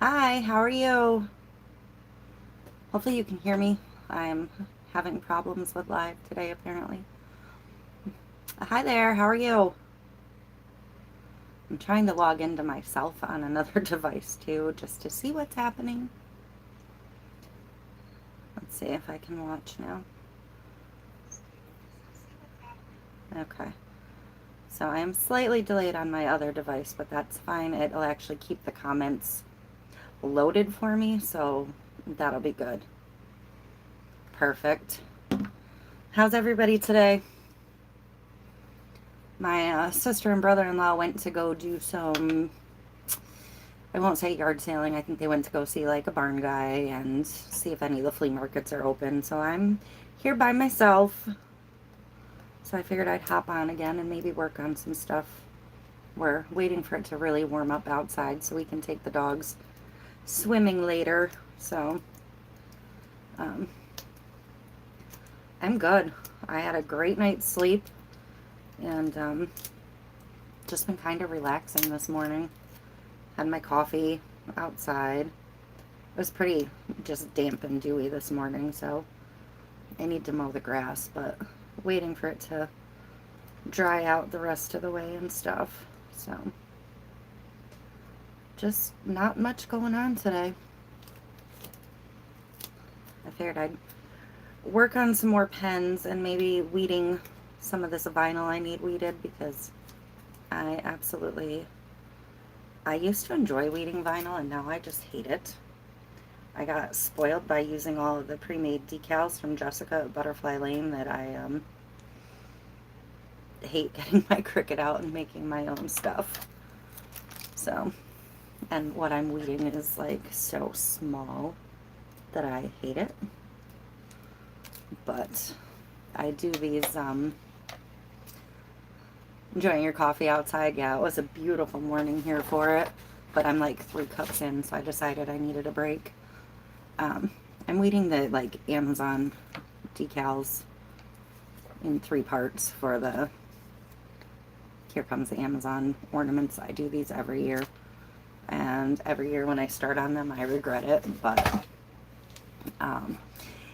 Hi, how are you? Hopefully you can hear me. I'm having problems with live today, apparently. Hi there, how are you? I'm trying to log into myself on another device too, just to see what's happening. Let's see if I can watch now. Okay. So I am slightly delayed on my other device, but that's fine. It'll actually keep the comments loaded for me, so that'll be good. Perfect. How's everybody today? My sister and brother-in-law went to go do some, I won't say yard sailing. I think they went to go see like a barn guy and see if any of the flea markets are open. So I'm here by myself. So I figured I'd hop on again and maybe work on some stuff. We're waiting for it to really warm up outside so we can take the dogs swimming later. So um, I'm good. I had a great night's sleep and just been kind of relaxing this morning. Had my coffee outside. It was pretty just damp and dewy this morning, so I need to mow the grass, but waiting for it to dry out the rest of the way and stuff. So just not much going on today. I figured I'd work on some more pens and maybe weeding some of this vinyl I need weeded because I absolutely, I used to enjoy weeding vinyl and now I just hate it. I got spoiled by using all of the pre-made decals from Jessica at Butterfly Lane that I hate getting my Cricut out and making my own stuff. So, and what I'm weeding is like so small that I hate it. But I do these, enjoying your coffee outside. Yeah, it was a beautiful morning here for it, but I'm like 3 cups in, so I decided I needed a break. I'm weeding the like Amazon decals in 3 parts for the, here comes the Amazon ornaments. I do these every year, and every year when I start on them I regret it, but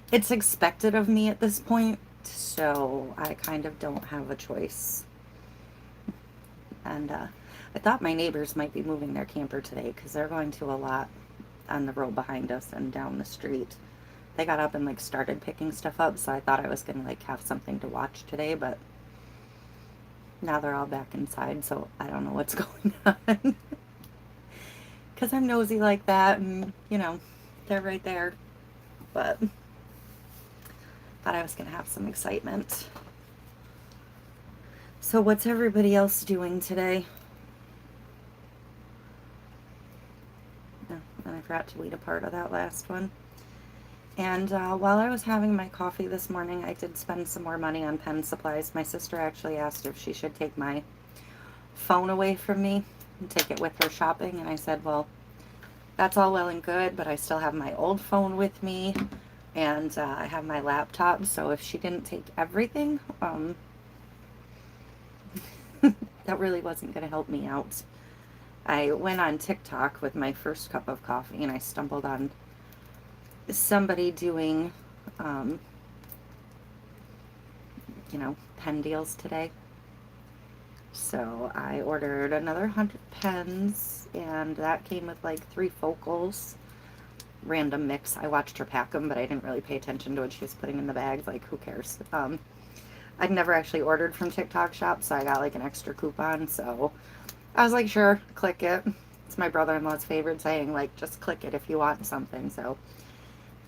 it's expected of me at this point, so I kind of don't have a choice. And I thought my neighbors might be moving their camper today because they're going to a lot on the road behind us and down the street. They got up and like started picking stuff up, so I thought I was gonna like have something to watch today, but now they're all back inside, so I don't know what's going on. Because I'm nosy like that, and you know, they're right there. But thought I was gonna have some excitement. So what's everybody else doing today? Oh, and I forgot to read a part of that last one. And while I was having my coffee this morning, I did spend some more money on pen supplies. My sister actually asked if she should take my phone away from me and take it with her shopping. And I said, well, that's all well and good, but I still have my old phone with me and I have my laptop. So if she didn't take everything, that really wasn't going to help me out. I went on TikTok with my first cup of coffee and I stumbled on somebody doing, um, pen deals today. So I ordered another 100 pens and that came with like 3 focals. Random mix. I watched her pack them, but I didn't really pay attention to what she was putting in the bags. Like, who cares? I'd never actually ordered from TikTok shop, so I got like an extra coupon. So I was like, sure, click it. It's my brother-in-law's favorite saying, like, just click it if you want something. So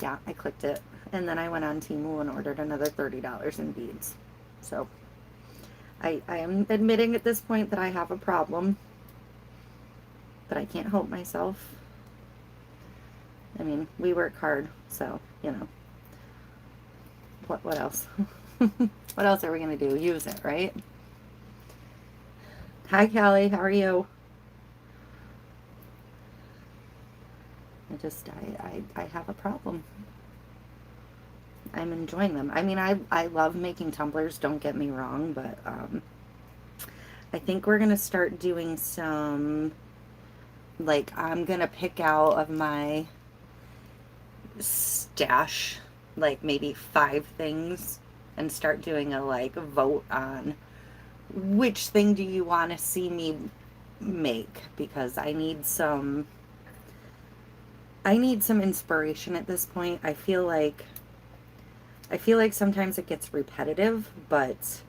yeah, I clicked it. And then I went on Temu and ordered another $30 in beads. So I am admitting at this point that I have a problem, but I can't help myself. I mean, we work hard, so, what else? What else are we going to do? Use it, right? Hi, Kelly. How are you? I have a problem. I'm enjoying them. I mean, I love making tumblers, don't get me wrong, but I think we're going to start doing some Like, I'm gonna pick out of my stash, like maybe 5 things, and start doing a like vote on which thing do you want to see me make, because I need some inspiration at this point. I feel like sometimes it gets repetitive, but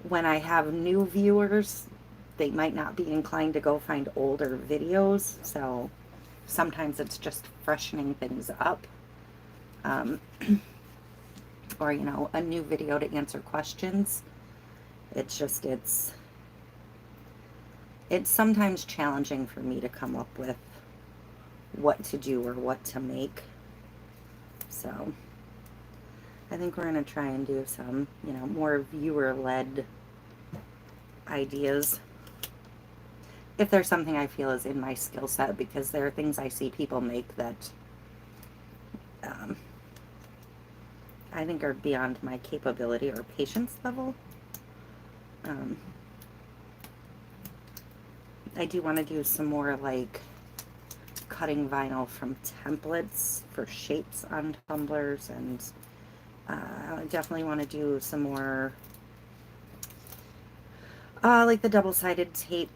when I have new viewers, they might not be inclined to go find older videos, so sometimes it's just freshening things up. Um, or, you know, a new video to answer questions. It's sometimes challenging for me to come up with what to do or what to make. So I think we're going to try and do some, you know, more viewer-led ideas. If there's something I feel is in my skill set, because there are things I see people make that I think are beyond my capability or patience level. I do want to do some more like cutting vinyl from templates for shapes on tumblers, and I definitely want to do some more like the double-sided tape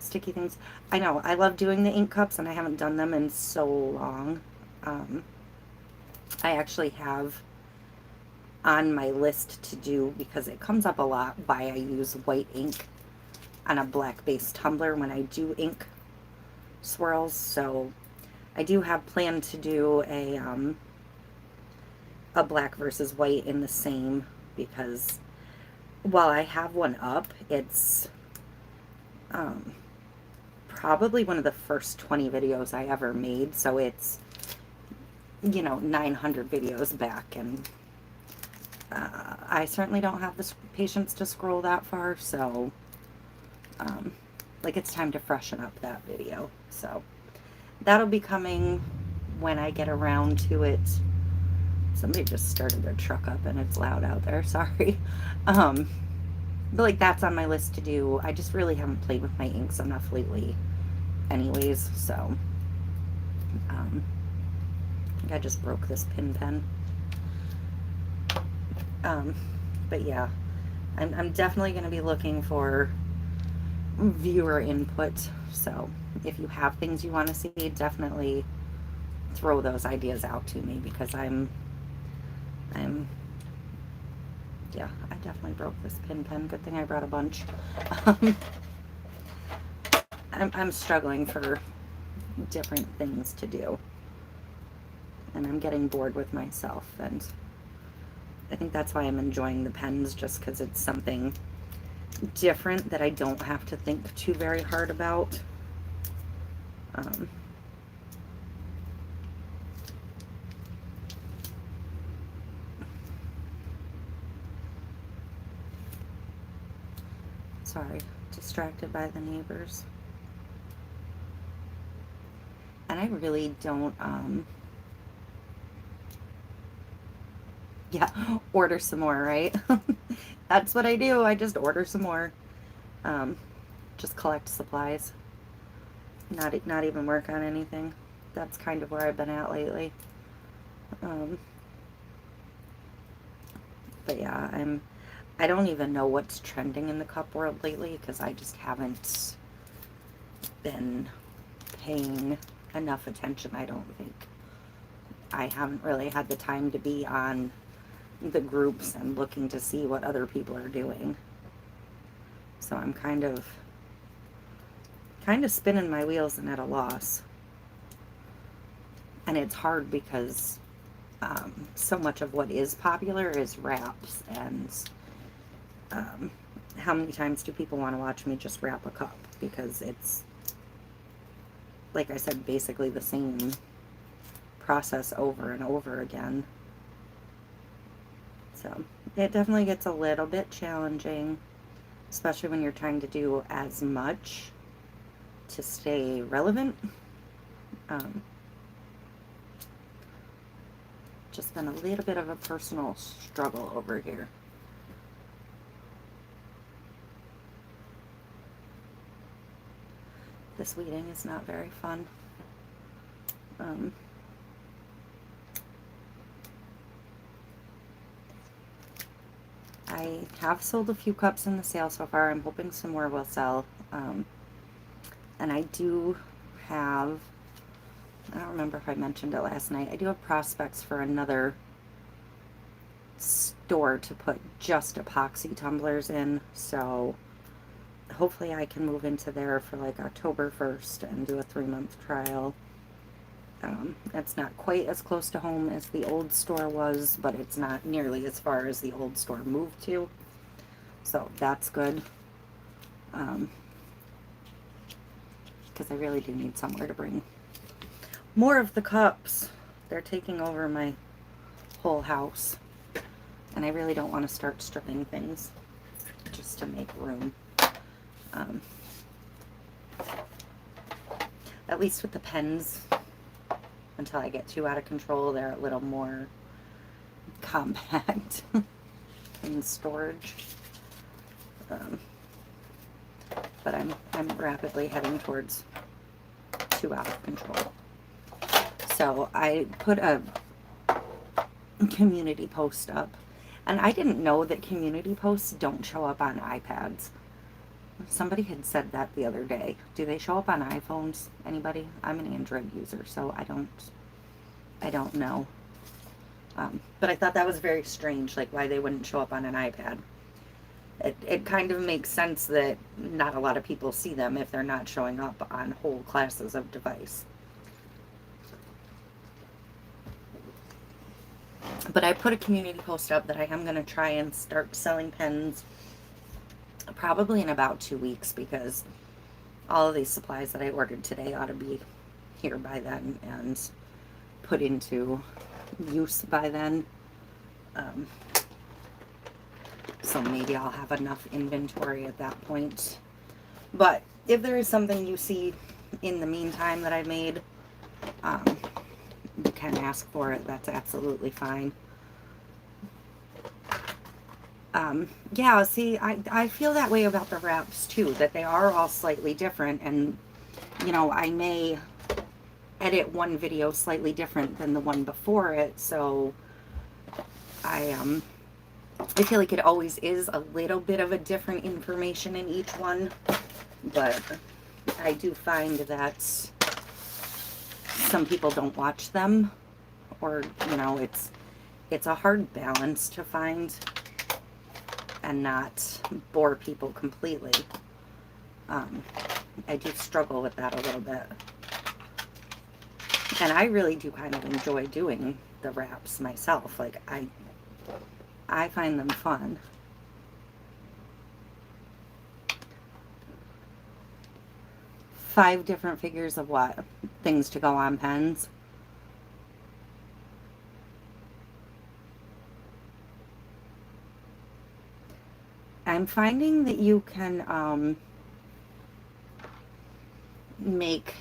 sticky things. I know, I love doing the ink cups, and I haven't done them in so long. I actually have on my list to do, because it comes up a lot, why I use white ink on a black base tumbler when I do ink swirls. So I do have planned to do a black versus white in the same, because while I have one up, it's probably one of the first 20 videos I ever made, so it's, you know, 900 videos back, and I certainly don't have the patience to scroll that far, so like, it's time to freshen up that video. So that'll be coming when I get around to it. Somebody just started their truck up and it's loud out there, sorry. But like, that's on my list to do. I just really haven't played with my inks enough lately anyways, so I think I just broke this pin pen. But yeah, I'm definitely going to be looking for viewer input, so if you have things you want to see, definitely throw those ideas out to me, because yeah, I definitely broke this pin pen. Good thing I brought a bunch. I'm struggling for different things to do, and I'm getting bored with myself, and I think that's why I'm enjoying the pens, just because it's something different that I don't have to think too very hard about. Sorry, distracted by the neighbors. And I really don't, yeah, order some more, right? That's what I do. I just order some more. Just collect supplies. Not even work on anything. That's kind of where I've been at lately. But yeah, I don't even know what's trending in the cup world lately, because I just haven't been paying enough attention, I don't think. I haven't really had the time to be on the groups and looking to see what other people are doing. So I'm kind of spinning my wheels and at a loss. And it's hard because so much of what is popular is wraps, and how many times do people want to watch me just wrap a cup? Because it's, like I said, basically the same process over and over again. So it definitely gets a little bit challenging, especially when you're trying to do as much to stay relevant. Just been a little bit of a personal struggle over here. This weeding is not very fun. Um, I have sold a few cups in the sale so far. I'm hoping some more will sell. And I do have, I don't remember if I mentioned it last night, I do have prospects for another store to put just epoxy tumblers in. So hopefully I can move into there for like October 1st and do a 3-month trial. It's not quite as close to home as the old store was, but it's not nearly as far as the old store moved to. So that's good. Because I really do need somewhere to bring more of the cups. They're taking over my whole house. And I really don't want to start stripping things just to make room. At least with the pens, until I get too out of control, they're a little more compact in storage. But I'm rapidly heading towards too out of control. So I put a community post up, and I didn't know that community posts don't show up on iPads. Somebody had said that the other day. Do they show up on iPhones? Anybody? I'm an Android user, so I don't know. But I thought that was very strange, like why they wouldn't show up on an iPad. It kind of makes sense that not a lot of people see them if they're not showing up on whole classes of device. But I put a community post up that I am going to try and start selling pens probably in about 2 weeks, because all of these supplies that I ordered today ought to be here by then and put into use by then. So maybe I'll have enough inventory at that point. But if there is something you see in the meantime that I made, you can ask for it. That's absolutely fine. Yeah, see, I feel that way about the wraps too, that they are all slightly different, and you know, I may edit one video slightly different than the one before it, so I feel like it always is a little bit of a different information in each one, but I do find that some people don't watch them, or you know, it's a hard balance to find and not bore people completely. I do struggle with that a little bit. And I really do kind of enjoy doing the wraps myself. Like, I find them fun. Five different figures of what? Things to go on pens. I'm finding that you can make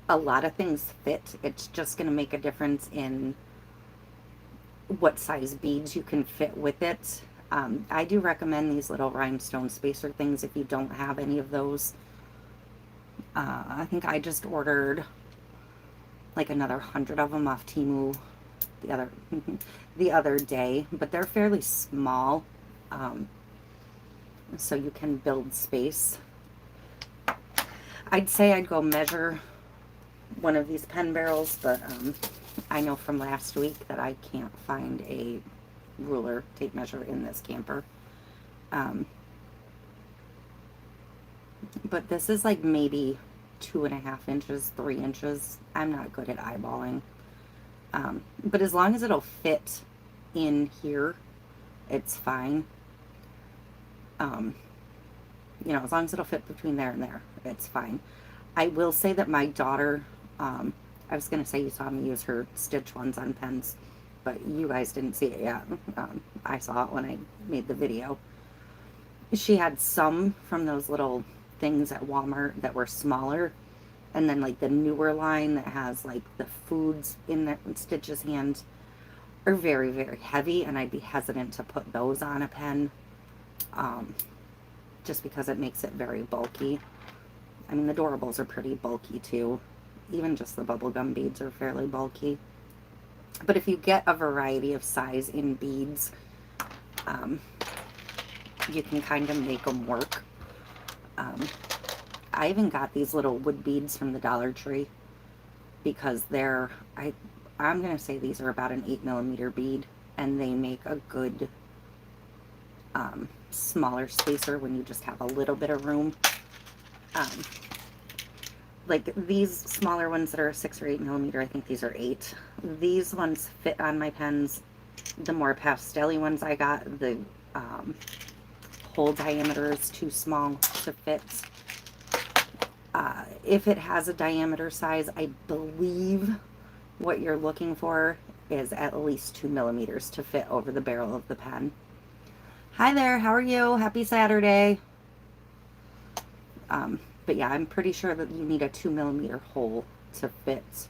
a lot of things fit. It's just going to make a difference in what size beads you can fit with it. I do recommend these little rhinestone spacer things if you don't have any of those. I think I just ordered like another 100 of them off Temu the other day, but they're fairly small, so you can build space. I'd say I'd go measure one of these pen barrels, but I know from last week that I can't find a ruler tape measure in this camper. But this is like maybe 2.5 inches, 3 inches. I'm not good at eyeballing. But as long as it'll fit in here, it's fine. You know, as long as it'll fit between there and there, it's fine. I will say that my daughter, I was going to say you saw me use her stitch ones on pens, but you guys didn't see it yet. I saw it when I made the video. She had some from those little things at Walmart that were smaller, and then like the newer line that has like the foods in the Stitch's hand are very, very heavy, and I'd be hesitant to put those on a pen, just because it makes it very bulky. I mean, the durables are pretty bulky too. Even just the bubblegum beads are fairly bulky. But if you get a variety of size in beads, you can kind of make them work. I even got these little wood beads from the Dollar Tree because I'm going to say these are about an 8mm bead, and they make a good smaller spacer when you just have a little bit of room. Like these smaller ones that are 6 or 8mm, I think these are 8. These ones fit on my pens. The more pastel-y ones I got, the hole diameter is too small to fit. If it has a diameter size, I believe what you're looking for is at least 2mm to fit over the barrel of the pen. Hi there, how are you? Happy Saturday. But yeah, I'm pretty sure that you need a 2mm hole to fit.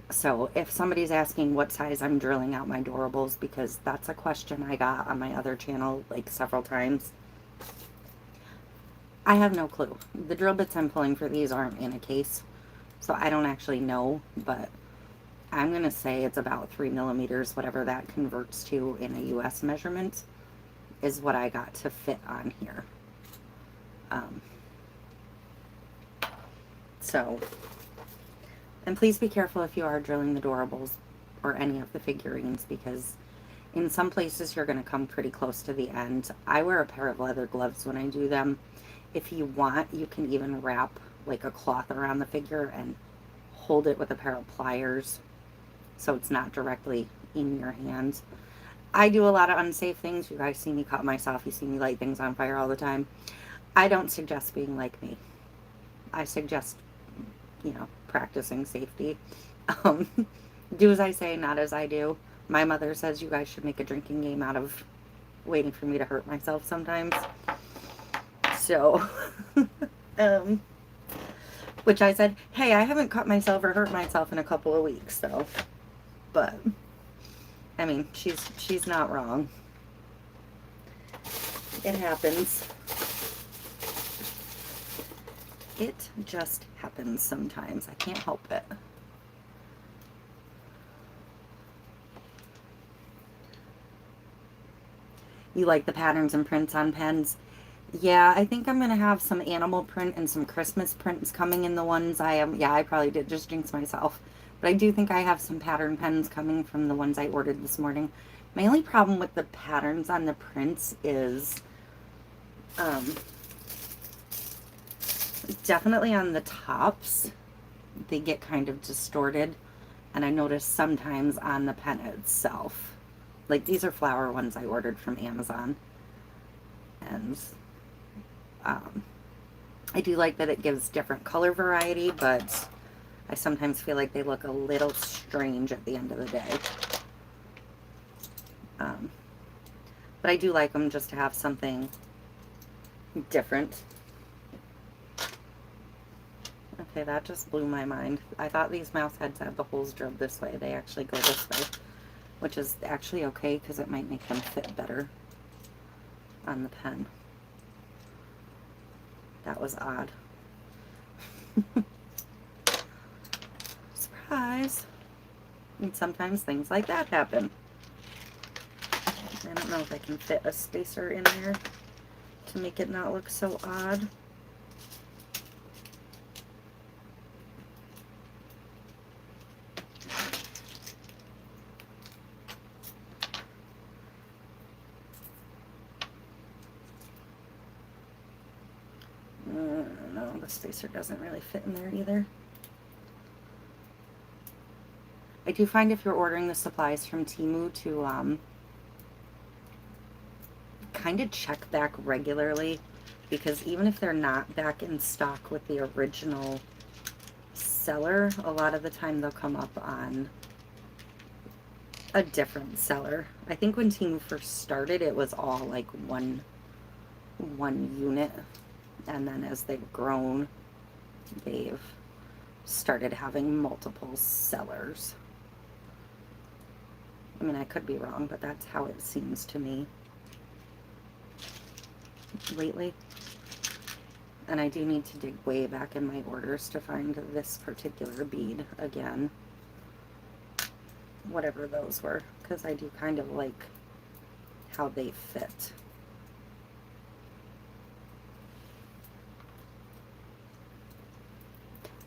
So if somebody's asking what size I'm drilling out my durables, because that's a question I got on my other channel like several times, I have no clue. The drill bits I'm pulling for these aren't in a case, so I don't actually know, but I'm going to say it's about 3mm, whatever that converts to in a US measurement, is what I got to fit on here. So, and please be careful if you are drilling the durables or any of the figurines, because in some places you're going to come pretty close to the end. I wear a pair of leather gloves when I do them. If you want, you can even wrap like a cloth around the figure and hold it with a pair of pliers so it's not directly in your hands. I do a lot of unsafe things. You guys see me cut myself. You see me light things on fire all the time. I don't suggest being like me. I suggest, you know, practicing safety. Do as I say, not as I do. My mother says you guys should make a drinking game out of waiting for me to hurt myself sometimes. So, which I said, hey, I haven't cut myself or hurt myself in a couple of weeks, so, but, I mean, she's not wrong. It happens. It just happens sometimes. I can't help it. You like the patterns and prints on pens? Yeah, I think I'm going to have some animal print and some Christmas prints coming in the ones I am. Yeah, I probably did just jinx myself. But I do think I have some pattern pens coming from the ones I ordered this morning. My only problem with the patterns on the prints is definitely on the tops, they get kind of distorted. And I notice sometimes on the pen itself. Like these are flower ones I ordered from Amazon. And I do like that it gives different color variety, but I sometimes feel like they look a little strange at the end of the day. But I do like them just to have something different. Okay, that just blew my mind. I thought these mouse heads had the holes drilled this way. They actually go this way, which is actually okay because it might make them fit better on the pen. That was odd. Surprise. And sometimes things like that happen. I don't know if I can fit a spacer in there to make it not look so odd. No, the spacer doesn't really fit in there either. I do find if you're ordering the supplies from Temu to kind of check back regularly, because even if they're not back in stock with the original seller, a lot of the time they'll come up on a different seller. I think when Temu first started, it was all like one unit, and then as they've grown, they've started having multiple sellers. I mean, I could be wrong, but that's how it seems to me lately. And I do need to dig way back in my orders to find this particular bead again. Whatever those were, because I do kind of like how they fit.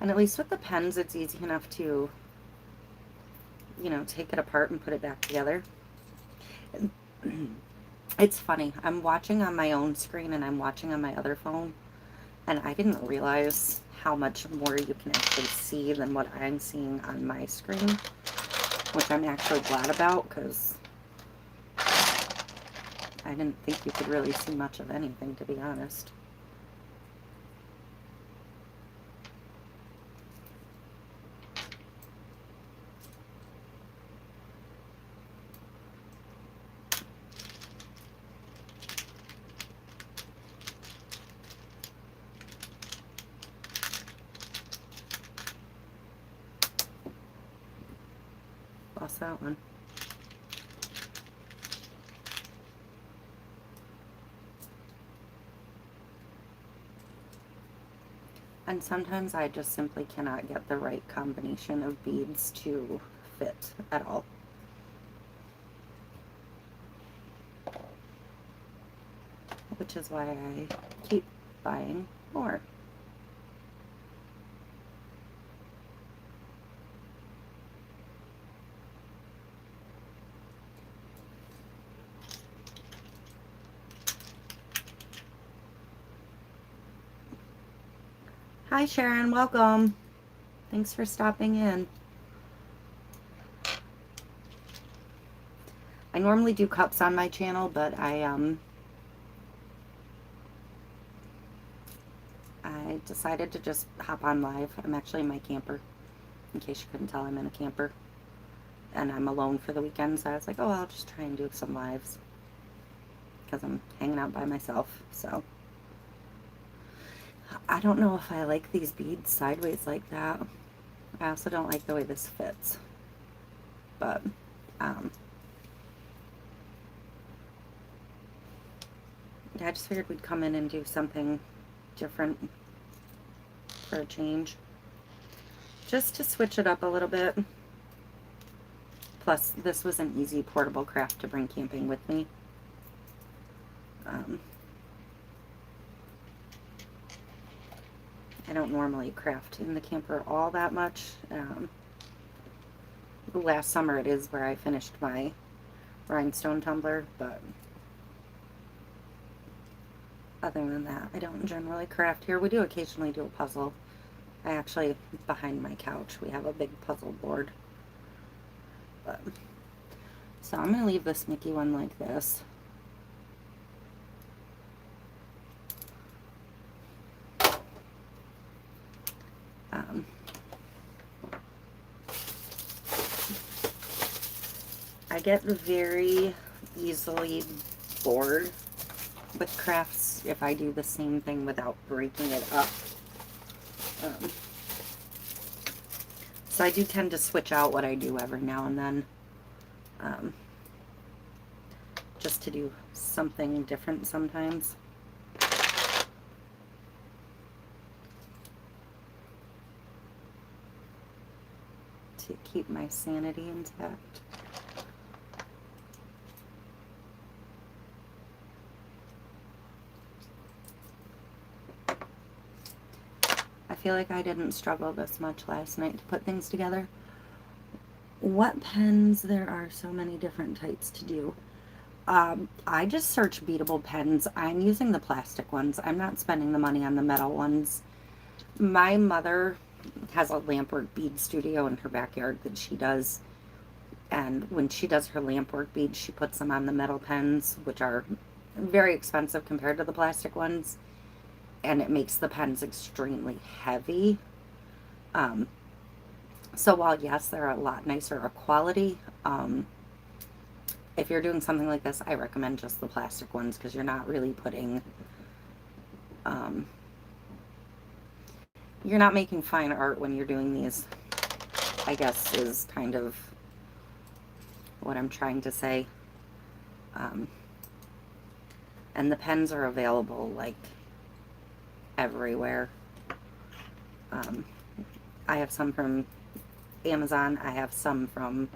And at least with the pens, it's easy enough to, you know, take it apart and put it back together. It's funny. I'm watching on my own screen and I'm watching on my other phone, and I didn't realize how much more you can actually see than what I'm seeing on my screen, which I'm actually glad about, because I didn't think you could really see much of anything, to be honest. Lost that one. And sometimes I just simply cannot get the right combination of beads to fit at all. Which is why I keep buying more. Hi Sharon, welcome. Thanks for stopping in. I normally do cups on my channel, but I decided to just hop on live. I'm actually in my camper, in case you couldn't tell. I'm in a camper and I'm alone for the weekend, so I was like, oh, I'll just try and do some lives because I'm hanging out by myself. So I don't know if I like these beads sideways like that. I also don't like the way this fits, but yeah, I just figured we'd come in and do something different for a change, just to switch it up a little bit. Plus, this was an easy portable craft to bring camping with me. I don't normally craft in the camper all that much. Last summer it is where I finished my rhinestone tumbler, but other than that, I don't generally craft here. We do occasionally do a puzzle. I actually, behind my couch, we have a big puzzle board. But, so I'm going to leave this Mickey one like this. I get very easily bored with crafts if I do the same thing without breaking it up. So I do tend to switch out what I do every now and then, just to do something different sometimes. To keep my sanity intact. I feel like I didn't struggle this much last night to put things together. What pens? There are so many different types to do. I just search beadable pens. I'm using the plastic ones. I'm not spending the money on the metal ones. My mother has a lampwork bead studio in her backyard that she does. And when she does her lampwork beads, she puts them on the metal pens, which are very expensive compared to the plastic ones. And it makes the pens extremely heavy. So while yes, they're a lot nicer quality, if you're doing something like this, I recommend just the plastic ones, because you're not really putting, you're not making fine art when you're doing these, I guess is kind of what I'm trying to say. And the pens are available like everywhere. I have some from Amazon. I have some from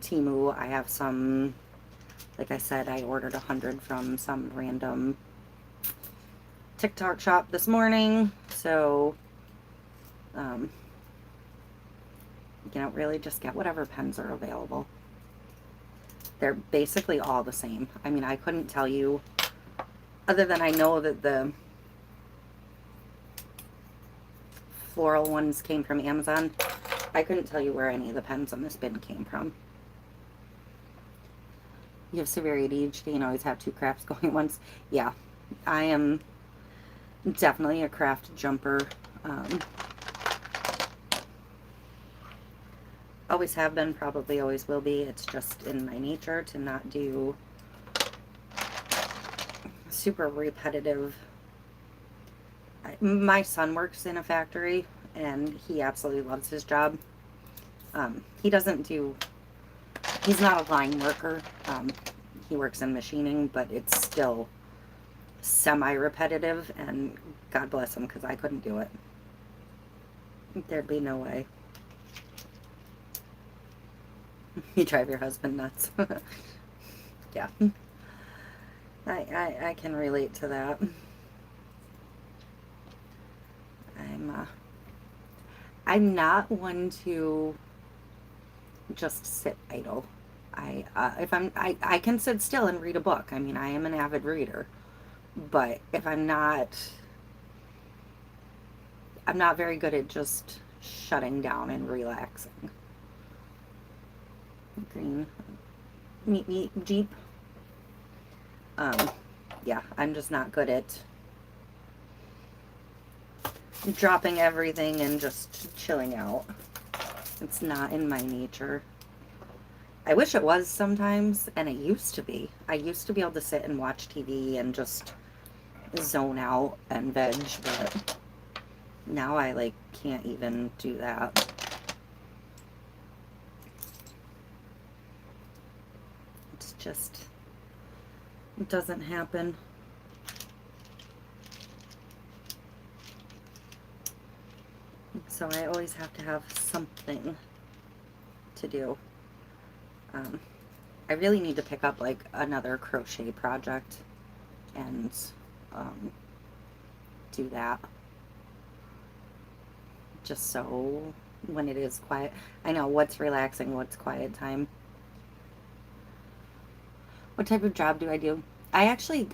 Temu. I have some, like I said, I ordered 100 from some random TikTok shop this morning. So, really just get whatever pens are available. They're basically all the same. I mean, I couldn't tell you, other than I know that the floral ones came from Amazon. I couldn't tell you where any of the pens on this bin came from. You have severe ADHD and always have two crafts going at once. Yeah, I am definitely a craft jumper. Always have been, probably always will be. It's just in my nature to not do super repetitive. My son works in a factory and he absolutely loves his job. He doesn't do, he's not a line worker. He works in machining, but it's still semi-repetitive, and God bless him, because I couldn't do it. There'd be no way. You drive your husband nuts. Yeah. I can relate to that. I'm not one to just sit idle. I can sit still and read a book. I mean, I am an avid reader. But if I'm not very good at just shutting down and relaxing. Green meet Jeep. Yeah, I'm just not good at dropping everything and just chilling out. It's not in my nature. I wish it was sometimes, and it used to be. I used to be able to sit and watch TV and just zone out and veg, but now I can't even do that. It's just, it doesn't happen. So I always have to have something to do. I really need to pick up another crochet project and do that. Just so when it is quiet, I know what's relaxing, what's quiet time. What type of job do I do? I actually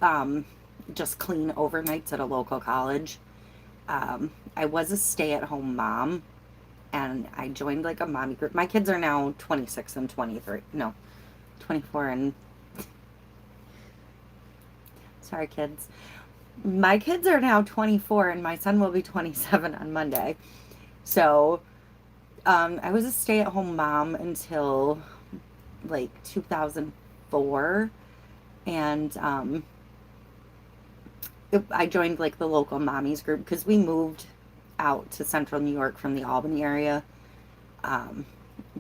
just clean overnights at a local college. I was a stay-at-home mom, and I joined a mommy group. My kids are now 26 and 23. No, 24 and... Sorry, kids. My kids are now 24, and my son will be 27 on Monday. So, I was a stay-at-home mom until 2004, and I joined the local mommies group because we moved out to central New York from the Albany area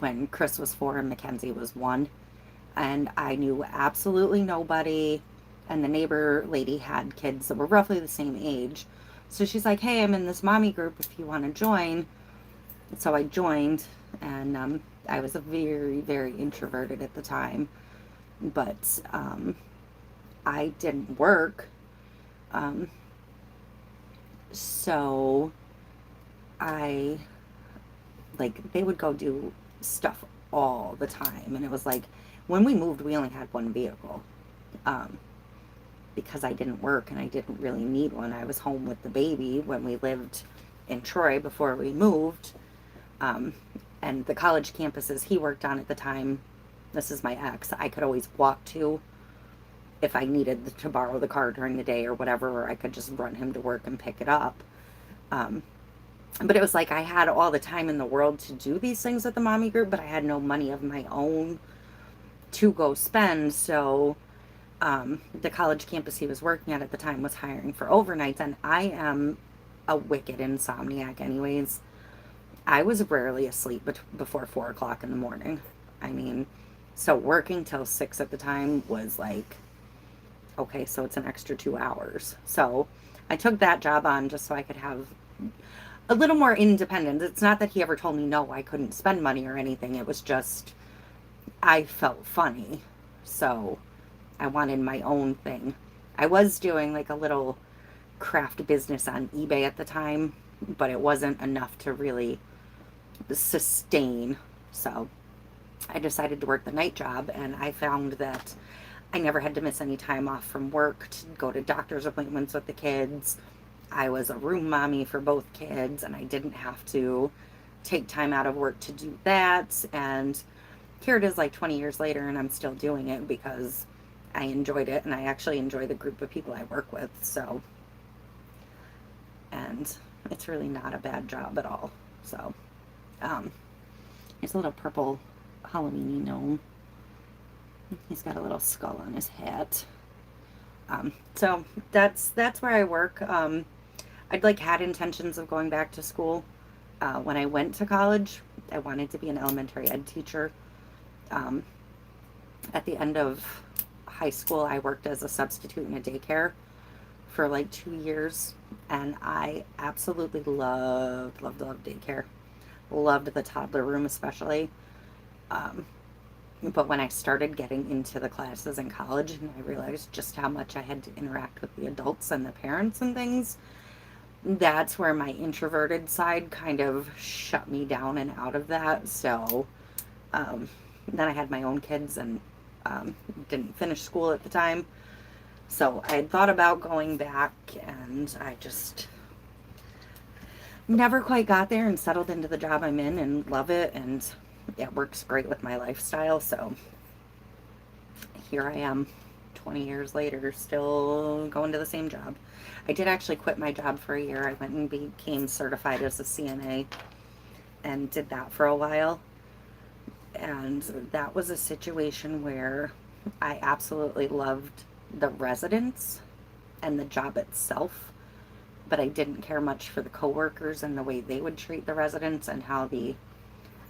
when Chris was 4 and Mackenzie was 1, and I knew absolutely nobody, and the neighbor lady had kids that were roughly the same age, so she's like, hey, I'm in this mommy group if you want to join. So I joined, and I was very, very introverted at the time, but I didn't work, so I, they would go do stuff all the time, and it was when we moved, we only had one vehicle, because I didn't work, and I didn't really need one. I was home with the baby when we lived in Troy before we moved, and the college campuses he worked on at the time, this is my ex, I could always walk to if I needed to borrow the car during the day or whatever, or I could just run him to work and pick it up. But it was I had all the time in the world to do these things at the mommy group, but I had no money of my own to go spend. So the college campus he was working at the time was hiring for overnights, and I am a wicked insomniac anyways. I was rarely asleep before 4 o'clock in the morning. I mean, so working till 6 at the time was okay, so it's an extra 2 hours. So I took that job on just so I could have a little more independence. It's not that he ever told me no, I couldn't spend money or anything. It was just I felt funny. So I wanted my own thing. I was doing like a little craft business on eBay at the time, but it wasn't enough to really sustain. So I decided to work the night job, and I found that I never had to miss any time off from work to go to doctor's appointments with the kids. I was a room mommy for both kids, and I didn't have to take time out of work to do that. And here it is like 20 years later, and I'm still doing it because I enjoyed it, and I actually enjoy the group of people I work with. So, and it's really not a bad job at all. So, um, here's a little purple Halloweeny gnome. He's got a little skull on his hat. So that's where I work. I'd like had intentions of going back to school. When I went to college, I wanted to be an elementary ed teacher. Um, at the end of high school, I worked as a substitute in a daycare for like 2 years, and I absolutely loved daycare. Loved the toddler room especially. Um, but when I started getting into the classes in college and I realized just how much I had to interact with the adults and the parents and things, that's where my introverted side kind of shut me down and out of that. So um, then I had my own kids and didn't finish school at the time. So I had thought about going back, and I just never quite got there and settled into the job I'm in and love it. And it works great with my lifestyle. So here I am 20 years later, still going to the same job. I did actually quit my job for a year. I went and became certified as a CNA and did that for a while. And that was a situation where I absolutely loved the residents and the job itself, but I didn't care much for the coworkers and the way they would treat the residents and how the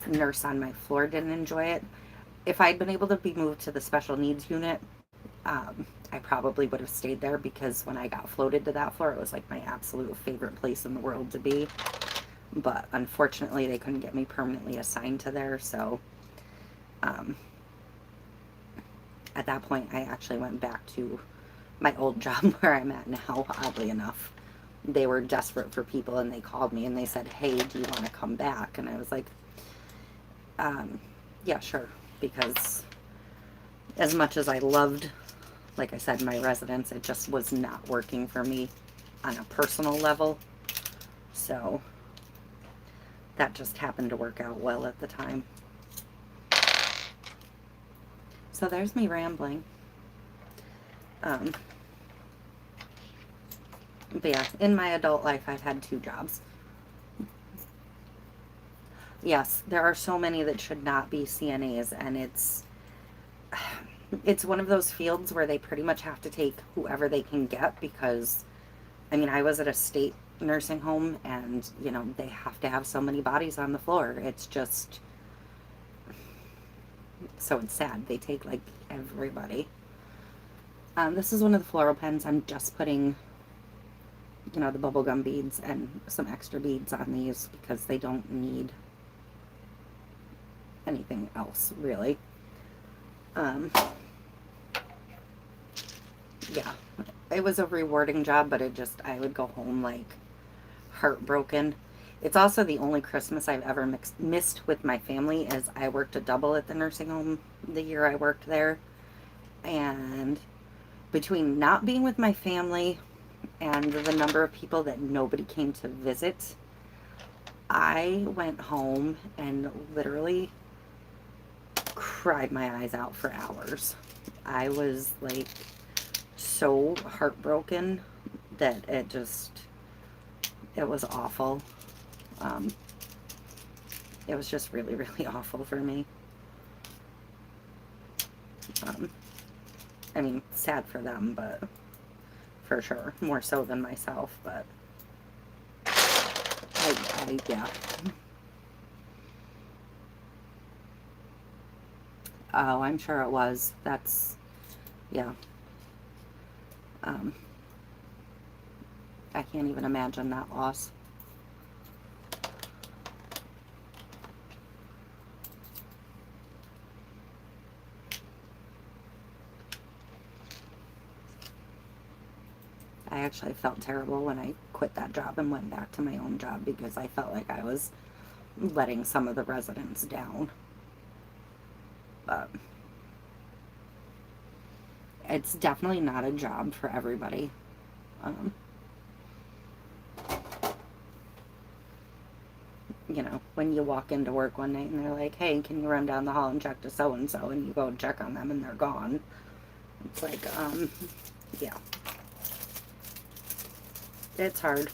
nurse on my floor didn't enjoy it. If I'd been able to be moved to the special needs unit, I probably would have stayed there because when I got floated to that floor, it was like my absolute favorite place in the world to be. But unfortunately, they couldn't get me permanently assigned to there. So um, at that point, I actually went back to my old job where I'm at now, oddly enough. They were desperate for people, and they called me and they said, hey, do you want to come back? And I was like, yeah, sure. Because as much as I loved, like I said, my residence, it just was not working for me on a personal level. So that just happened to work out well at the time. So there's me rambling. But yeah, in my adult life, I've had 2 jobs. Yes, there are so many that should not be CNAs, and it's one of those fields where they pretty much have to take whoever they can get because, I mean, I was at a state nursing home, and, you know, they have to have so many bodies on the floor. It's just, so it's sad. They take, like, everybody. This is one of the floral pens. I'm just putting, you know, the bubblegum beads and some extra beads on these because they don't need anything else, really. Yeah, it was a rewarding job, but I would go home like heartbroken. It's also the only Christmas I've ever missed with my family, as I worked a double at the nursing home the year I worked there. And between not being with my family and the number of people that nobody came to visit, I went home and literally cried my eyes out for hours. I was like so heartbroken that it was awful. It was just really, really awful for me. I mean, sad for them, but for sure, more so than myself, but yeah. Oh, I'm sure it was. Yeah. Um, I can't even imagine that loss. I actually felt terrible when I quit that job and went back to my own job because I felt like I was letting some of the residents down. But it's definitely not a job for everybody. You know, when you walk into work one night and they're like, hey, can you run down the hall and check to so-and-so, and you go and check on them and they're gone. It's like, yeah. It's hard.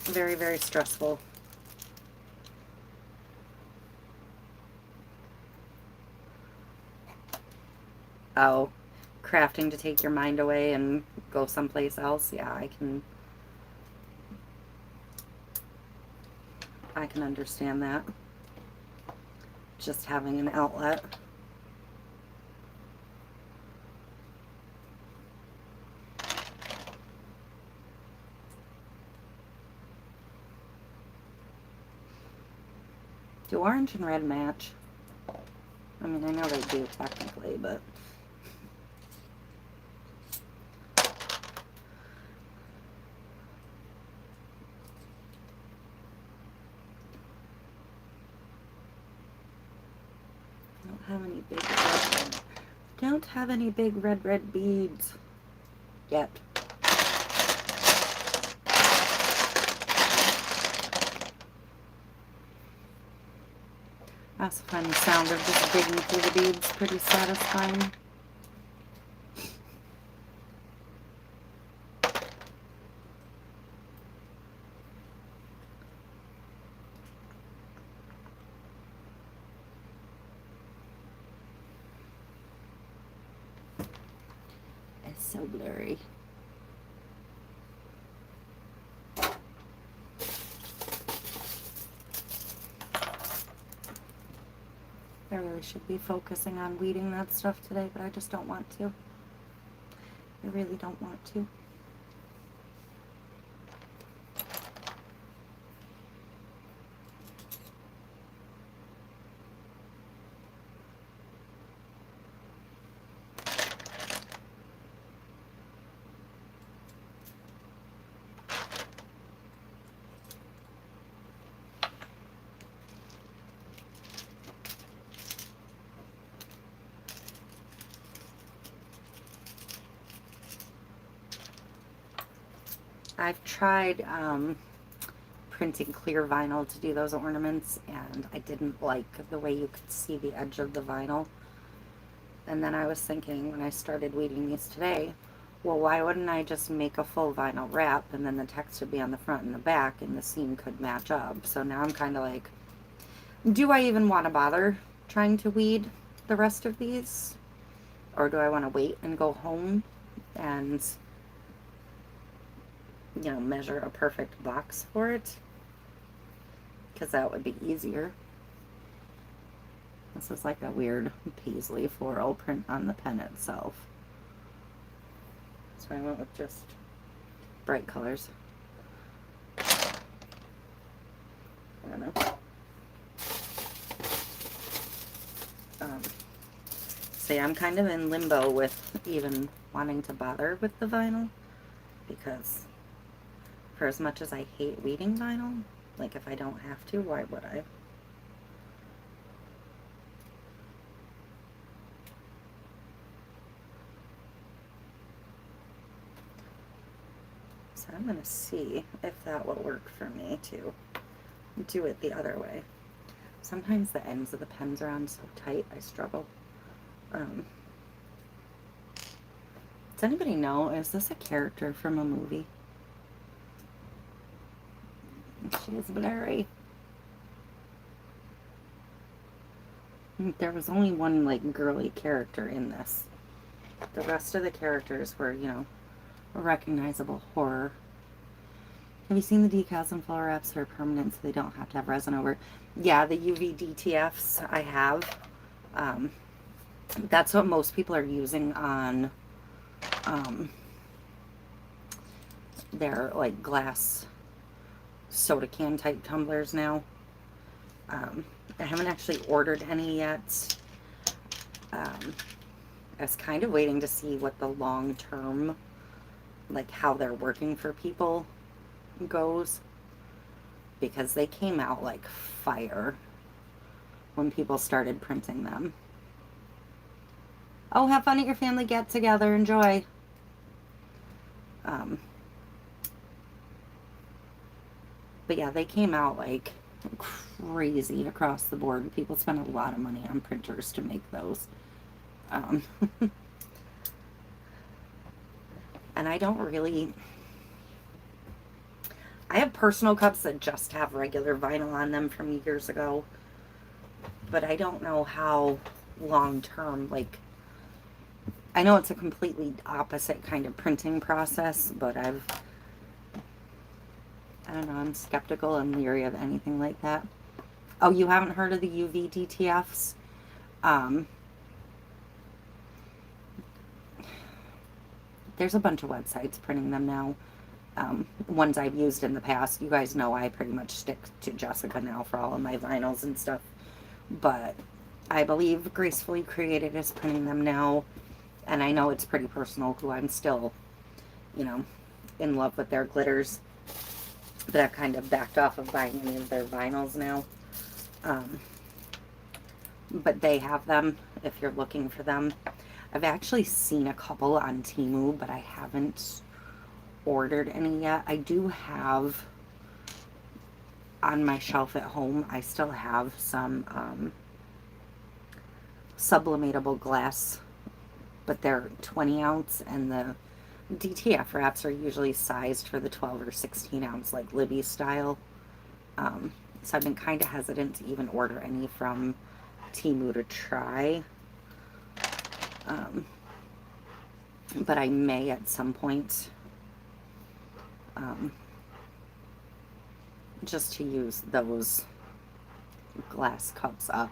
Very, very stressful. Oh, crafting to take your mind away and go someplace else. Yeah, I can understand that. Just having an outlet. Do orange and red match? I mean, I know they do technically, but don't have any big red beads yet. I also find the sound of just digging through the beads pretty satisfying. It's so blurry. I really should be focusing on weeding that stuff today, but I just don't want to. I really don't want to. I've tried printing clear vinyl to do those ornaments, and I didn't like the way you could see the edge of the vinyl. And then I was thinking when I started weeding these today, well, why wouldn't I just make a full vinyl wrap, and then the text would be on the front and the back, and the seam could match up. So now I'm kind of like, do I even want to bother trying to weed the rest of these? Or do I want to wait and go home and, you know, measure a perfect box for it? Because that would be easier. This is like a weird paisley floral print on the pen itself. So I went with just bright colors. I don't know. See, I'm kind of in limbo with even wanting to bother with the vinyl, because for as much as I hate weeding vinyl, like if I don't have to, why would I? So I'm going to see if that will work for me to do it the other way. Sometimes the ends of the pens are on so tight, I struggle. Does anybody know, is this a character from a movie? She is blurry. There was only one, like, girly character in this. The rest of the characters were, you know, a recognizable horror. Have you seen the decals and flower wraps that are permanent so they don't have to have resin over? Yeah, the UV DTFs I have. That's what most people are using on They're like glass soda can type tumblers now. I haven't actually ordered any yet. Um, I was kind of waiting to see what the long term, like how they're working for people goes, because they came out like fire when people started printing them. Oh, have fun at your family get together. Enjoy. Um, but yeah, they came out like crazy across the board. People spent a lot of money on printers to make those. Um, and I don't really... I have personal cups that just have regular vinyl on them from years ago. But I don't know how long term, like... I know it's a completely opposite kind of printing process, but I don't know, I'm skeptical and leery of anything like that. Oh, you haven't heard of the UV DTFs? There's a bunch of websites printing them now. Ones I've used in the past. You guys know I pretty much stick to Jessica now for all of my vinyls and stuff. But I believe Gracefully Created is printing them now. And I know it's Pretty Personal, who I'm still, you know, in love with their glitters. But I've kind of backed off of buying any of their vinyls now. But they have them if you're looking for them. I've actually seen a couple on Temu, but I haven't ordered any yet. I do have on my shelf at home, I still have some sublimatable glass, but they're 20 ounce, and the DTF wraps are usually sized for the 12 or 16 ounce, like Libby style. So I've been kind of hesitant to even order any from Temu to try. But I may at some point, just to use those glass cups up,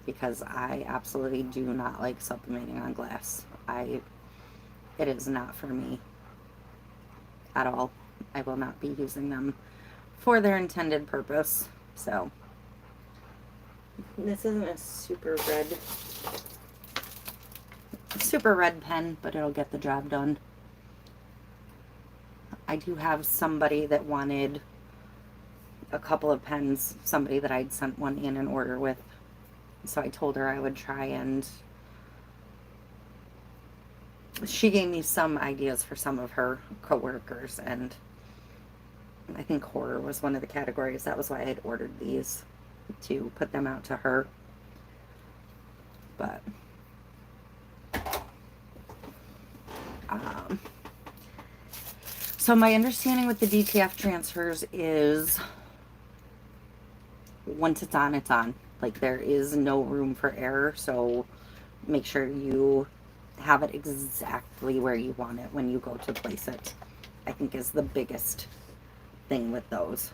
because I absolutely do not like sublimating on glass. It is not for me at all. I will not be using them for their intended purpose. So this isn't a super red pen, but it'll get the job done. I do have somebody that wanted a couple of pens, somebody that I'd sent one in an order with. So I told her I would try, and she gave me some ideas for some of her coworkers, and I think horror was one of the categories. That was why I had ordered these, to put them out to her. But so my understanding with the DTF transfers is once it's on, it's on. Like, there is no room for error, so make sure you have it exactly where you want it when you go to place it, I think is the biggest thing with those.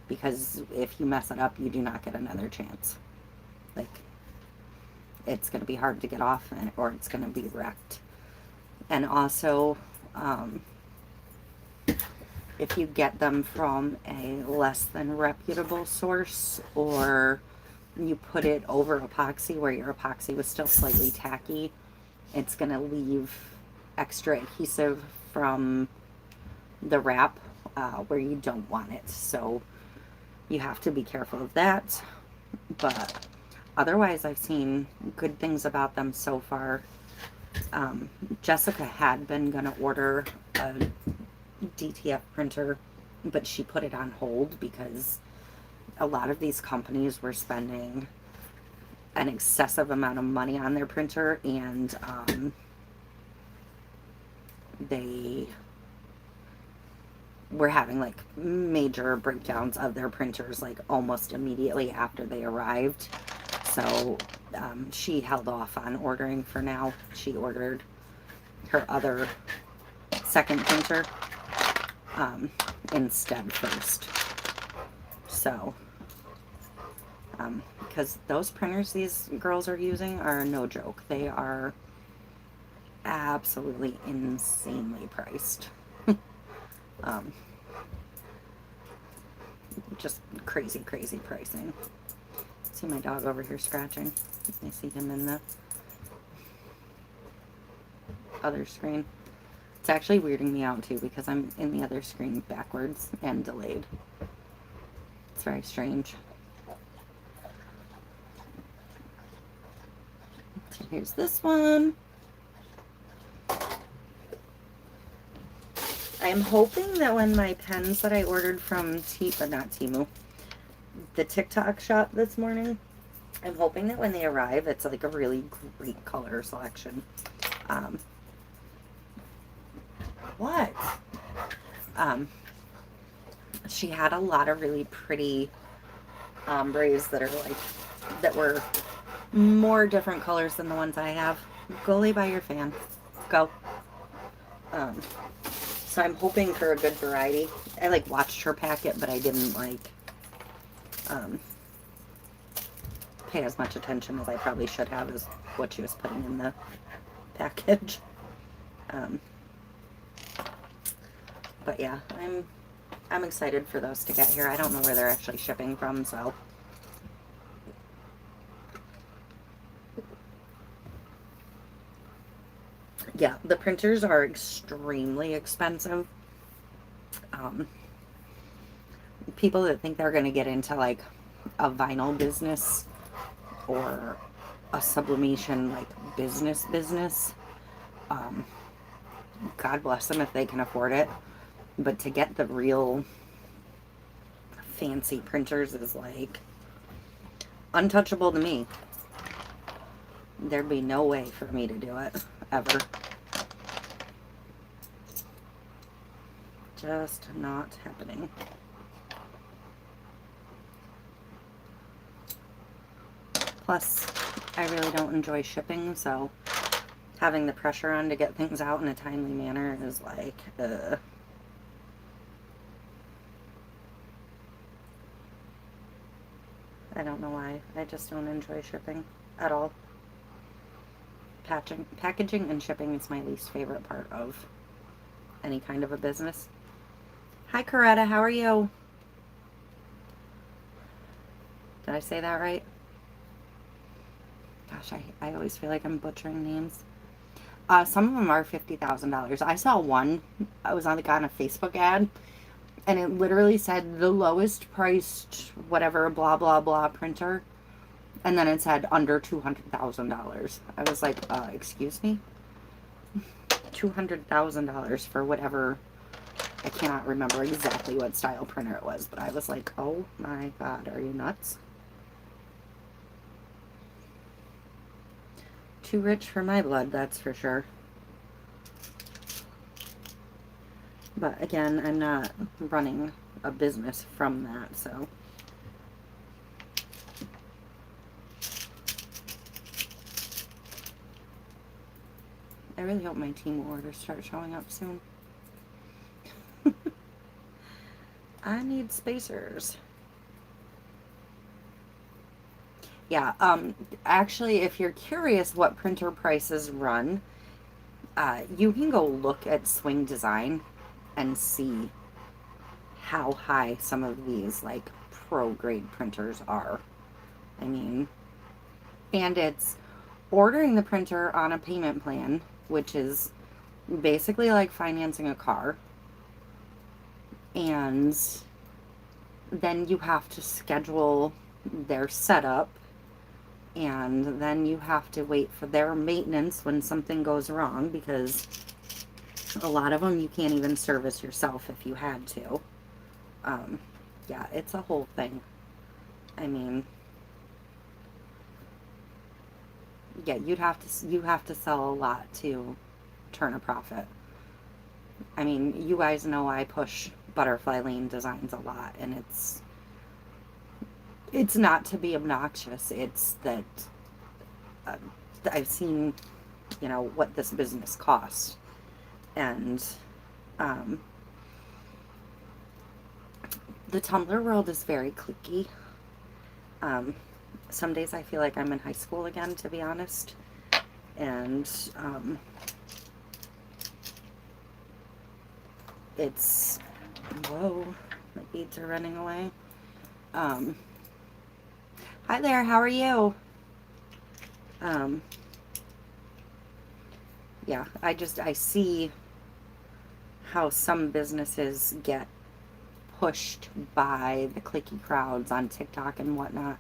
Because if you mess it up, you do not get another chance. Like, it's going to be hard to get off, or it's going to be wrecked. And also, if you get them from a less than reputable source, or you put it over epoxy where your epoxy was still slightly tacky, it's going to leave extra adhesive from the wrap where you don't want it. So you have to be careful of that. But otherwise, I've seen good things about them so far. Jessica had been going to order a DTF printer, but she put it on hold because a lot of these companies were spending an excessive amount of money on their printer, and they were having like major breakdowns of their printers like almost immediately after they arrived. So she held off on ordering for now. She ordered her other second printer instead first. So because those printers these girls are using are no joke. They are absolutely insanely priced. Um, just crazy, crazy pricing. See my dog over here scratching. I see him in the other screen. It's actually weirding me out too because I'm in the other screen backwards and delayed. It's very strange. So here's this one. I'm hoping that when my pens that I ordered from not Temu, the TikTok shop this morning, I'm hoping that when they arrive, it's like a really great color selection. What? She had a lot of really pretty ombres that are like, that were more different colors than the ones I have. Go lay by your fan. Go. So I'm hoping for a good variety. I like watched her pack it, but I didn't like pay as much attention as I probably should have as what she was putting in the package. But yeah, I'm excited for those to get here. I don't know where they're actually shipping from, so yeah, the printers are extremely expensive. People that think they're going to get into like a vinyl business or a sublimation like business, God bless them if they can afford it. But to get the real fancy printers is like untouchable to me. There'd be no way for me to do it, ever. Just not happening. Plus, I really don't enjoy shipping, so having the pressure on to get things out in a timely manner is like, I don't know why. I just don't enjoy shipping at all. Packaging and shipping is my least favorite part of any kind of a business. Hi, Coretta. How are you? Did I say that right? Gosh, I always feel like I'm butchering names. Some of them are $50,000. I saw one. I was on a Facebook ad, and it literally said the lowest priced whatever blah blah blah printer, and then it said under $200,000. I was like, excuse me, $200,000 for whatever. I cannot remember exactly what style printer it was, but I was like, oh my God, are you nuts? Too rich for my blood, that's for sure. But again, I'm not running a business from that, so. I really hope my team orders start showing up soon. I need spacers. Yeah, actually, if you're curious what printer prices run, you can go look at Swing Design and see how high some of these, like, pro-grade printers are. I mean, and it's ordering the printer on a payment plan, which is basically like financing a car. And then you have to schedule their setup, and then you have to wait for their maintenance when something goes wrong, because a lot of them you can't even service yourself if you had to. Yeah, it's a whole thing. I mean, yeah, you have to sell a lot to turn a profit. I mean, you guys know I push butterfly lane designs a lot, and it's not to be obnoxious. It's that I've seen, what this business costs, and the Tumblr world is very cliquey. Some days I feel like I'm in high school again, to be honest, and it's Whoa, my beads are running away. Um, Hi there, how are you? Um, yeah, I see how some businesses get pushed by the clicky crowds on TikTok and whatnot.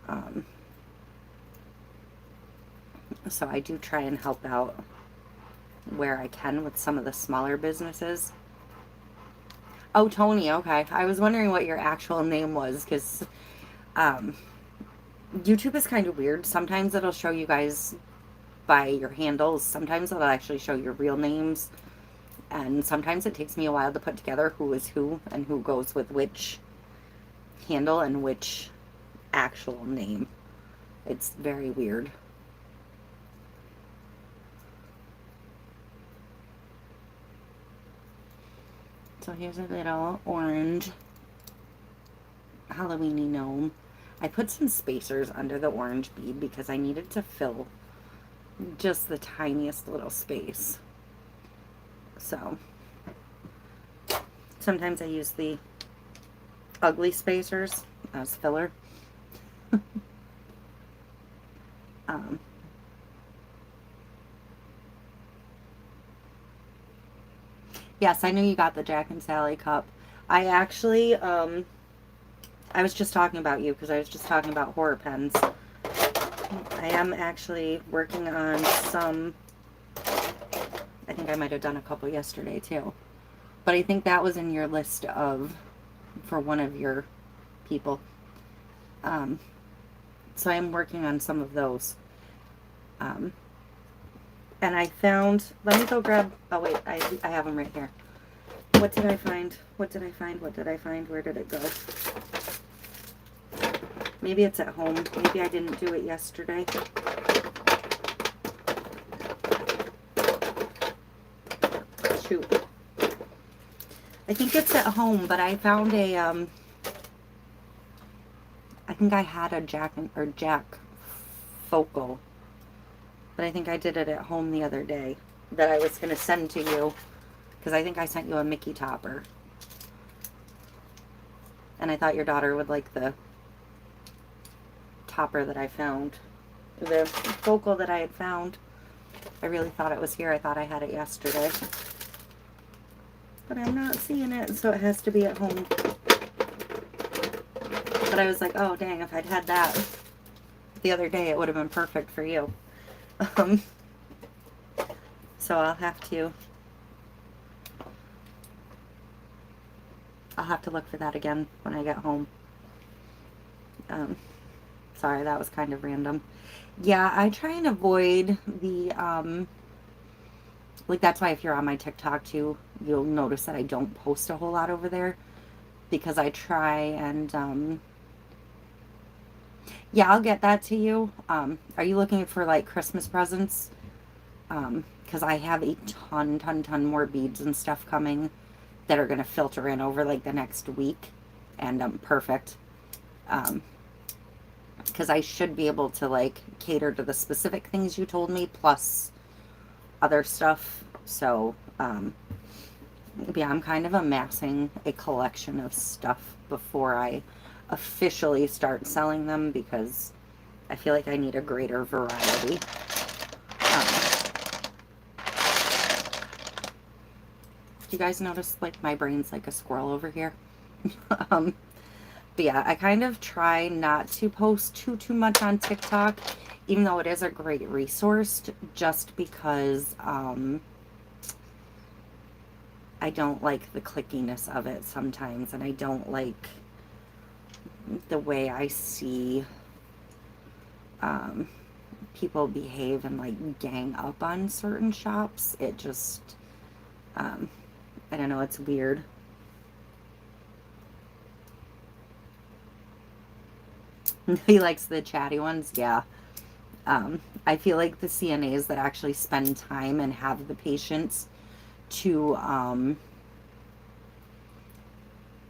Um, so I do try and help out where I can with some of the smaller businesses. Oh, Tony, okay. I was wondering what your actual name was because um, YouTube is kind of weird. Sometimes it'll show you guys by your handles, sometimes it'll actually show your real names, and sometimes it takes me a while to put together who is who and who goes with which handle and which actual name. It's very weird. So here's a little orange Halloweeny gnome. I put some spacers under the orange bead because I needed to fill just the tiniest little space. So sometimes I use the ugly spacers as filler. um, yes, I knew you got the Jack and Sally cup. I actually, I was just talking about you because I was just talking about horror pens. I am actually working on some. I think I might have done a couple yesterday too. But I think that was in your list of, for one of your people. Um, so I am working on some of those. Um, and I found, let me go grab, oh wait, I have them right here. What did I find? What did I find? What did I find? Where did it go? Maybe it's at home. Maybe I didn't do it yesterday. Shoot. I think it's at home, but I found a, I think I had a Jack focal, but I think I did it at home the other day that I was going to send to you because I think I sent you a Mickey topper. And I thought your daughter would like the topper that I found. The focal that I had found. I really thought it was here. I thought I had it yesterday. But I'm not seeing it, so it has to be at home. But I was like, oh dang, if I'd had that the other day, it would have been perfect for you. Um, so I'll have to look for that again when I get home. Sorry, that was kind of random. Yeah, I try and avoid the, like that's why if you're on my TikTok too, you'll notice that I don't post a whole lot over there because I try and, yeah, I'll get that to you. Are you looking for like Christmas presents? Because I have a ton more beads and stuff coming that are going to filter in over like the next week, and perfect. Because I should be able to like cater to the specific things you told me plus other stuff. So yeah, I'm kind of amassing a collection of stuff before I officially start selling them because I feel like I need a greater variety. Do you guys notice like my brain's like a squirrel over here? But yeah, I kind of try not to post too much on TikTok, even though it is a great resource, just because I don't like the clickiness of it sometimes, and I don't like the way I see people behave and like gang up on certain shops. It just, I don't know, it's weird. He likes the chatty ones, yeah. I feel like the CNAs that actually spend time and have the patience to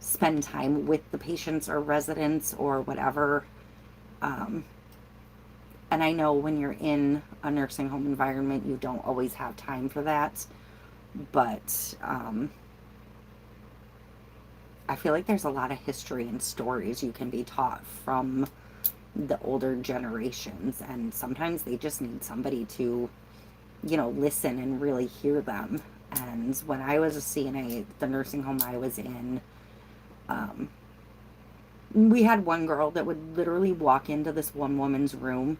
spend time with the patients or residents or whatever. And I know when you're in a nursing home environment, you don't always have time for that. But I feel like there's a lot of history and stories you can be taught from the older generations, and sometimes they just need somebody to, listen and really hear them. And when I was a CNA, the nursing home I was in, um, we had one girl that would literally walk into this one woman's room,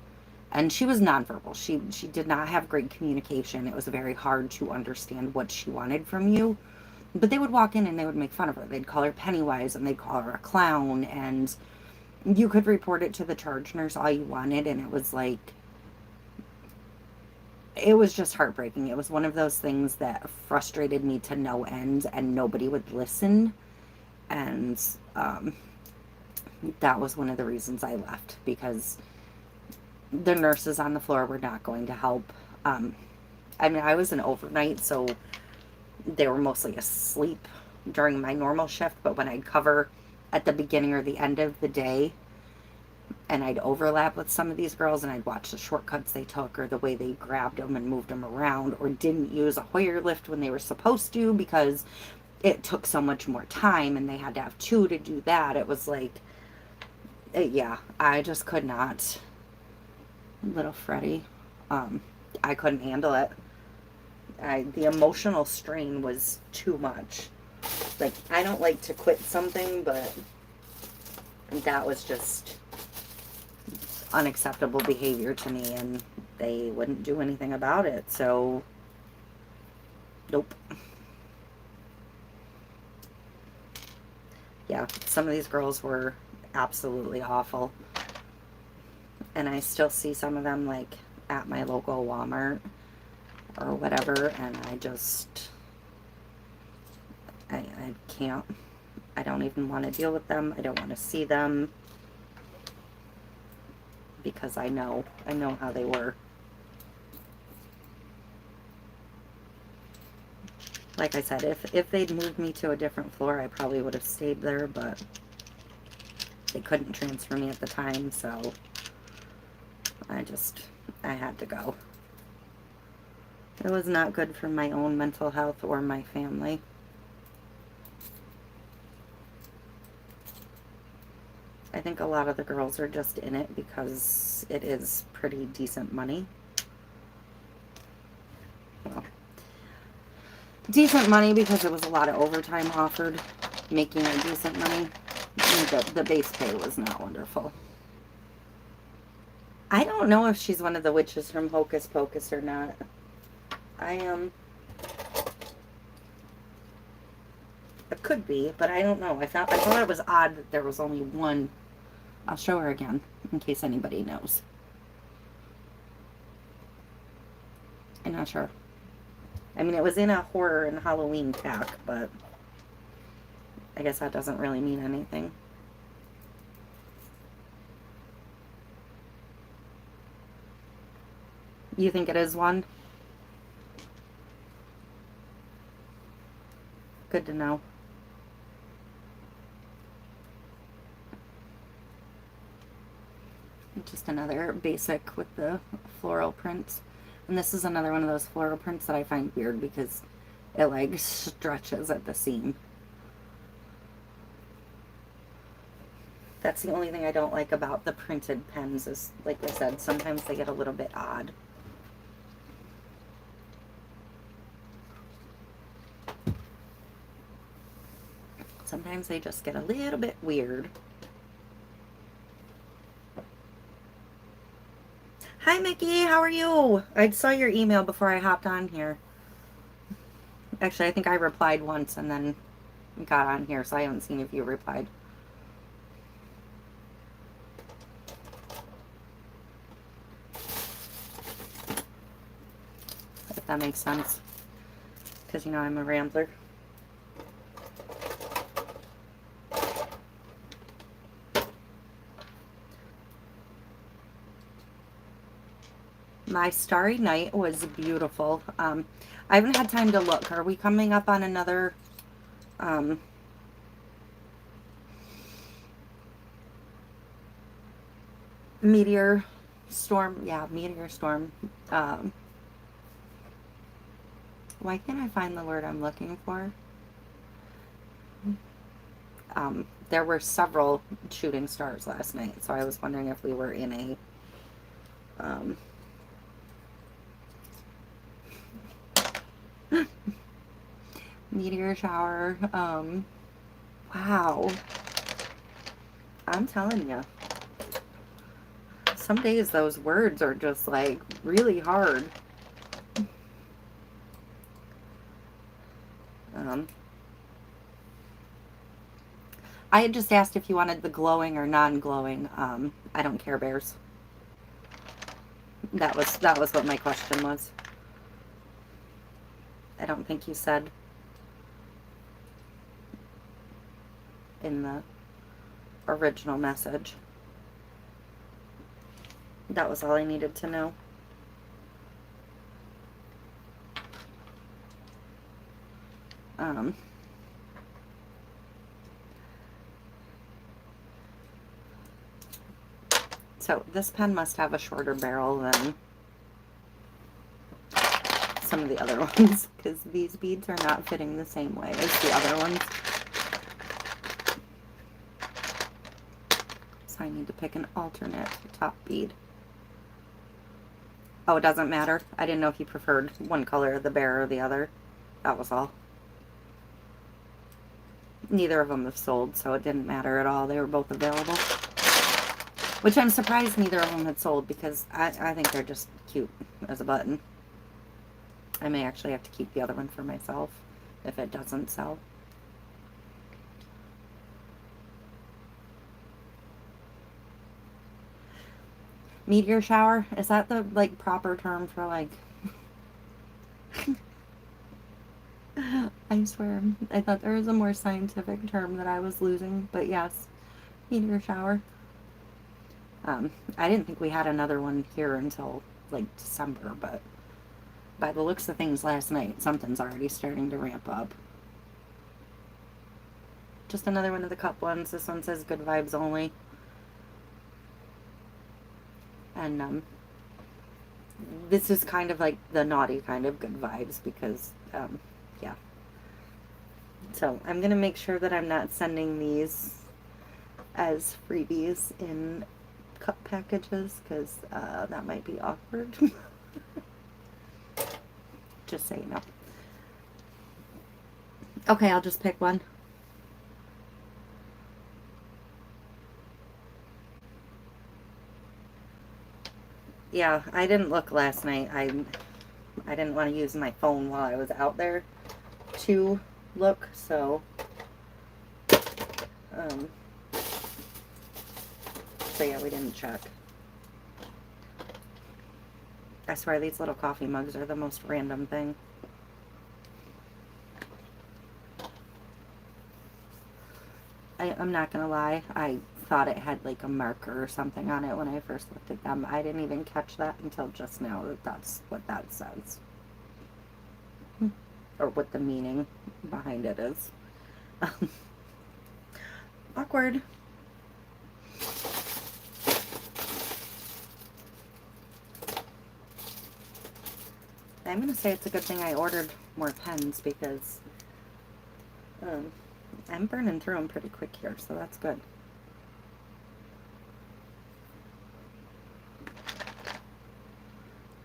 and she was nonverbal. She did not have great communication. It was very hard to understand what she wanted from you. But they would walk in and they would make fun of her. They'd call her Pennywise and they'd call her a clown, and you could report it to the charge nurse all you wanted, and it was like, it was just heartbreaking. It was one of those things that frustrated me to no end, and nobody would listen. And that was one of the reasons I left, because the nurses on the floor were not going to help. I mean, I was an overnight, so they were mostly asleep during my normal shift, but when I'd cover at the beginning or the end of the day, and I'd overlap with some of these girls, and I'd watch the shortcuts they took, or the way they grabbed them and moved them around, or didn't use a Hoyer lift when they were supposed to because it took so much more time and they had to have two to do that. It was like, yeah, I just could not. Little Freddie, I couldn't handle it. The emotional strain was too much. Like, I don't like to quit something, but that was just unacceptable behavior to me, and they wouldn't do anything about it. So, nope. Yeah, some of these girls were absolutely awful. And I still see some of them, like, at my local Walmart or whatever, and I can't. I don't even want to deal with them. I don't want to see them, because I know how they were. Like I said, if they'd moved me to a different floor, I probably would have stayed there, but they couldn't transfer me at the time, so I had to go. It was not good for my own mental health or my family. I think a lot of the girls are just in it because it is pretty decent money. Well, decent money because it was a lot of overtime offered, making a decent money. The base pay was not wonderful. I don't know if she's one of the witches from Hocus Pocus or not. It could be, but I don't know. I thought it was odd that there was only one. I'll show her again in case anybody knows. I'm not sure. I mean, it was in a horror and Halloween pack, but I guess that doesn't really mean anything. You think it is one? Good to know. Just another basic with the floral prints. And this is another one of those floral prints that I find weird because it like stretches at the seam. That's the only thing I don't like about the printed pens is, like I said, sometimes they get a little bit odd. Sometimes they just get a little bit weird. Hi, Mickey. How are you? I saw your email before I hopped on here. Actually, I think I replied once and then got on here, so I haven't seen if you replied. If that makes sense. Because, you know, I'm a rambler. My Starry Night was beautiful. I haven't had time to look. Are we coming up on another meteor storm? Yeah, meteor storm. Why can't I find the word I'm looking for? There were several shooting stars last night, so I was wondering if we were in a meteor shower. Wow. I'm telling you, some days those words are just like really hard. Um, I had just asked if you wanted the glowing or non-glowing. I don't care bears. That was what my question was. I don't think you said in the original message. That was all I needed to know. Um, so this pen must have a shorter barrel than some of the other ones, because these beads are not fitting the same way as the other ones. So I need to pick an alternate top bead. Oh, it doesn't matter. I didn't know if you preferred one color of the bear or the other. That was all. Neither of them have sold, so it didn't matter at all. They were both available. Which I'm surprised neither of them had sold, because I think they're just cute as a button. I may actually have to keep the other one for myself if it doesn't sell. Meteor shower? Is that the like proper term for like... I swear, I thought there was a more scientific term that I was losing, but yes, meteor shower. I didn't think we had another one here until like December, but by the looks of things last night, something's already starting to ramp up. Just another one of the cup ones. This one says good vibes only. And this is kind of like the naughty kind of good vibes because, yeah. So I'm going to make sure that I'm not sending these as freebies in cup packages, because that might be awkward. Just so you know. Okay, I'll just pick one. Yeah, I didn't look last night. I didn't want to use my phone while I was out there to look, so yeah, we didn't check. I swear these little coffee mugs are the most random thing. I'm not gonna lie, I thought it had like a marker or something on it when I first looked at them. I didn't even catch that until just now that that's what that says. Or what the meaning behind it is. Awkward. I'm gonna say it's a good thing I ordered more pens, because I'm burning through them pretty quick here, so that's good.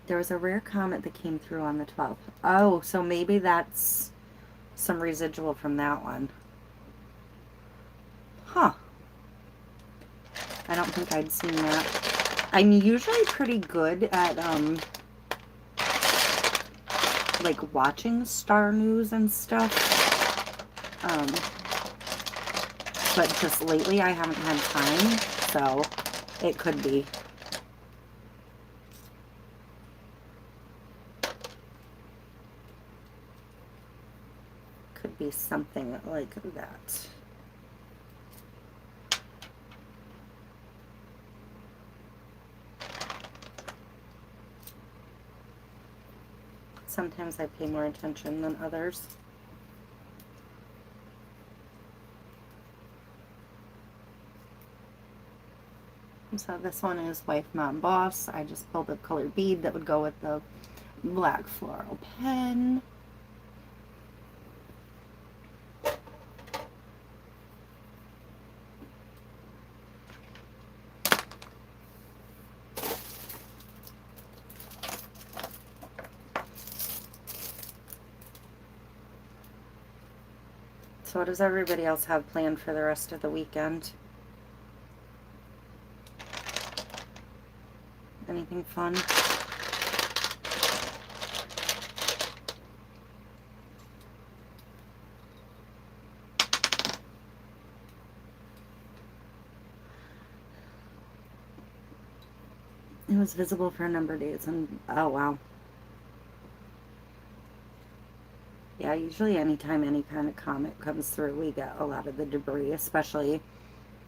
There was a rare comment that came through on the 12th. Oh, so maybe that's some residual from that one. Huh. I don't think I'd seen that. I'm usually pretty good at, like, watching Star News and stuff. But just lately I haven't had time, so it could be. Could be something like that. Sometimes I pay more attention than others. So this one is Wife, Mom, Boss. I just pulled a colored bead that would go with the black floral pen. So what does everybody else have planned for the rest of the weekend? Anything fun? It was visible for a number of days, and oh wow. Yeah, usually anytime any kind of comet comes through, we get a lot of the debris, especially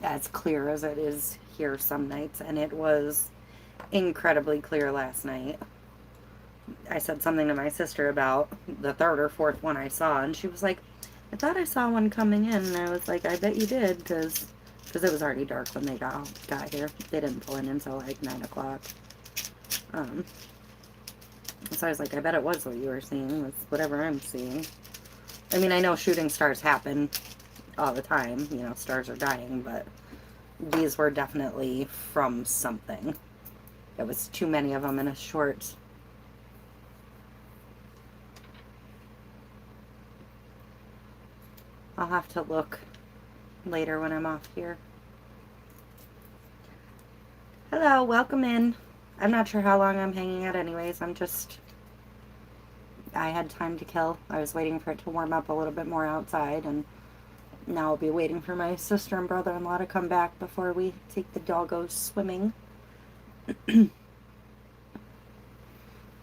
as clear as it is here some nights, and it was incredibly clear last night. I said something to my sister about the third or fourth one I saw, and she was like, I thought I saw one coming in, and I was like, I bet you did, because it was already dark when they got here. They didn't pull in until like 9 o'clock. So I was like, I bet it was what you were seeing. It's whatever I'm seeing. I mean, I know shooting stars happen all the time. You know, stars are dying, but these were definitely from something. There was too many of them in a short. I'll have to look later when I'm off here. Hello, welcome in. I'm not sure how long I'm hanging out anyways. I had time to kill. I was waiting for it to warm up a little bit more outside, and now I'll be waiting for my sister and brother-in-law to come back before we take the doggos swimming. And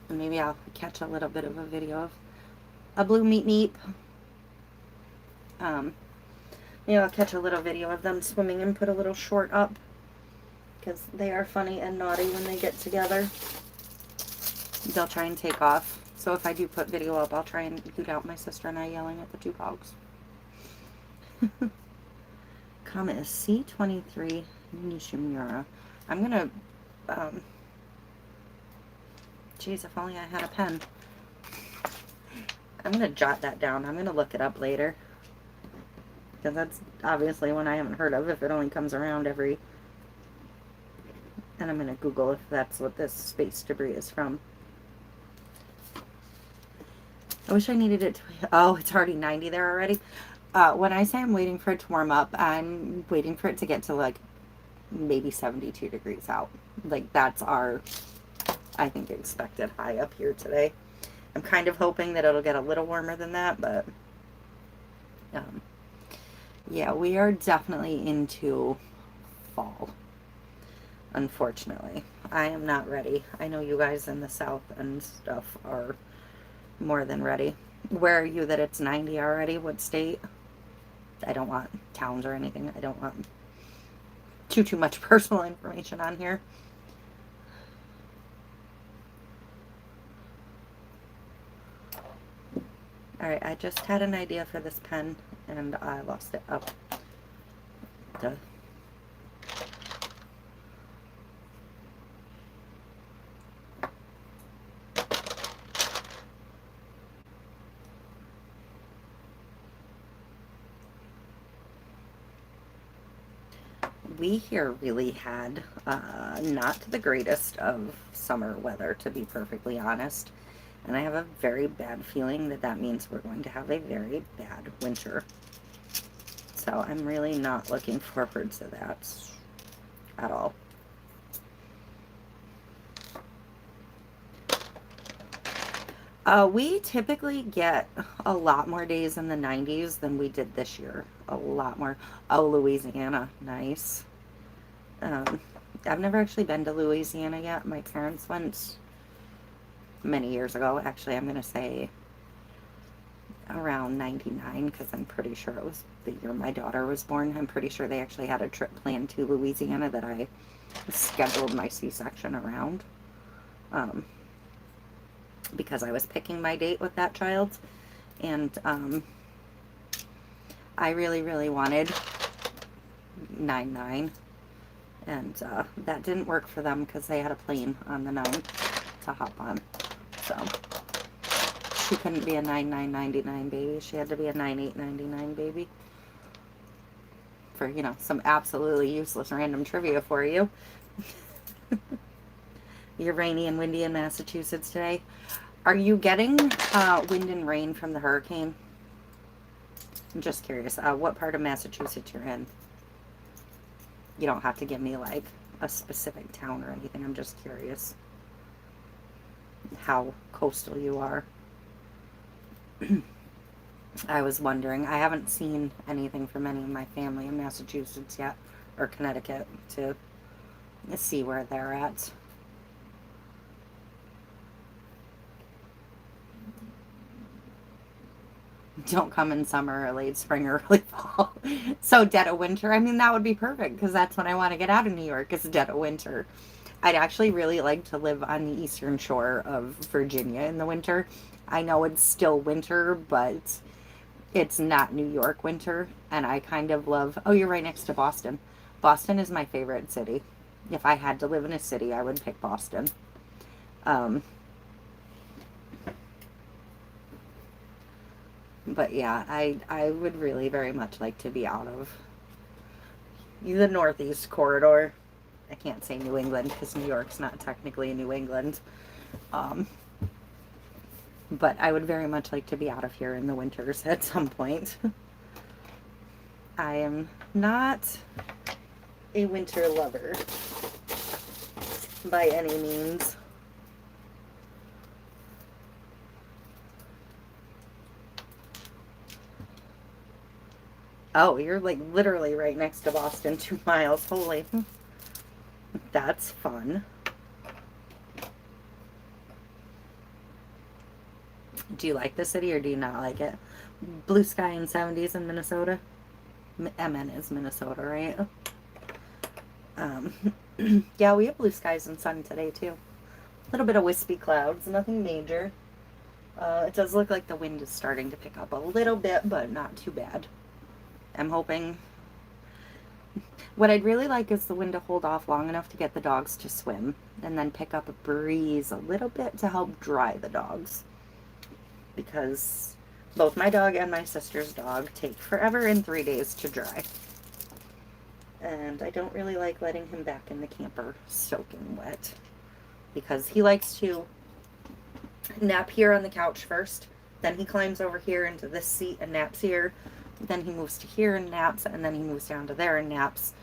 maybe I'll catch a little bit of a video of a blue meep meep. Maybe I'll catch a little video of them swimming and put a little short up, because they are funny and naughty when they get together. They'll try and take off. So if I do put video up, I'll try and hoot out my sister and I yelling at the two dogs. Comet is C23 Nishimura. I'm gonna, geez, if only I had a pen. I'm gonna jot that down. I'm gonna look it up later, because that's obviously one I haven't heard of if it only comes around every... And I'm gonna Google if that's what this space debris is from. I wish I needed it to... Oh, it's already 90 there already. When I say I'm waiting for it to warm up, I'm waiting for it to get to like maybe 72 degrees out. Like that's our, I think, expected high up here today. I'm kind of hoping that it'll get a little warmer than that, but yeah, we are definitely into fall. Unfortunately, I am not ready. I know you guys in the south and stuff are more than ready. Where are you that it's 90 already? What state? I don't want towns or anything. I don't want too much personal information on here. Alright, I just had an idea for this pen and I lost it. Oh. Duh. We here really had not the greatest of summer weather, to be perfectly honest. And I have a very bad feeling that that means we're going to have a very bad winter. So I'm really not looking forward to that at all. We typically get a lot more days in the 90s than we did this year. A lot more. Oh, Louisiana. Nice. I've never actually been to Louisiana yet. My parents went many years ago. Actually, I'm going to say around 99, because I'm pretty sure it was the year my daughter was born. I'm pretty sure they actually had a trip planned to Louisiana that I scheduled my C-section around. Because I was picking my date with that child, and I really, really wanted 9/9, and that didn't work for them because they had a plane on the 9th to hop on, so she couldn't be a 9/9/99 baby. She had to be a 9/8/99 baby. For, you know, some absolutely useless random trivia for you. You're rainy and windy in Massachusetts today. Are you getting wind and rain from the hurricane? I'm just curious, what part of Massachusetts you're in. You don't have to give me like a specific town or anything. I'm just curious how coastal you are. I was wondering. I haven't seen anything from any of my family in Massachusetts yet, or Connecticut, to see where they're at. Don't come in summer or late spring or early fall. So dead of winter. I mean, that would be perfect because that's when I want to get out of New York, is dead of winter. I'd actually really like to live on the eastern shore of Virginia in the winter. I know it's still winter, but it's not New York winter. And I kind of love, oh, you're right next to Boston. Boston is my favorite city. If I had to live in a city, I would pick Boston. Um, but yeah, I would really very much like to be out of the Northeast corridor. I can't say New England because New York's not technically New England. Um, but I would very much like to be out of here in the winters at some point. I am not a winter lover by any means. Oh, you're like literally right next to Boston, 2 miles. Holy, that's fun. Do you like the city or do you not like it? Blue sky and 70s in Minnesota. MN is Minnesota, right? Um, yeah, we have blue skies and sun today too. A little bit of wispy clouds, nothing major. It does look like the wind is starting to pick up a little bit, but not too bad. I'm hoping. What I'd really like is the wind to hold off long enough to get the dogs to swim and then pick up a breeze a little bit to help dry the dogs. Because both my dog and my sister's dog take forever and 3 days to dry. And I don't really like letting him back in the camper soaking wet because he likes to nap here on the couch first. Then he climbs over here into this seat and naps here. Then he moves to here and naps, and then he moves down to there and naps.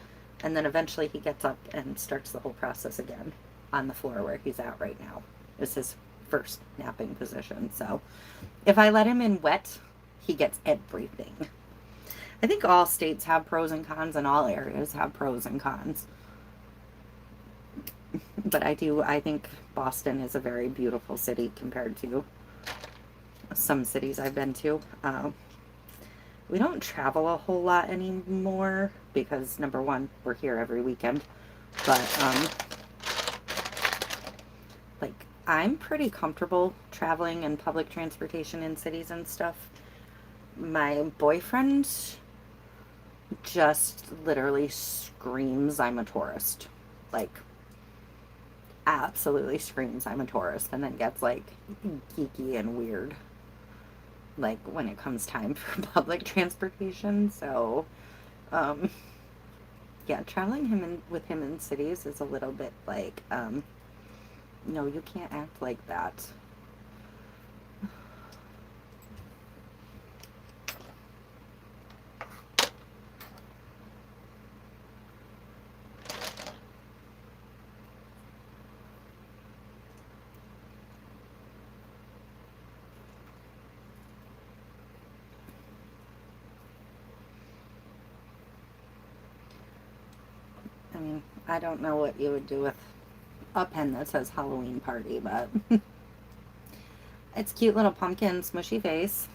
And then eventually he gets up and starts the whole process again on the floor where he's at right now. It's his first napping position. So if I let him in wet, he gets everything. I think all states have pros and cons, and all areas have pros and cons. But I think Boston is a very beautiful city compared to some cities I've been to. We don't travel a whole lot anymore because, number one, we're here every weekend. But, like, I'm pretty comfortable traveling in public transportation in cities and stuff. My boyfriend just literally screams I'm a tourist. Like, absolutely screams I'm a tourist and then gets, like, geeky and weird, like, when it comes time for public transportation. So, yeah, traveling with him in cities is a little bit like, no, you can't act like that. I mean, I don't know what you would do with a pen that says Halloween party, but it's cute little pumpkin, smushy face.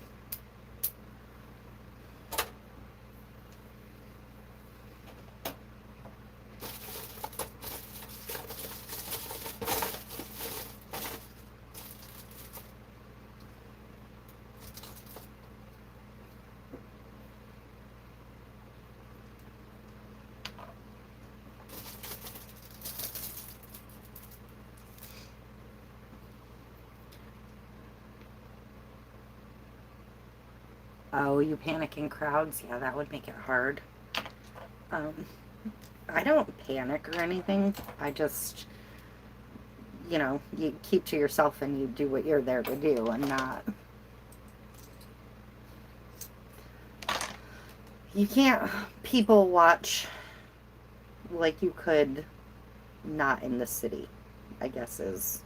Oh, you panic in crowds? Yeah, that would make it hard. Um, I don't panic or anything. I just, you keep to yourself and you do what you're there to do and not. You can't people watch like you could not in the city, I guess is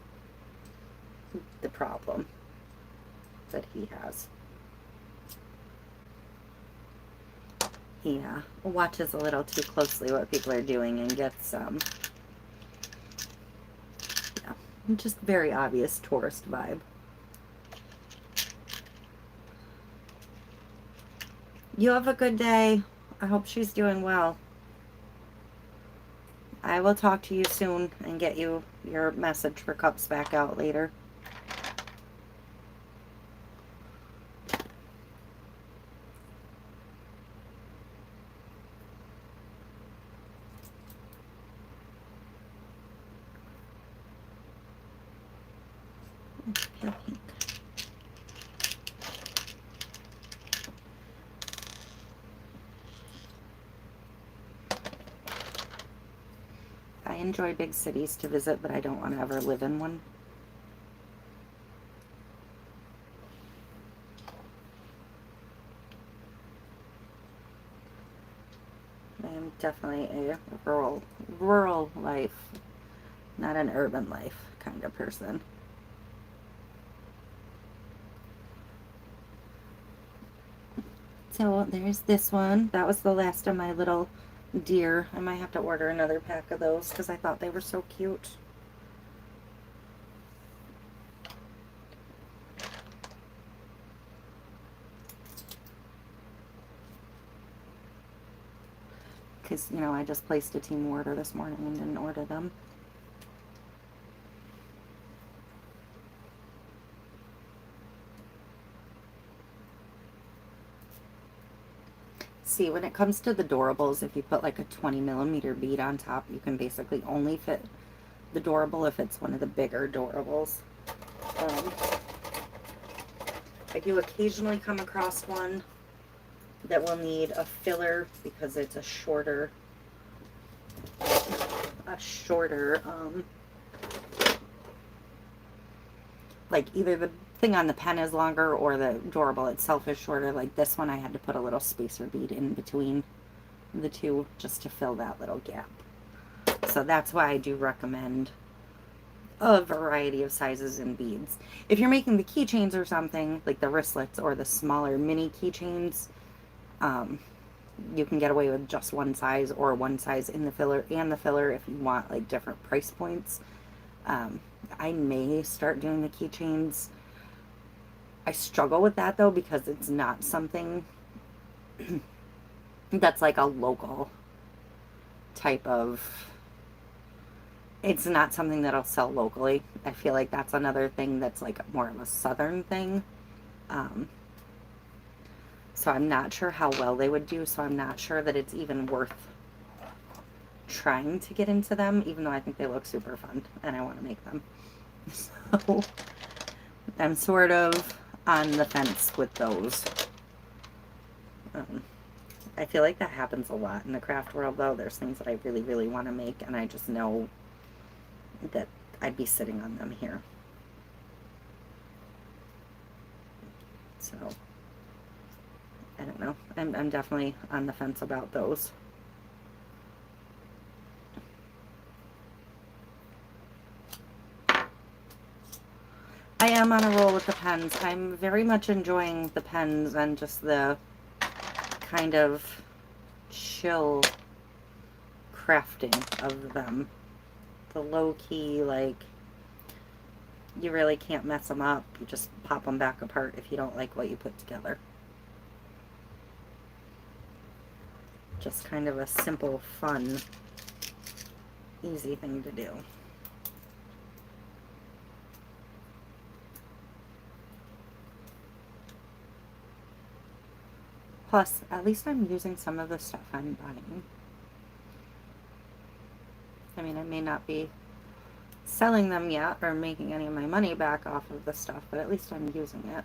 the problem that he has. He watches a little too closely what people are doing and gets, yeah, just very obvious tourist vibe. You have a good day. I hope she's doing well. I will talk to you soon and get you your message for cups back out later. I enjoy big cities to visit, but I don't want to ever live in one. I am definitely a rural life, not an urban life kind of person. So there's this one. That was the last of my little deer. I might have to order another pack of those because I thought they were so cute. Because, you know, I just placed a team order this morning and didn't order them. See, when it comes to the durables, if you put like a 20mm bead on top, you can basically only fit the durable if it's one of the bigger durables. I do occasionally come across one that will need a filler because it's a shorter, like either the thing on the pen is longer or the durable itself is shorter. Like this one, I had to put a little spacer bead in between the two just to fill that little gap. So that's why I do recommend a variety of sizes and beads. If you're making the keychains or something, like the wristlets or the smaller mini keychains, you can get away with just one size or one size in the filler and the filler if you want like different price points. I may start doing the keychains. I struggle with that though because it's not something that's like a local type of, it's not something that'll sell locally. I feel like that's another thing that's like more of a southern thing. So I'm not sure how well they would do, so I'm not sure that it's even worth trying to get into them, even though I think they look super fun and I want to make them. So I'm sort of on the fence with those. I feel like that happens a lot in the craft world though. There's things that I really, really want to make and I just know that I'd be sitting on them here. So I don't know. I'm definitely on the fence about those. I am on a roll with the pens. I'm very much enjoying the pens and just the kind of chill crafting of them. The low-key, like, you really can't mess them up. You just pop them back apart if you don't like what you put together. Just kind of a simple, fun, easy thing to do. Plus, at least I'm using some of the stuff I'm buying. I mean, I may not be selling them yet or making any of my money back off of the stuff, but at least I'm using it.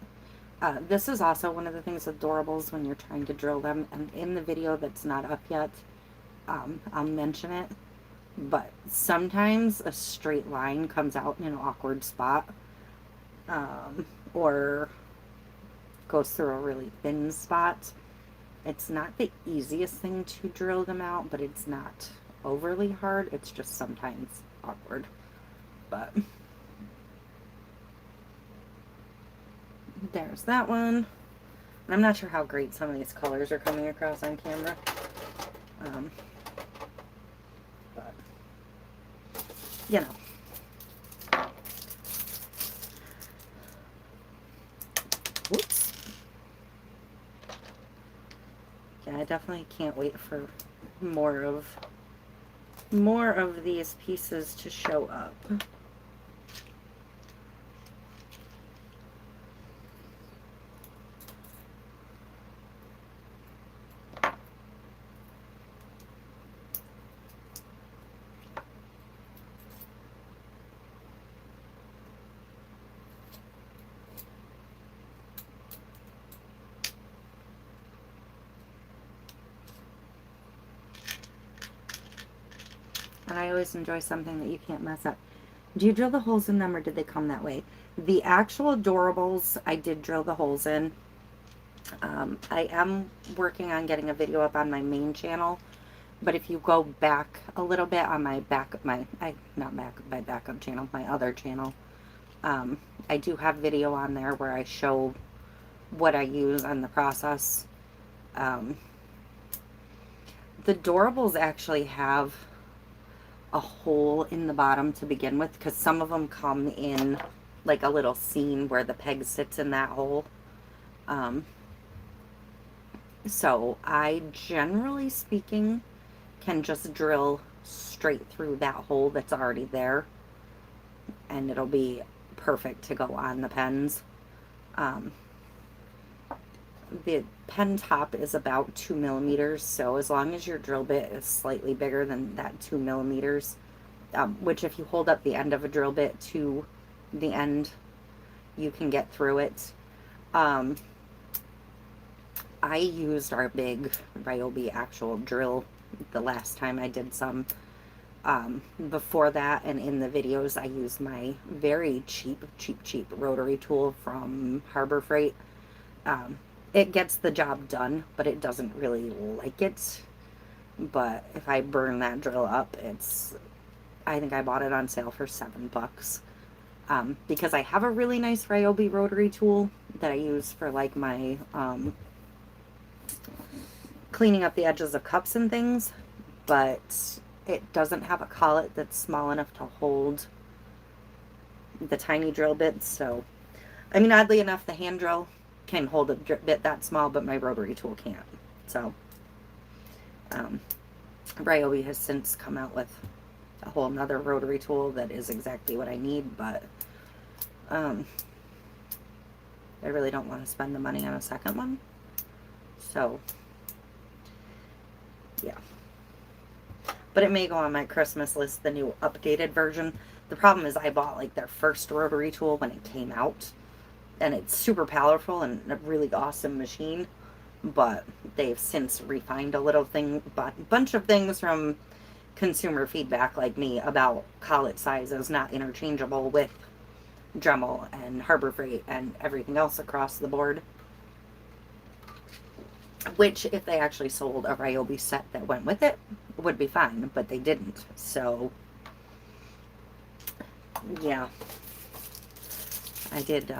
This is also one of the things with durables when you're trying to drill them, and in the video that's not up yet, I'll mention it, but sometimes a straight line comes out in an awkward spot, or goes through a really thin spot. It's not the easiest thing to drill them out, but it's not overly hard. It's just sometimes awkward. But there's that one. And I'm not sure how great some of these colors are coming across on camera. But, you know. Whoops. Yeah, I definitely can't wait for more of these pieces to show up. And I always enjoy something that you can't mess up. Do you drill the holes in them, or did they come that way? The actual Adorables, I did drill the holes in. I am working on getting a video up on my main channel, but if you go back a little bit on my backup channel, my other channel, I do have video on there where I show what I use on the process. The Adorables actually have a hole in the bottom to begin with, because some of them come in like a little seam where the peg sits in that hole. So I, generally speaking, can just drill straight through that hole that's already there, and it'll be perfect to go on the pens. The pen top is about 2 millimeters, so as long as your drill bit is slightly bigger than that 2 millimeters, which if you hold up the end of a drill bit to the end, you can get through it. I used our big Ryobi actual drill the last time I did some. Before that, and in the videos, I used my very cheap rotary tool from Harbor Freight. It gets the job done, but it doesn't really like it. But if I burn that drill up, I think I bought it on sale for $7. Because I have a really nice Ryobi rotary tool that I use for like my cleaning up the edges of cups and things, but it doesn't have a collet that's small enough to hold the tiny drill bits. So, I mean, oddly enough, the hand drill can hold a bit that small, but my rotary tool can't. So, Ryobi has since come out with a whole nother rotary tool that is exactly what I need, but I really don't want to spend the money on a second one. So, yeah. But it may go on my Christmas list, the new updated version. The problem is I bought like their first rotary tool when it came out, and it's super powerful and a really awesome machine, but they've since refined a little thing, but a bunch of things from consumer feedback like me about collet sizes not interchangeable with Dremel and Harbor Freight and everything else across the board. Which, if they actually sold a Ryobi set that went with it, would be fine, but they didn't. So, yeah. I did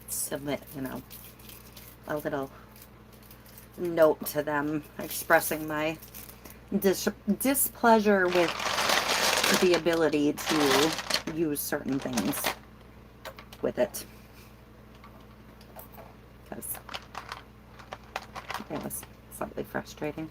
submit, a little note to them expressing my displeasure with the ability to use certain things with it. Because it was slightly frustrating.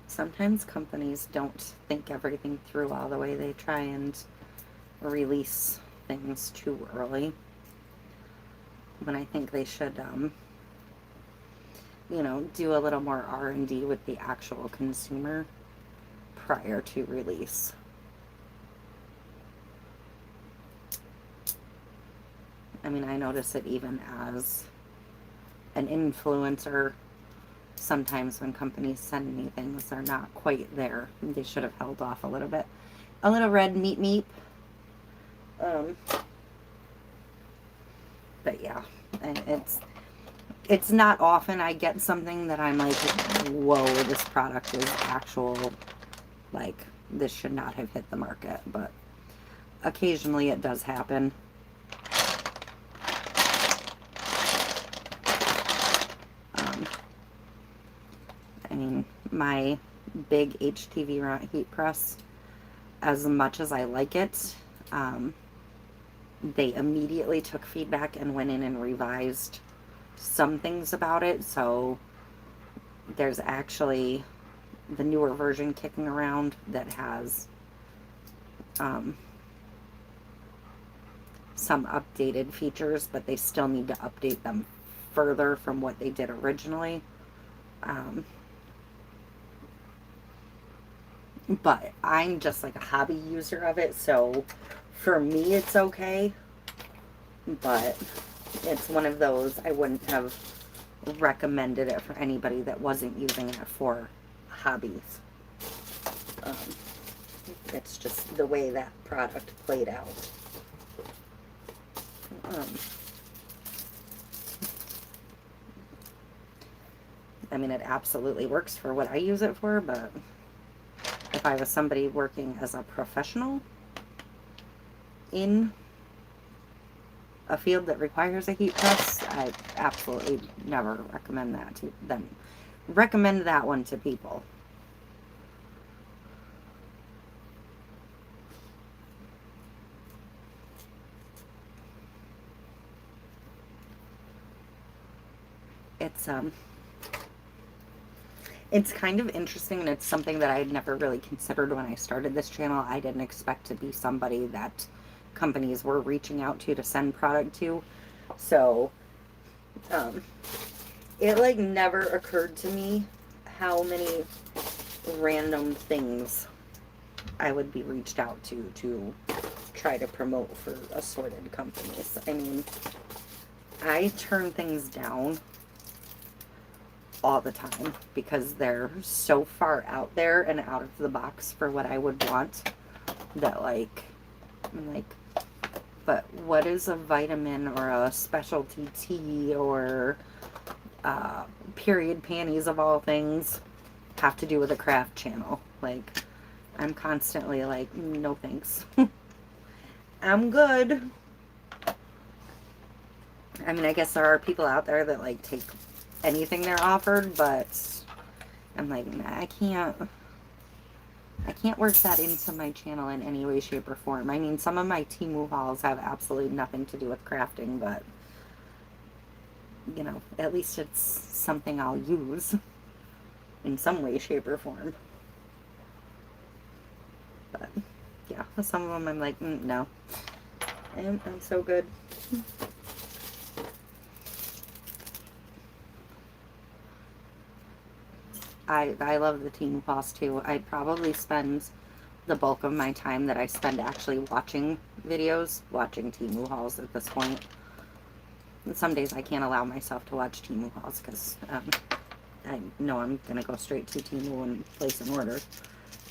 Sometimes companies don't think everything through all the way. They try and release things too early, when I think they should, do a little more R&D with the actual consumer prior to release. I mean, I notice it even as an influencer sometimes when companies send me things, they're not quite there. They should have held off a little bit. A little red meep meep. But yeah, it's not often I get something that I'm like, whoa, this product is actual, like, this should not have hit the market, but occasionally it does happen. I mean, my big HTV heat press, as much as I like it, they immediately took feedback and went in and revised some things about it. So there's actually the newer version kicking around that has some updated features, but they still need to update them further from what they did originally. But I'm just like a hobby user of it, so for me it's okay. But it's one of those, I wouldn't have recommended it for anybody that wasn't using it for hobbies. It's just the way that product played out. I mean, it absolutely works for what I use it for, but if I was somebody working as a professional in a field that requires a heat press, I absolutely never recommend that to them. Recommend that one to people. It's kind of interesting, and it's something that I had never really considered when I started this channel. I didn't expect to be somebody that companies were reaching out to send product to. So, it like never occurred to me how many random things I would be reached out to try to promote for assorted companies. I mean, I turn things down all the time because they're so far out there and out of the box for what I would want that, like, I'm like, but what is a vitamin or a specialty tea or period panties of all things have to do with a craft channel? Like, I'm constantly like, no thanks. I'm good. I mean, I guess there are people out there that like take anything they're offered, but I'm like, nah, I can't work that into my channel in any way, shape, or form. I mean, some of my Temu hauls have absolutely nothing to do with crafting, but you know, at least it's something I'll use in some way, shape, or form. But yeah, some of them I'm like, no, I'm so good. I love the Temu hauls too. I probably spend the bulk of my time that I spend actually watching videos, watching Temu hauls at this point. And some days I can't allow myself to watch Temu hauls because I know I'm going to go straight to Temu and place an order.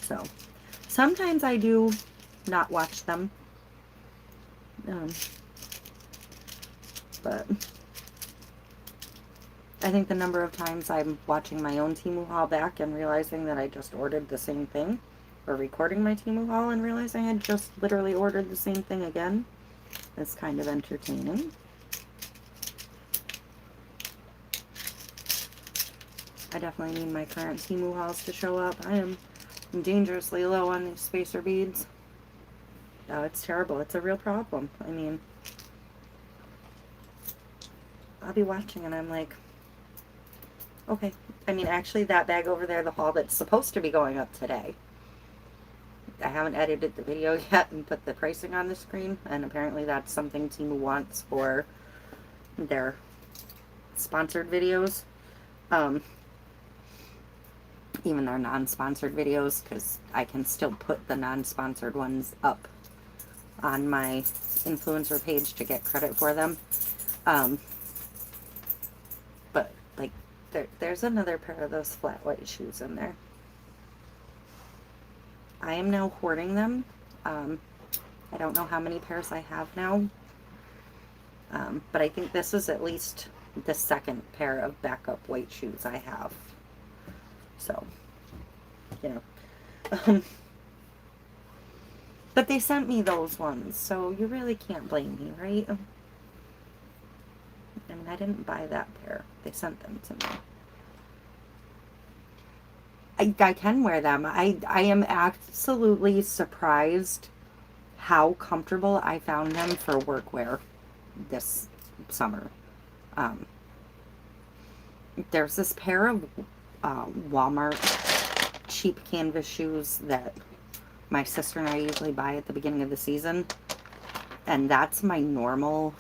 So sometimes I do not watch them. But I think the number of times I'm watching my own Temu haul back and realizing that I just ordered the same thing, or recording my Temu haul and realizing I just literally ordered the same thing again, is kind of entertaining. I definitely need my current Temu hauls to show up. I am dangerously low on these spacer beads. Oh, it's terrible. It's a real problem. I mean, I'll be watching and I'm like, okay. I mean, actually, that bag over there, the haul that's supposed to be going up today, I haven't edited the video yet and put the pricing on the screen, and apparently that's something Temu wants for their sponsored videos. Even their non-sponsored videos, because I can still put the non-sponsored ones up on my influencer page to get credit for them. But like There's another pair of those flat white shoes in there. I am now hoarding them. Um, I don't know how many pairs I have now, but I think this is at least the second pair of backup white shoes I have. So, you know. But they sent me those ones, so you really can't blame me, right? I mean, I didn't buy that pair. They sent them to me. I can wear them. I am absolutely surprised how comfortable I found them for workwear this summer. Um, there's this pair of Walmart cheap canvas shoes that my sister and I usually buy at the beginning of the season, and that's my normal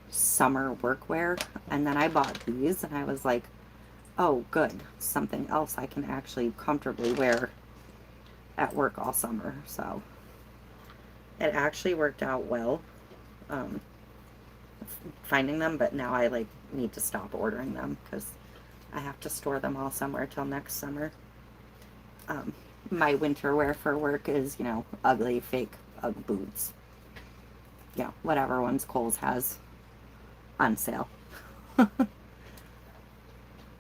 summer workwear. And then I bought these and I was like, oh good, something else I can actually comfortably wear at work all summer. So it actually worked out well, finding them, but now I like need to stop ordering them because I have to store them all somewhere till next summer. My winter wear for work is, you know, ugly fake Ugg boots. You know, whatever ones Kohl's has on sale.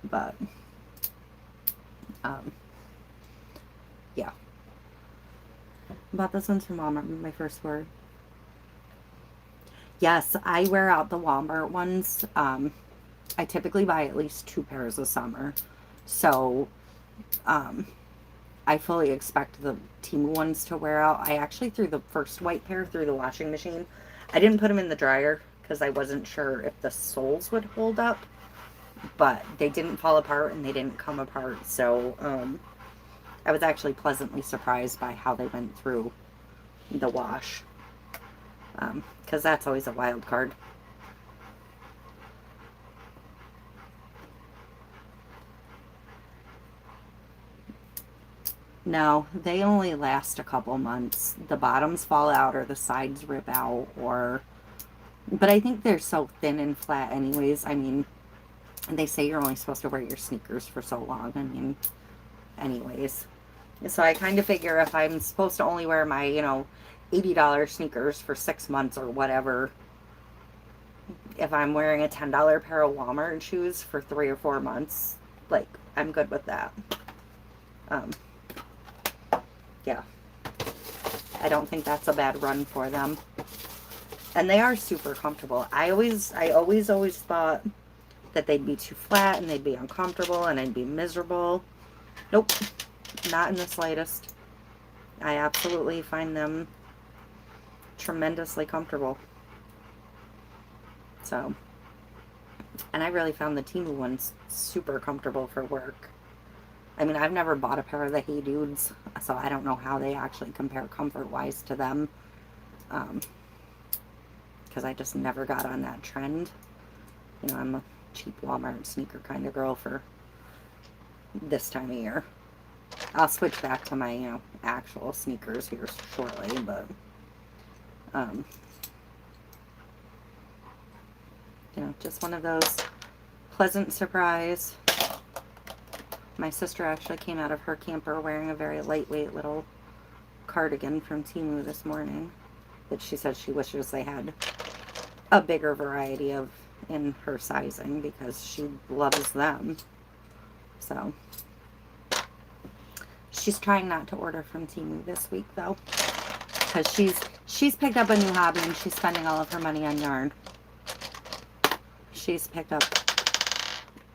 But yeah, bought this one's from Walmart. My first word. Yes, I wear out the Walmart ones. I typically buy at least 2 pairs a summer, so I fully expect the Temu ones to wear out. I actually threw the first white pair through the washing machine. I didn't put them in the dryer because I wasn't sure if the soles would hold up, but they didn't fall apart and they didn't come apart. So I was actually pleasantly surprised by how they went through the wash, because that's always a wild card. No, they only last a couple months. The bottoms fall out or the sides rip out, or but I think they're so thin and flat anyways. I mean, they say you're only supposed to wear your sneakers for so long. I mean, anyways. So I kind of figure if I'm supposed to only wear my, you know, $80 sneakers for 6 months or whatever, if I'm wearing a $10 pair of Walmart shoes for 3 or 4 months, like, I'm good with that. Yeah. I don't think that's a bad run for them. And they are super comfortable. I always thought that they'd be too flat and they'd be uncomfortable and I'd be miserable. Nope. Not in the slightest. I absolutely find them tremendously comfortable. So, and I really found the Temu ones super comfortable for work. I mean, I've never bought a pair of the Hey Dudes, so I don't know how they actually compare comfort-wise to them. Because I just never got on that trend. You know, I'm a cheap Walmart sneaker kind of girl for this time of year. I'll switch back to my, you know, actual sneakers here shortly, but, you know, just one of those pleasant surprise. My sister actually came out of her camper wearing a very lightweight little cardigan from Temu this morning that she said she wishes they had a bigger variety of in her sizing because she loves them. So she's trying not to order from Temu this week though, because she's picked up a new hobby and she's spending all of her money on yarn. She's picked up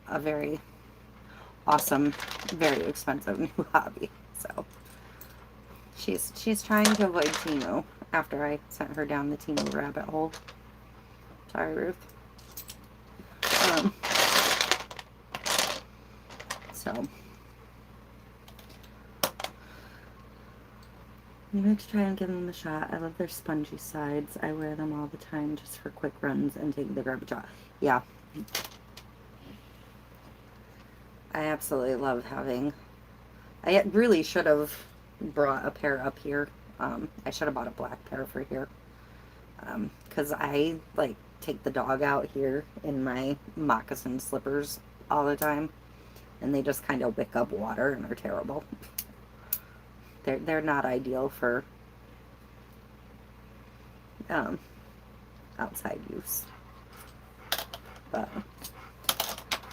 a very awesome, very expensive new hobby. So she's trying to avoid Temu after I sent her down the Temu rabbit hole. Sorry, Ruth. So I'm going to try and give them a shot. I love their spongy sides. I wear them all the time just for quick runs and take the garbage out. Yeah. I absolutely love having... I really should have brought a pair up here. I should have bought a black pair for here. Because I, like, take the dog out here in my moccasin slippers all the time, and they just kind of wick up water and are terrible. They're not ideal for um, outside use. But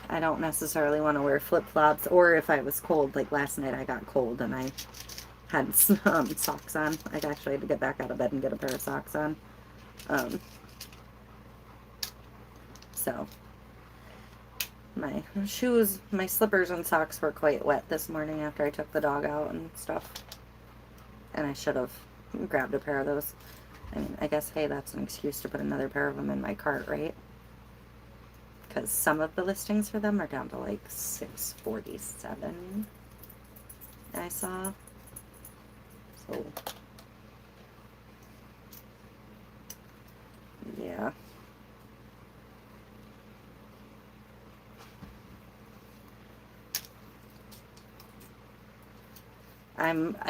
I don't necessarily want to wear flip-flops, or if I was cold, like last night I got cold and I had some socks on. I actually had to get back out of bed and get a pair of socks on. So my shoes, my slippers and socks were quite wet this morning after I took the dog out and stuff. And I should have grabbed a pair of those. I mean, I guess, hey, that's an excuse to put another pair of them in my cart, right? Because some of the listings for them are down to like $647, I saw. So, yeah.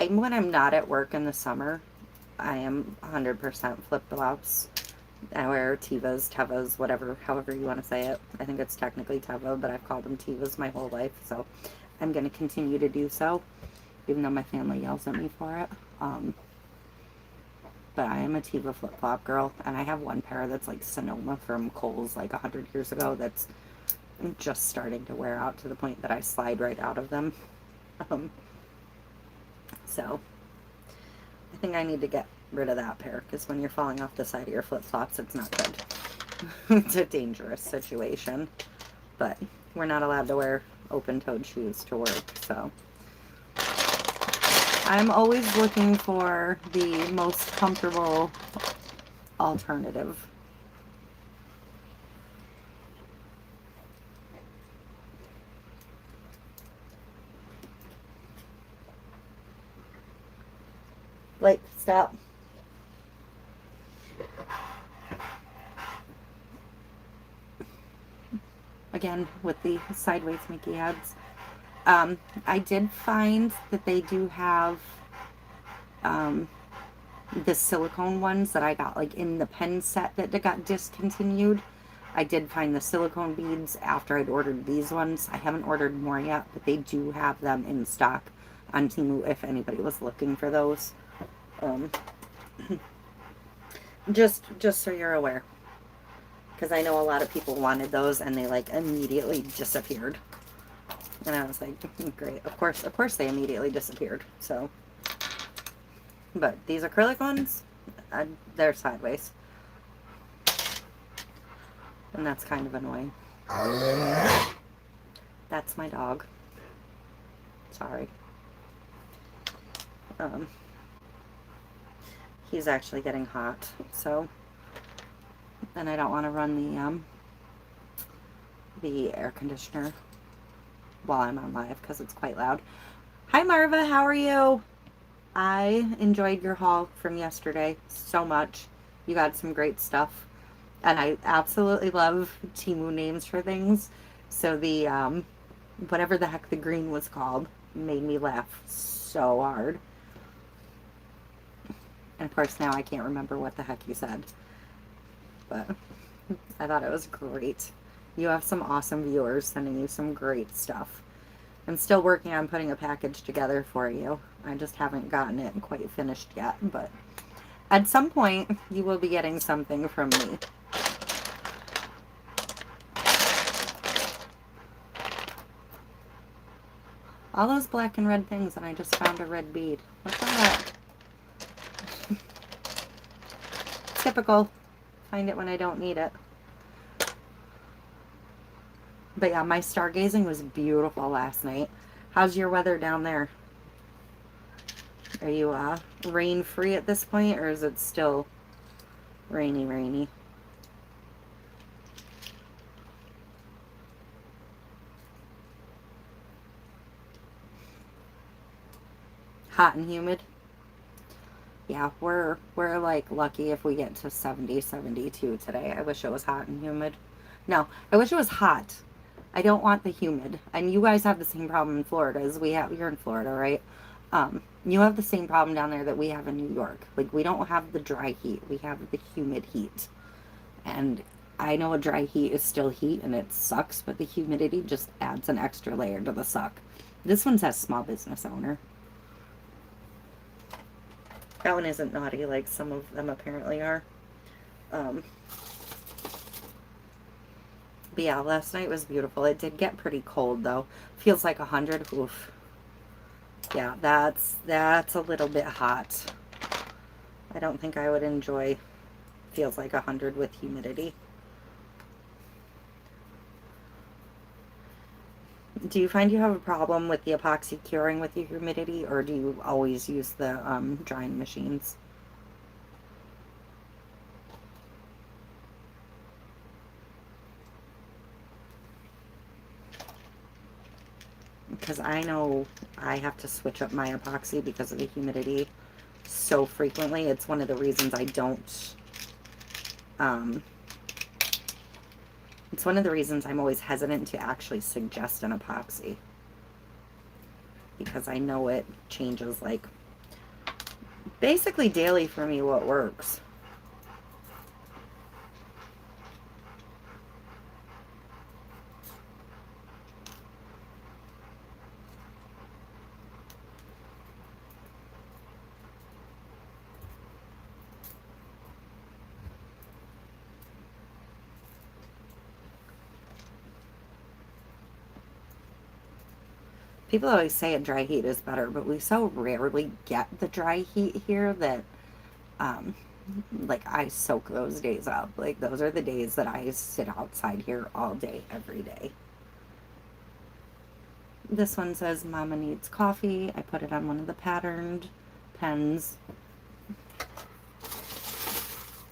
When I'm not at work in the summer, I am 100% flip-flops. I wear Tevas, whatever, however you want to say it. I think it's technically Teva, but I've called them Tevas my whole life, so I'm going to continue to do so, even though my family yells at me for it. But I am a Teva flip-flop girl, and I have one pair that's like Sonoma from Kohl's like 100 years ago that's just starting to wear out to the point that I slide right out of them. So I think I need to get rid of that pair, because when you're falling off the side of your flip-flops, it's not good. It's a dangerous situation. But we're not allowed to wear open-toed shoes to work, so I'm always looking for the most comfortable alternative. Like, stop. Again, with the sideways Mickey heads. I did find that they do have the silicone ones that I got like in the pen set that got discontinued. I did find the silicone beads after I'd ordered these ones. I haven't ordered more yet, but they do have them in stock on Temu if anybody was looking for those. Just so you're aware, because I know a lot of people wanted those and they like immediately disappeared. And I was like, great, of course they immediately disappeared. So, but these acrylic ones, they're sideways. And that's kind of annoying. That's my dog. Sorry. He's actually getting hot, so, and I don't want to run the air conditioner while I'm on live because it's quite loud. Hi Marva, how are you? I enjoyed your haul from yesterday so much. You got some great stuff, and I absolutely love Temu names for things. So the whatever the heck the green was called made me laugh so hard. And of course now I can't remember what the heck you said, but I thought it was great. You have some awesome viewers sending you some great stuff. I'm still working on putting a package together for you. I just haven't gotten it quite finished yet, but at some point you will be getting something from me. All those black and red things, and I just found a red bead. What's that? Typical. Find it when I don't need it. But yeah, my stargazing was beautiful last night. How's your weather down there? Are you rain free at this point, or is it still rainy? Hot and humid? Yeah, we're like lucky if we get to 70, 72 today. I wish it was hot and humid. No, I wish it was hot. I don't want the humid. And you guys have the same problem in Florida as we have. You're in Florida, right? You have the same problem down there that we have in New York. Like, we don't have the dry heat. We have the humid heat. And I know a dry heat is still heat and it sucks, but the humidity just adds an extra layer to the suck. This one says small business owner. That one isn't naughty like some of them apparently are. Um, but yeah, last night was beautiful. It did get pretty cold though. Feels like 100. Oof. Yeah, that's a little bit hot. I don't think I would enjoy feels like 100 with humidity. Do you find you have a problem with the epoxy curing with your humidity, or do you always use the drying machines? Because I know I have to switch up my epoxy because of the humidity so frequently. It's one of the reasons I don't, it's one of the reasons I'm always hesitant to actually suggest an epoxy. Because I know it changes like basically daily for me what works. People always say a dry heat is better, but we so rarely get the dry heat here that, um, like, I soak those days up. Like, those are the days that I sit outside here all day, every day. This one says Mama needs coffee. I put it on one of the patterned pens.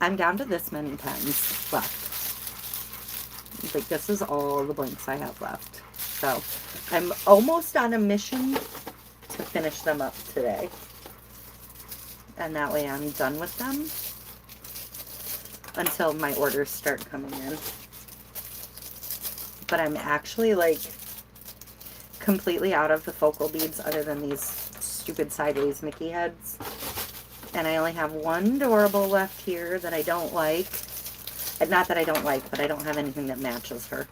I'm down to this many pens left. Like, this is all the blanks I have left. So, I'm almost on a mission to finish them up today. And that way I'm done with them until my orders start coming in. But I'm actually, like, completely out of the focal beads other than these stupid sideways Mickey heads. And I only have one adorable left here that I don't like. Not that I don't like, but I don't have anything that matches her.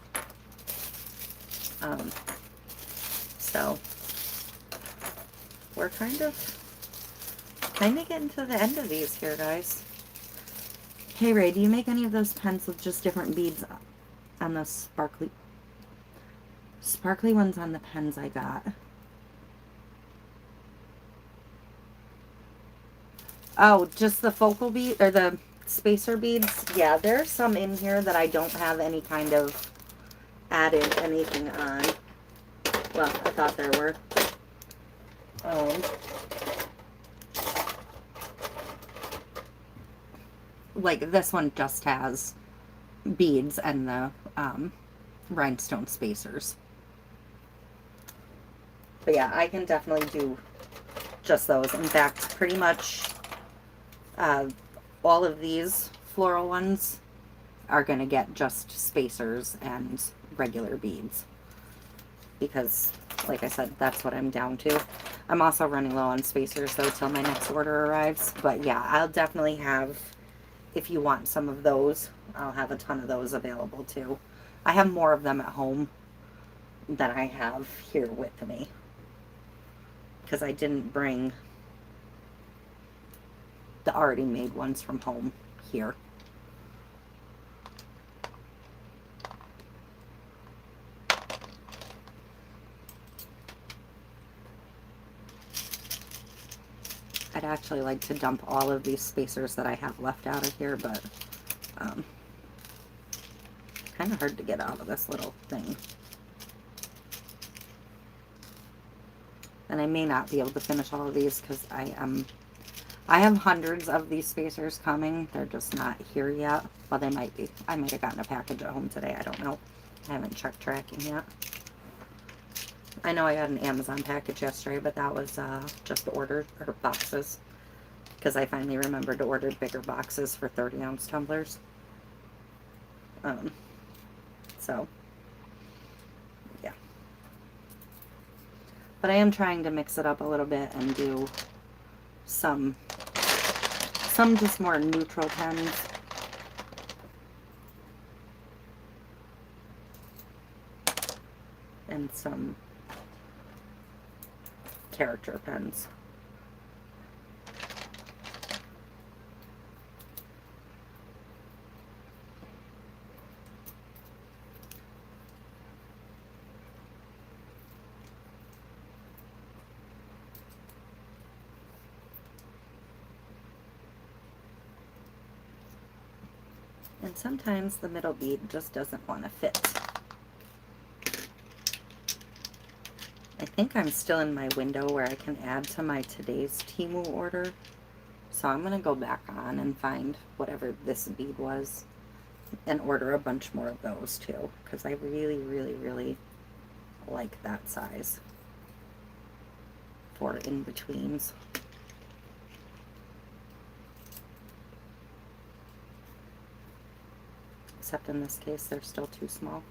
So we're kind of getting to the end of these here, guys. Hey Ray, do you make any of those pens with just different beads on the sparkly ones on the pens I got? Oh, just the focal bead or the spacer beads? Yeah, there's some in here that I don't have any kind of added anything on. Well, I thought there were. Like this one just has beads and the rhinestone spacers. But yeah, I can definitely do just those. In fact, pretty much all of these floral ones are going to get just spacers and regular beads. Because, like I said, that's what I'm down to. I'm also running low on spacers, though, till my next order arrives. But yeah, I'll definitely have, if you want some of those, I'll have a ton of those available, too. I have more of them at home than I have here with me. Because I didn't bring the already made ones from home here. I'd actually like to dump all of these spacers that I have left out of here, but kind of hard to get out of this little thing. And I may not be able to finish all of these because I have hundreds of these spacers coming. They're just not here yet. Well, they might be. I might have gotten a package at home today. I don't know. I haven't checked tracking yet. I know I got an Amazon package yesterday, but that was just ordered, or boxes. Because I finally remembered to order bigger boxes for 30-ounce tumblers. So, yeah. But I am trying to mix it up a little bit and do some just more neutral pens. and some character pens. And sometimes the middle bead just doesn't want to fit. I think I'm still in my window where I can add to my today's Temu order. So I'm going to go back on and find whatever this bead was and order a bunch more of those too, because I really, really, really like that size for in-betweens. Except in this case, they're still too small.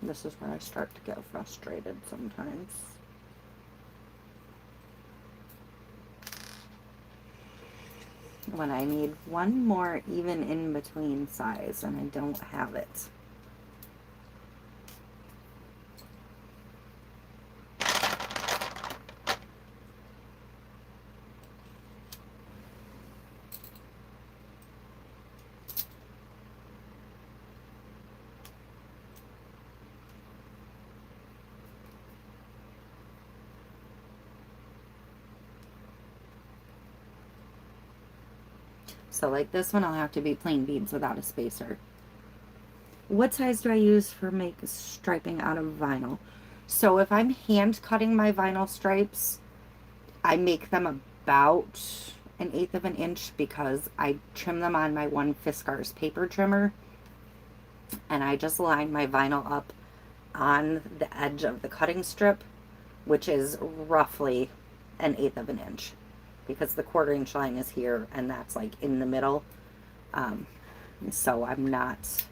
This is where I start to get frustrated sometimes. When I need one more even in between size and I don't have it. So like this one, I'll have to be plain beads without a spacer. What size do I use for make striping out of vinyl? So if I'm hand cutting my vinyl stripes, I make them about 1/8 of an inch because I trim them on my one Fiskars paper trimmer. And I just line my vinyl up on the edge of the cutting strip, which is roughly 1/8 of an inch, because the 1/4 inch line is here and that's like in the middle. So I'm not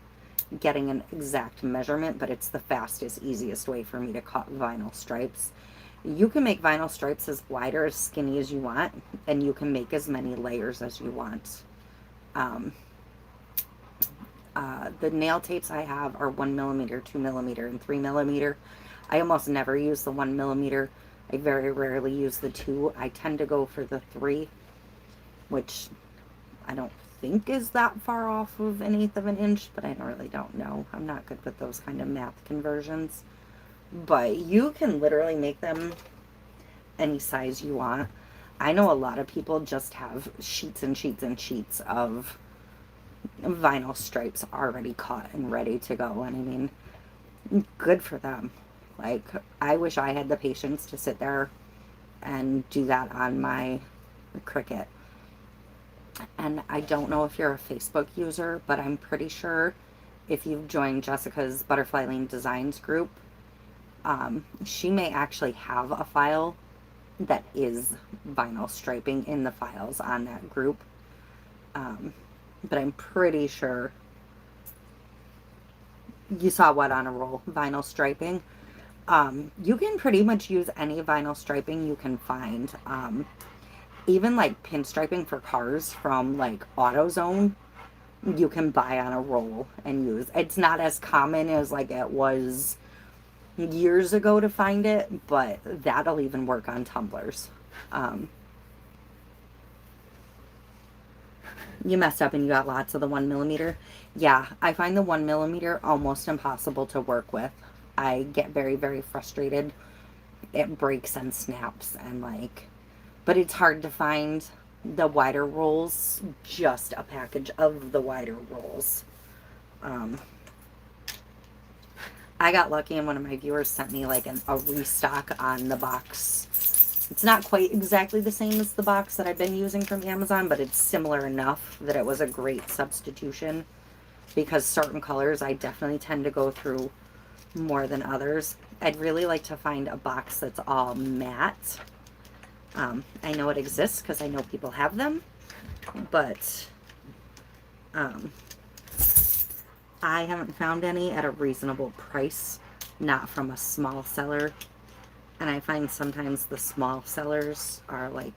getting an exact measurement, but it's the fastest, easiest way for me to cut vinyl stripes. You can make vinyl stripes as wide or as skinny as you want, and you can make as many layers as you want. The nail tapes I have are 1mm, 2mm, and 3mm. I almost never use the 1mm. I very rarely use the 2. I tend to go for the 3, which I don't think is that far off of 1/8 of an inch, but I really don't know. I'm not good with those kind of math conversions. But you can literally make them any size you want. I know a lot of people just have sheets and sheets and sheets of vinyl stripes already cut and ready to go, and I mean, good for them. Like, I wish I had the patience to sit there and do that on my Cricut. And I don't know if you're a Facebook user, but I'm pretty sure if you've joined Jessica's Butterfly Lane Designs group, she may actually have a file that is vinyl striping in the files on that group. But I'm pretty sure you saw what on a roll, vinyl striping. You can pretty much use any vinyl striping you can find. Even like pinstriping for cars from like AutoZone, you can buy on a roll and use. It's not as common as like it was years ago to find it, but that'll even work on tumblers. You messed up and you got lots of the 1mm. Yeah, I find the 1mm almost impossible to work with. I get very, very frustrated. It breaks and snaps and like, but it's hard to find the wider rolls, just a package of the wider rolls. I got lucky and one of my viewers sent me like a restock on the box. It's not quite exactly the same as the box that I've been using from Amazon, but it's similar enough that it was a great substitution, because certain colors I definitely tend to go through more than others. I'd really like to find a box that's all matte. I know it exists because I know people have them, but I haven't found any at a reasonable price, not from a small seller. And I find sometimes the small sellers are like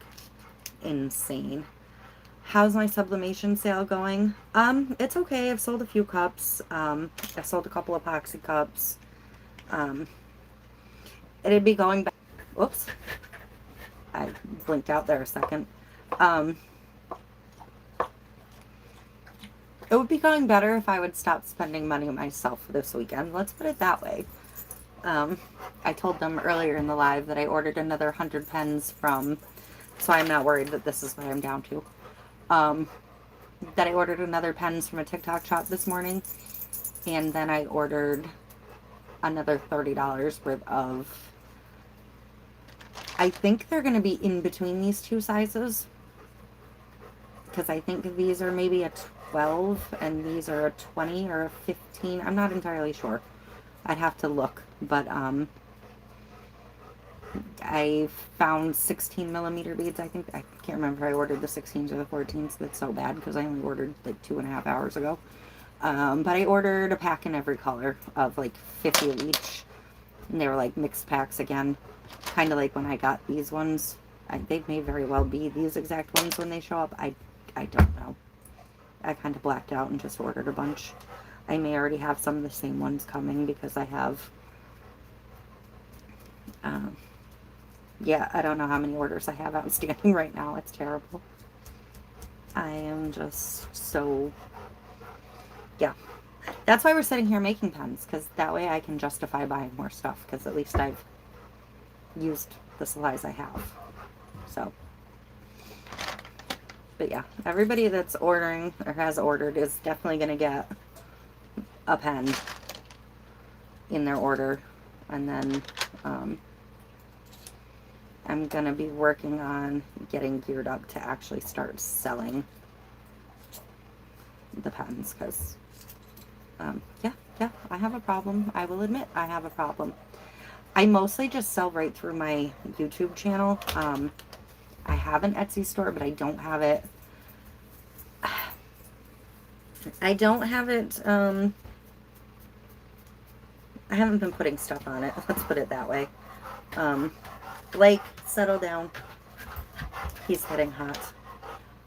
insane. How's my sublimation sale going? It's okay. I've sold a few cups. I've sold a couple epoxy cups. Um, it'd be going back. Whoops. I blinked out there a second. Um, it would be going better if I would stop spending money myself this weekend. Let's put it that way. I told them earlier in the live that I ordered another 100 pens from, so I'm not worried that this is what I'm down to. That I ordered another pens from a TikTok shop this morning, and then I ordered another $30 worth of, I think they're going to be in between these two sizes, because I think these are maybe a 12 and these are a 20 or a 15. I'm not entirely sure. I'd have to look, but I found 16 millimeter beads. I think, I can't remember if I ordered the 16s or the 14s. That's so bad because I only ordered like 2.5 hours ago. But I ordered a pack in every color of like 50 of each. And they were like mixed packs again. Kind of like when I got these ones. They may very well be these exact ones when they show up. I don't know. I kind of blacked out and just ordered a bunch. I may already have some of the same ones coming because I have, yeah, I don't know how many orders I have outstanding right now. It's terrible. I am just so, yeah. That's why we're sitting here making pens, because that way I can justify buying more stuff, because at least I've used the supplies I have. So, but yeah, everybody that's ordering or has ordered is definitely going to get a pen in their order. And then I'm going to be working on getting geared up to actually start selling the pens, because yeah, I have a problem. I will admit I have a problem. I mostly just sell right through my YouTube channel. I have an Etsy store, but I don't have it. I don't have it, I haven't been putting stuff on it. Let's put it that way. Blake, settle down. He's getting hot.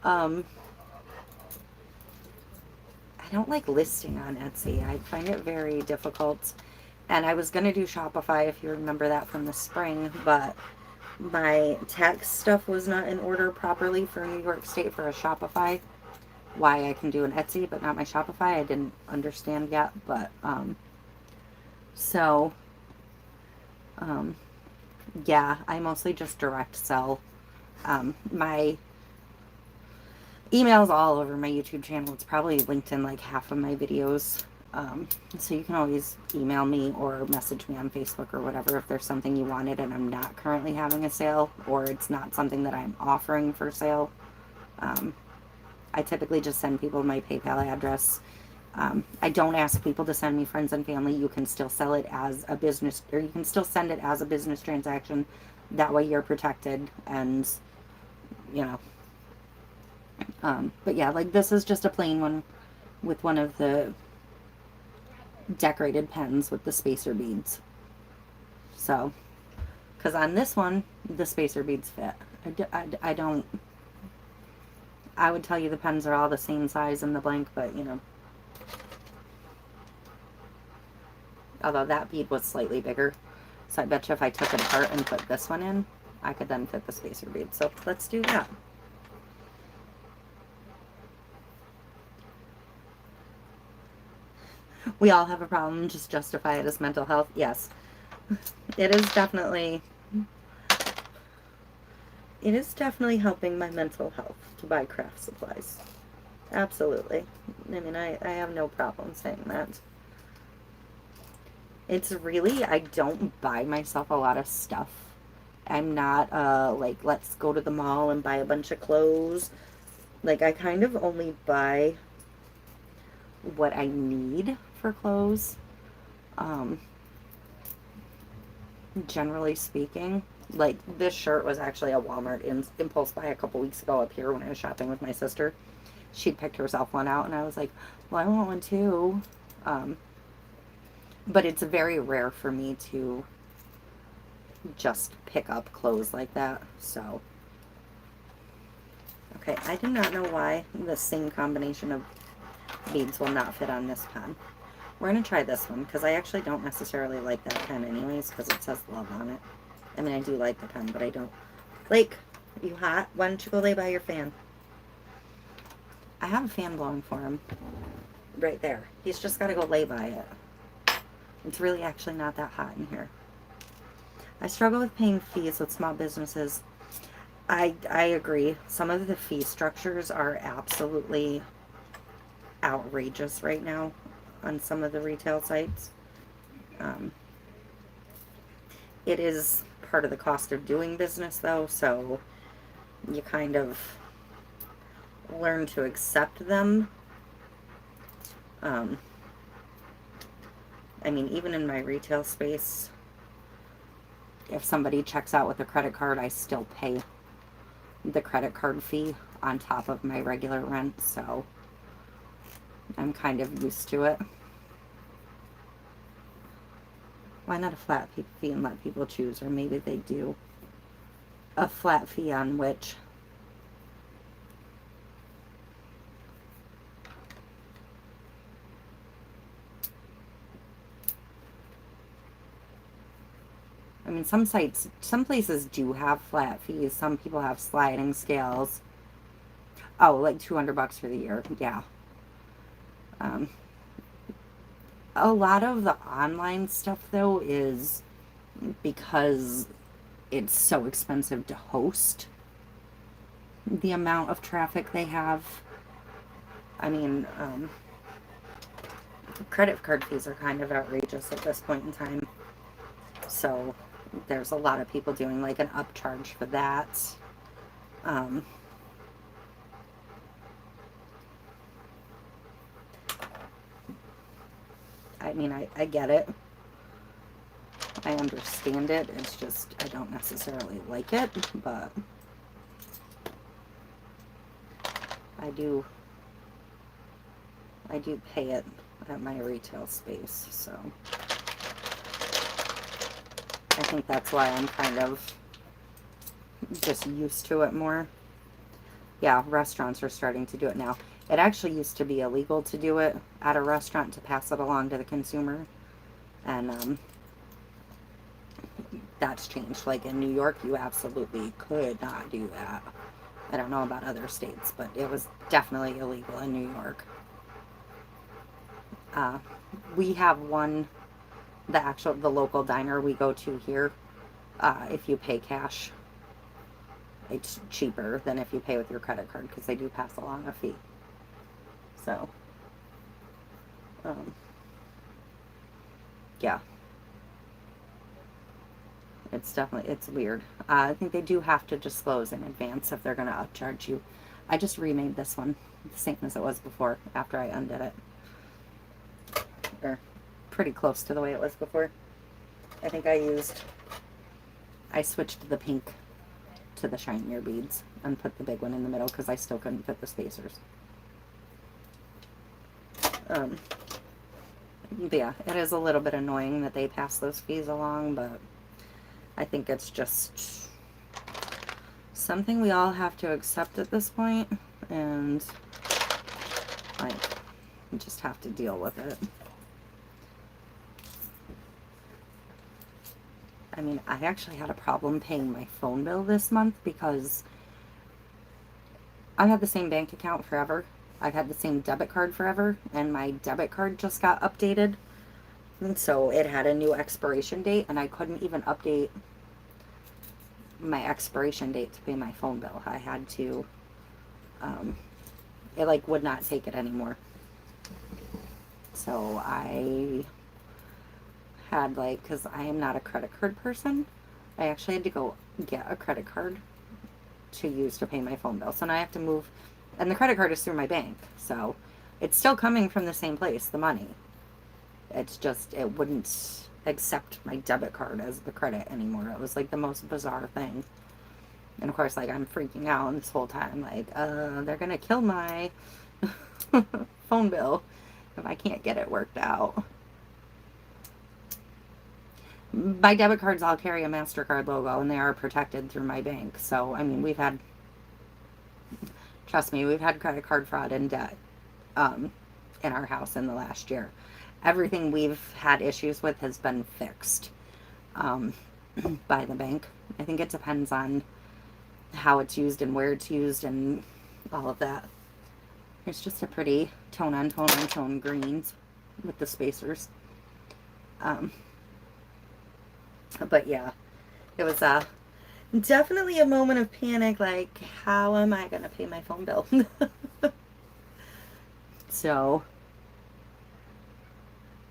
I don't like listing on Etsy. I find it very difficult. And I was going to do Shopify, if you remember that from the spring, but my tax stuff was not in order properly for New York State for a Shopify. Why I can do an Etsy, but not my Shopify, I didn't understand yet. But, yeah, I mostly just direct sell. My email's all over my YouTube channel. It's probably linked in like half of my videos. So you can always email me or message me on Facebook or whatever if there's something you wanted and I'm not currently having a sale, or it's not something that I'm offering for sale. I typically just send people my PayPal address. I don't ask people to send me friends and family. You can still sell it as a business, or you can still send it as a business transaction. That way you're protected, and you know. But yeah, like this is just a plain one with one of the decorated pens with the spacer beads. So, because on this one, the spacer beads fit. I don't, I would tell you the pens are all the same size in the blank, but you know. Although that bead was slightly bigger. So I bet you if I took it apart and put this one in, I could then fit the spacer bead. So let's do that. We all have a problem, just justify it as mental health. Yes. It is definitely helping my mental health to buy craft supplies. Absolutely. I mean, I have no problem saying that. It's really, I don't buy myself a lot of stuff. I'm not, like, let's go to the mall and buy a bunch of clothes. Like, I kind of only buy what I need for clothes. Generally speaking. Like, this shirt was actually a Walmart impulse buy a couple weeks ago up here when I was shopping with my sister. She'd picked herself one out, and I was like, well, I want one too. But it's very rare for me to just pick up clothes like that. So, Okay, I do not know why the same combination of beads will not fit on this pen. We're going to try this one because I actually don't necessarily like that pen anyways because it says love on it. I mean, I do like the pen, but I don't. Blake, you hot? Why don't you go lay by your fan? I have a fan blowing for him right there. He's just got to go lay by it. It's really actually not that hot in here. I struggle with paying fees with small businesses. I agree. Some of the fee structures are absolutely outrageous right now on some of the retail sites. Um, it is part of the cost of doing business, though, so you kind of learn to accept them. Um, I mean, even in my retail space, if somebody checks out with a credit card, I still pay the credit card fee on top of my regular rent, so I'm kind of used to it. Why not a flat fee and let people choose? Or maybe they do a flat fee on which. I mean, some sites, some places do have flat fees. Some people have sliding scales. Oh, like $200 for the year. Yeah. Um, a lot of the online stuff, though, is because it's so expensive to host the amount of traffic they have. I mean, credit card fees are kind of outrageous at this point in time. So there's a lot of people doing like an upcharge for that. Um, I mean, I get it. I understand it. It's just, I don't necessarily like it, but I do pay it at my retail space, so I think that's why I'm kind of just used to it more. Yeah, restaurants are starting to do it now. It actually used to be illegal to do it at a restaurant to pass it along to the consumer, and that's changed. Like in New York, you absolutely could not do that. I don't know about other states, but it was definitely illegal in New York. Uh, we have one, the local diner we go to here. If you pay cash, it's cheaper than if you pay with your credit card because they do pass along a fee. So, um, yeah, it's weird. I think they do have to disclose in advance if they're going to upcharge you. I just remade this one the same as it was before after I undid it. Or pretty close to the way it was before. I think I switched the pink to the shinier beads and put the big one in the middle because I still couldn't fit the spacers. But yeah, it is a little bit annoying that they pass those fees along, but I think it's just something we all have to accept at this point, and like, we just have to deal with it. I mean, I actually had a problem paying my phone bill this month because I've had the same bank account forever. I've had the same debit card forever, and my debit card just got updated. And so it had a new expiration date, and I couldn't even update my expiration date to pay my phone bill. I had to, it like would not take it anymore. So I had like, because I am not a credit card person, I actually had to go get a credit card to use to pay my phone bill. So now I have to move, and the credit card is through my bank. So it's still coming from the same place, the money. It's just, it wouldn't accept my debit card as the credit anymore. It was like the most bizarre thing. And of course, like, I'm freaking out this whole time, like, they're gonna kill my phone bill if I can't get it worked out. My debit cards all carry a MasterCard logo, and they are protected through my bank. So, I mean, we've had Trust me, we've had credit card fraud and debt um, in our house in the last year. Everything we've had issues with has been fixed um, by the bank. I think it depends on how it's used and where it's used and all of that. It's just a pretty tone on tone on tone greens with the spacers. Um, but yeah, it was definitely a moment of panic, like, how am I going to pay my phone bill? So,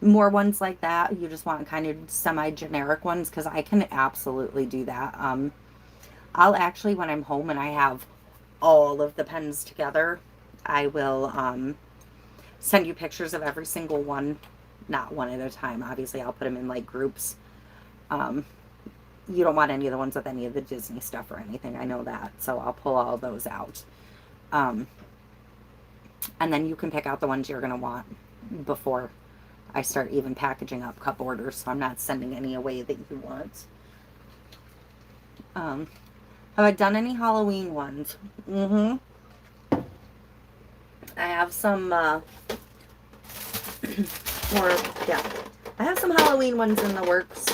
more ones like that. You just want kind of semi-generic ones because I can absolutely do that. I'll actually, when I'm home and I have all of the pens together, I will send you pictures of every single one, not one at a time. Obviously, I'll put them in like groups. Um, you don't want any of the ones with any of the Disney stuff or anything. I know that. So I'll pull all those out. Um, and then you can pick out the ones you're going to want before I start even packaging up cup orders. So I'm not sending any away that you want. Have I done any Halloween ones? Mm-hmm. I have some, more, yeah. I have some Halloween ones in the works.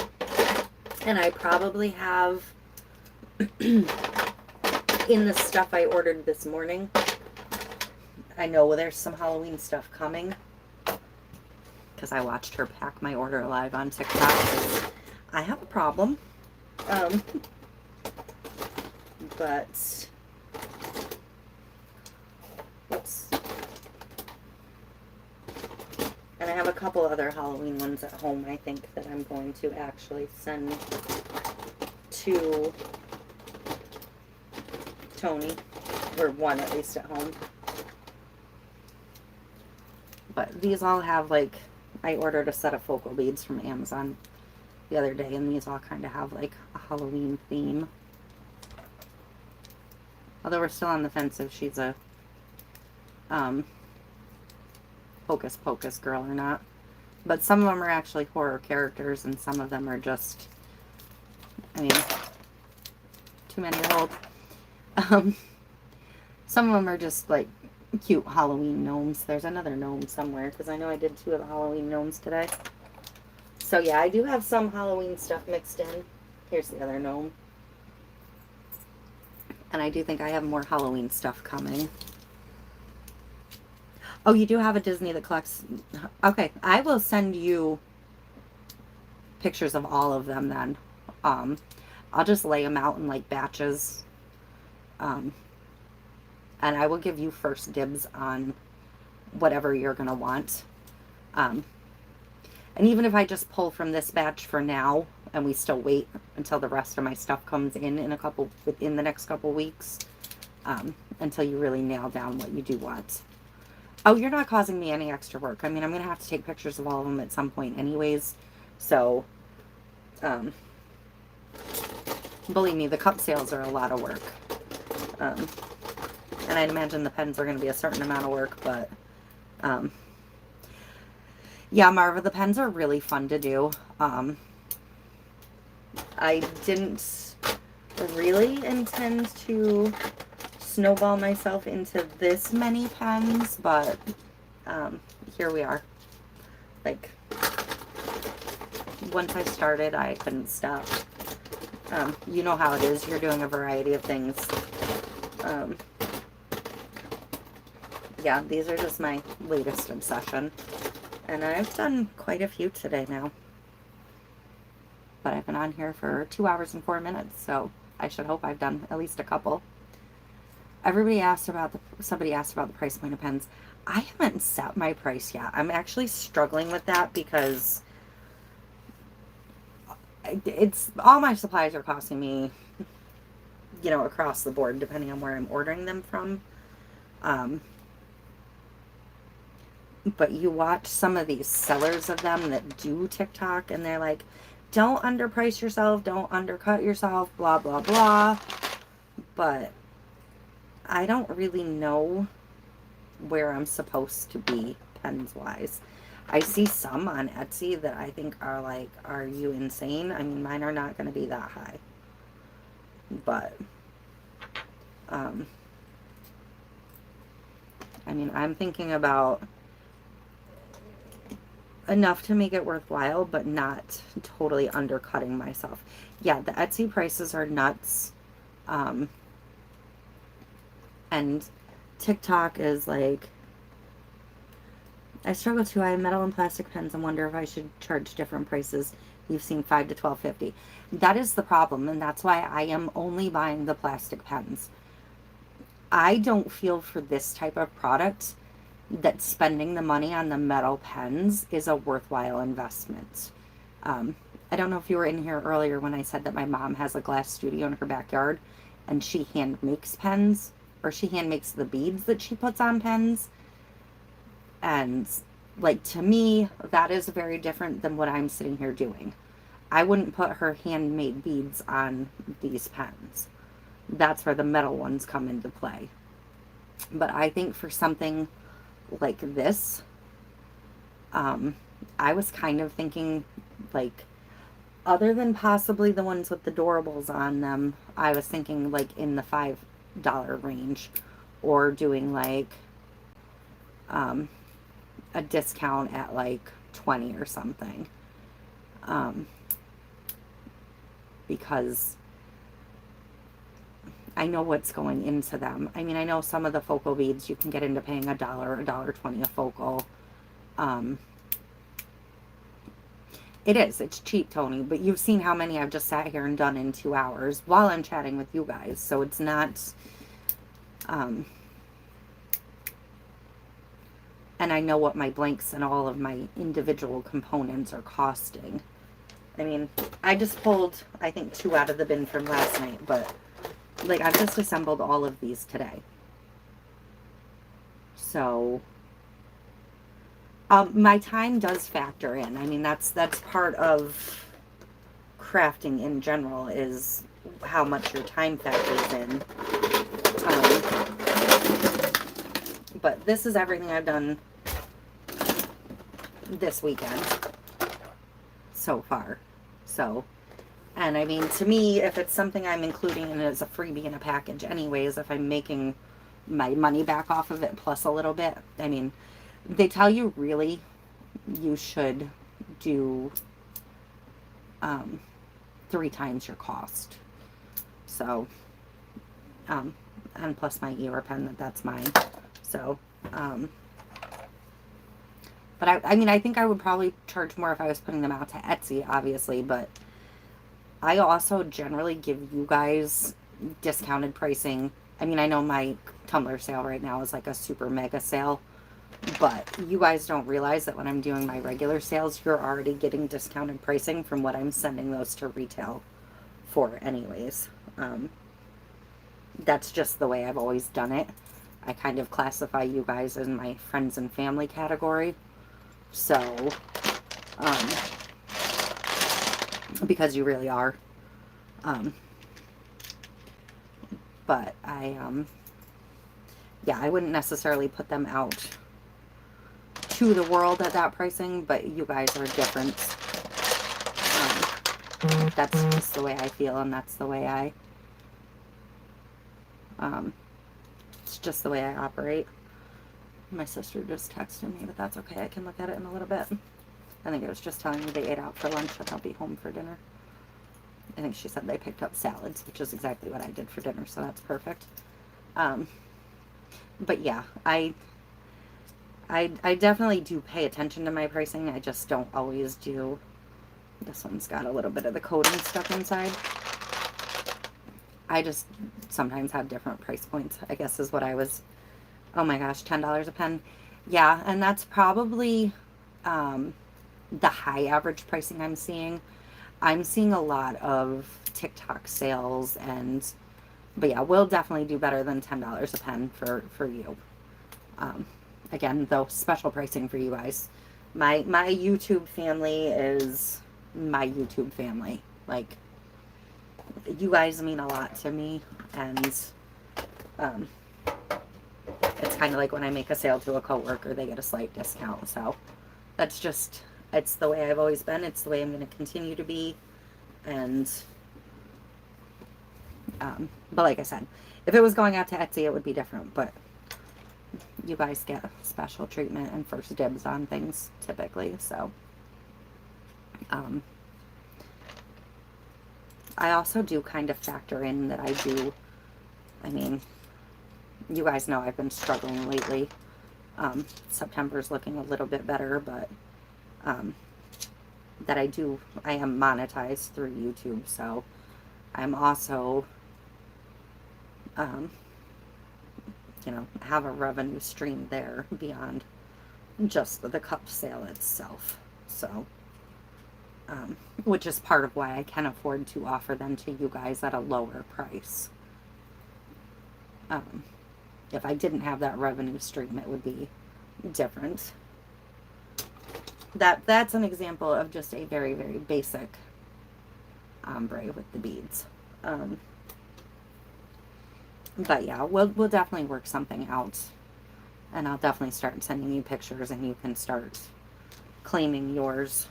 And I probably have in the stuff I ordered this morning. I know there's some Halloween stuff coming because I watched her pack my order live on TikTok because I have a problem. But, oops. And I have a couple other Halloween ones at home, I think, that I'm going to actually send to Tony, or one at least at home. But these all have, like, I ordered a set of focal beads from Amazon the other day, and these all kind of have, like, a Halloween theme. Although we're still on the fence if she's a Hocus Pocus girl or not. But some of them are actually horror characters, and some of them are just, I mean, too many to hold. Some of them are just, like, cute Halloween gnomes. There's another gnome somewhere, because I know I did 2 of the Halloween gnomes today. So, yeah, I do have some Halloween stuff mixed in. Here's the other gnome. And I do think I have more Halloween stuff coming. Oh, you do have a Disney that collects... Okay, I will send you pictures of all of them then. I'll just lay them out in, like, batches. And I will give you first dibs on whatever you're going to want. And even if I just pull from this batch for now, and we still wait until the rest of my stuff comes in within the next couple weeks, until you really nail down what you do want. Oh, you're not causing me any extra work. I mean, I'm going to have to take pictures of all of them at some point anyways. So, believe me, the cup sales are a lot of work. And I'd imagine the pens are going to be a certain amount of work, but, yeah, Marva, the pens are really fun to do. I didn't really intend to snowball myself into this many pens, but here we are. Like, once I started, I couldn't stop. You know how it is. You're doing a variety of things. Yeah, these are just my latest obsession. And I've done quite a few today now. But I've been on here for 2 hours and 4 minutes, so I should hope I've done at least a couple. Somebody asked about the price point of pens. I haven't set my price yet. I'm actually struggling with that because it's all my supplies are costing me, you know, across the board, depending on where I'm ordering them from. But you watch some of these sellers of them that do TikTok, and they're like, don't underprice yourself, don't undercut yourself, blah, blah, blah. But I don't really know where I'm supposed to be pens-wise. I see some on Etsy that I think are like, are you insane? I mean, mine are not going to be that high. But, I mean, I'm thinking about enough to make it worthwhile, but not totally undercutting myself. Yeah, the Etsy prices are nuts. Um, and TikTok is like, I struggle too. I have metal and plastic pens and wonder if I should charge different prices. You've seen 5 to 12.50. That is the problem, and that's why I am only buying the plastic pens. I don't feel for this type of product that spending the money on the metal pens is a worthwhile investment. Um, I don't know if you were in here earlier when I said that my mom has a glass studio in her backyard and she hand makes pens, or she hand makes the beads that she puts on pens. And like, to me, that is very different than what I'm sitting here doing. I wouldn't put her handmade beads on these pens. That's where the metal ones come into play. But I think for something like this, I was kind of thinking, like, other than possibly the ones with the doorables on them, I was thinking like in the $5 range, or doing like a discount at like 20 or something. Because I know what's going into them. I mean, I know some of the focal beads you can get into paying $1, $1.20 a focal. It's cheap, Tony, but you've seen how many I've just sat here and done in 2 hours while I'm chatting with you guys. So it's not, and I know what my blanks and all of my individual components are costing. I mean, I just pulled, I think, 2 out of the bin from last night, but like, I've just assembled all of these today. So, my time does factor in. I mean, that's part of crafting in general, is how much your time factors in. But this is everything I've done this weekend so far. So, and I mean, to me, if it's something I'm including in as a freebie in a package anyways, if I'm making my money back off of it plus a little bit, I mean, they tell you really you should do 3 times your cost. So, and plus my ear pen, that's mine. So, but I mean, I think I would probably charge more if I was putting them out to Etsy, obviously, but I also generally give you guys discounted pricing. I mean, I know my Tumblr sale right now is like a super mega sale, but you guys don't realize that when I'm doing my regular sales, you're already getting discounted pricing from what I'm sending those to retail for anyways. That's just the way I've always done it. I kind of classify you guys in my friends and family category. So, because you really are. But yeah, I wouldn't necessarily put them out to the world at that pricing, but you guys are different. That's just the way I feel, and that's the way it's just the way I operate. My sister just texted me, but that's okay. I can look at it in a little bit. I think it was just telling me they ate out for lunch and I'll be home for dinner. I think she said they picked up salads, which is exactly what I did for dinner, so that's perfect. But yeah, I definitely do pay attention to my pricing. I just don't always do. This one's got a little bit of the coating stuck inside. I just sometimes have different price points, I guess is what I was. Oh my gosh, $10 a pen. Yeah, and that's probably the high average pricing I'm seeing. I'm seeing a lot of TikTok sales, but yeah, we'll definitely do better than $10 a pen for you. Again, though, special pricing for you guys. My YouTube family is my YouTube family. Like, you guys mean a lot to me, and it's kind of like when I make a sale to a coworker, they get a slight discount. So that's just, it's the way I've always been. It's the way I'm going to continue to be. And, but like I said, if it was going out to Etsy, it would be different. But you guys get special treatment and first dibs on things typically. So um, I also do kind of factor in that I mean, you guys know I've been struggling lately. September's looking a little bit better, but um, that I am monetized through YouTube, so I'm also, um, have a revenue stream there beyond just the cup sale itself. So, which is part of why I can afford to offer them to you guys at a lower price. If I didn't have that revenue stream, it would be different. That's an example of just a very, very basic ombre with the beads. But yeah, we'll definitely work something out, and I'll definitely start sending you pictures, and you can start claiming yours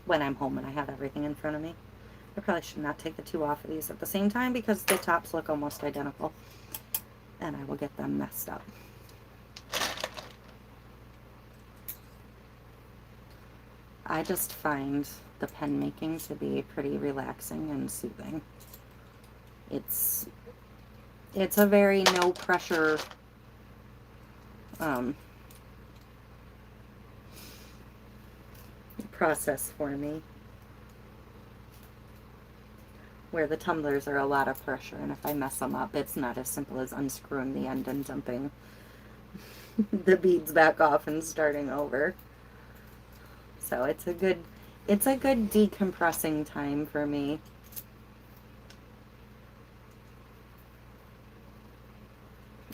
when I'm home and I have everything in front of me. I probably should not take the two off of these at the same time because the tops look almost identical, and I will get them messed up. I just find the pen making to be pretty relaxing and soothing. It's a very no pressure process for me, where the tumblers are a lot of pressure, and if I mess them up, it's not as simple as unscrewing the end and dumping the beads back off and starting over. So it's a good decompressing time for me.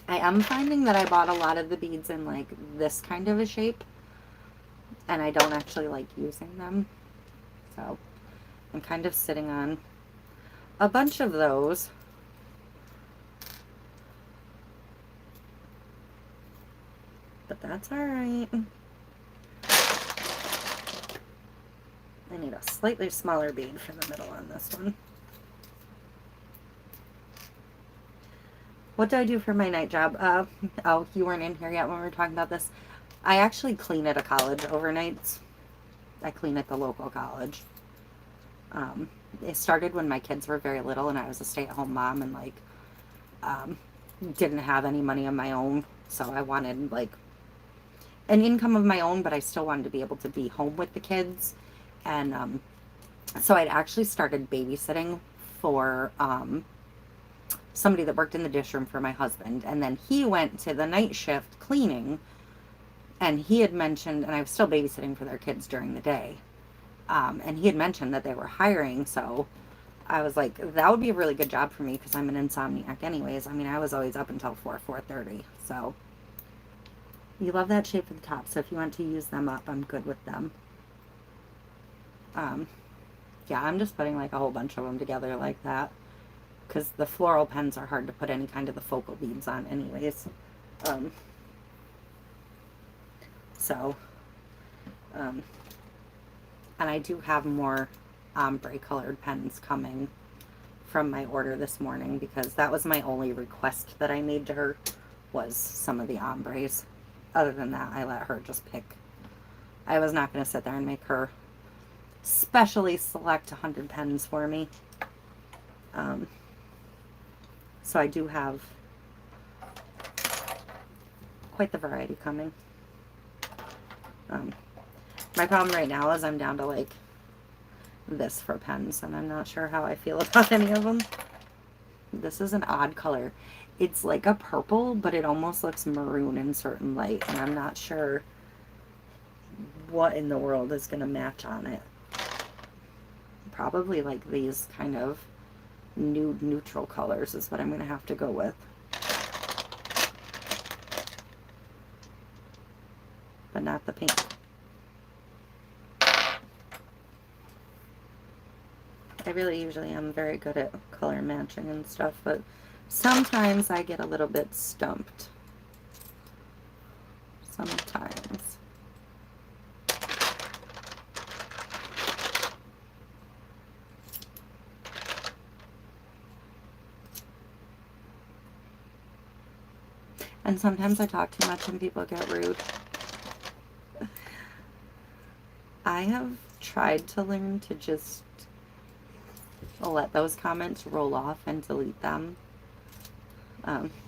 I am finding that I bought a lot of the beads in like this kind of a shape, and I don't actually like using them. So I'm kind of sitting on a bunch of those. But that's alright. I need a slightly smaller bead for the middle on this one. What do I do for my night job? Oh, you weren't in here yet when we were talking about this. I actually clean at a college overnights. I clean at the local college. It started when my kids were very little and I was a stay-at-home mom and like didn't have any money of my own, so I wanted like an income of my own, but I still wanted to be able to be home with the kids. And so I'd actually started babysitting for somebody that worked in the dish room for my husband, and then he went to the night shift cleaning, and he had mentioned, and I was still babysitting for their kids during the day, and he had mentioned that they were hiring, so I was like, that would be a really good job for me because I'm an insomniac anyways. I mean, I was always up until 4:30, so you love that shape of the top, so if you want to use them up, I'm good with them. Yeah, I'm just putting like a whole bunch of them together like that because the floral pens are hard to put any kind of the focal beads on anyways. And I do have more ombre colored pens coming from my order this morning because that was my only request that I made to her, was some of the ombres. Other than that, I let her just pick. I was not going to sit there and make her specially select 100 pens for me. So I do have quite the variety coming. My problem right now is I'm down to like this for pens, and I'm not sure how I feel about any of them. This is an odd color. It's like a purple, but it almost looks maroon in certain light, and I'm not sure what in the world is going to match on it. Probably like these kind of nude neutral colors is what I'm going to have to go with. But not the pink. I really usually am very good at color matching and stuff, but sometimes I get a little bit stumped. Sometimes. And sometimes I talk too much and people get rude. I have tried to learn to just let those comments roll off and delete them.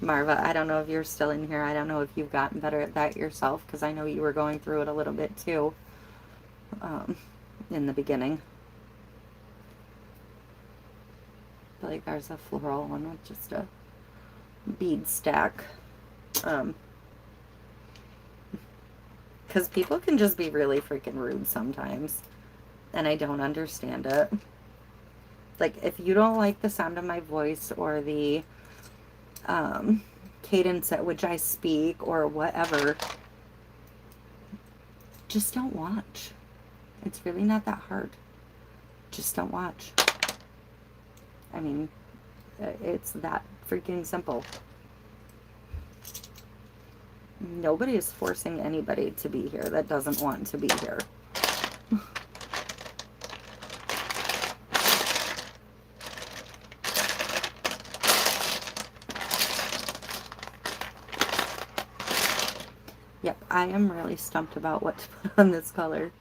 Marva, I don't know if you're still in here. I don't know if you've gotten better at that yourself, because I know you were going through it a little bit too in the beginning. But like there's a floral one with just a bead stack. Because people can just be really freaking rude sometimes, and I don't understand it. Like, if you don't like the sound of my voice or the cadence at which I speak or whatever, just don't watch. It's really not that hard. Just don't watch. I mean, it's that freaking simple. Nobody is forcing anybody to be here that doesn't want to be here. Yep, I am really stumped about what to put on this color.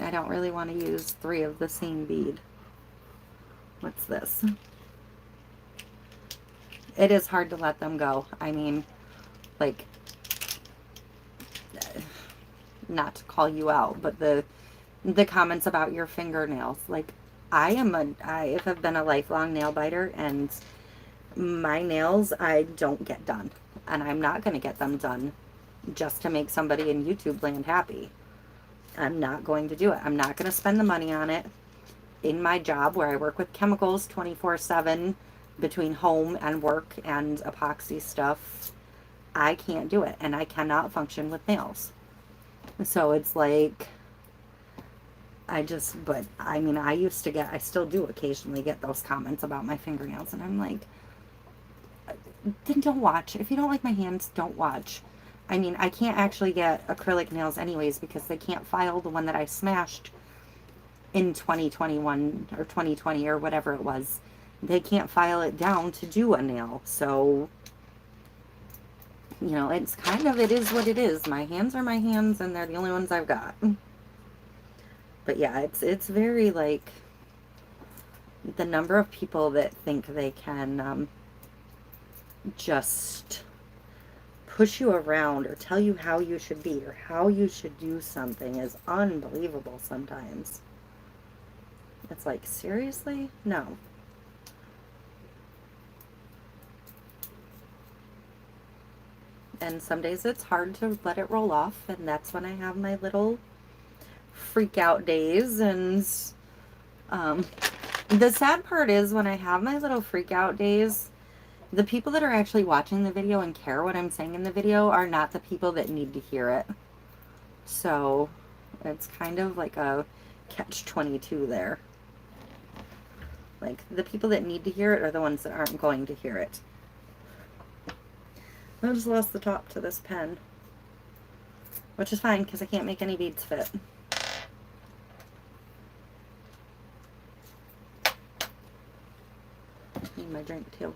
I don't really want to use 3 of the same bead. What's this? It is hard to let them go. I mean, like, not to call you out, but the comments about your fingernails. Like, I have been a lifelong nail biter, and my nails I don't get done. And I'm not going to get them done just to make somebody in YouTube land happy. I'm not going to do it. I'm not going to spend the money on it. In my job where I work with chemicals 24/7 between home and work and epoxy stuff, I can't do it, and I cannot function with nails. So it's like, but I mean, I still do occasionally get those comments about my fingernails, and I'm like, then don't watch. If you don't like my hands, don't watch. I mean, I can't actually get acrylic nails anyways because they can't file the one that I smashed in 2021 or 2020 or whatever it was. They can't file it down to do a nail. So, you know, it's kind of, it is what it is. My hands are my hands, and they're the only ones I've got. But yeah, it's very, like, the number of people that think they can just push you around or tell you how you should be or how you should do something is unbelievable sometimes. It's like, seriously? No. And some days it's hard to let it roll off, and that's when I have my little freak out days. And the sad part is, when I have my little freak out days, the people that are actually watching the video and care what I'm saying in the video are not the people that need to hear it. So it's kind of like a catch-22 there. Like, the people that need to hear it are the ones that aren't going to hear it. I just lost the top to this pen, which is fine because I can't make any beads fit. Need my drink too.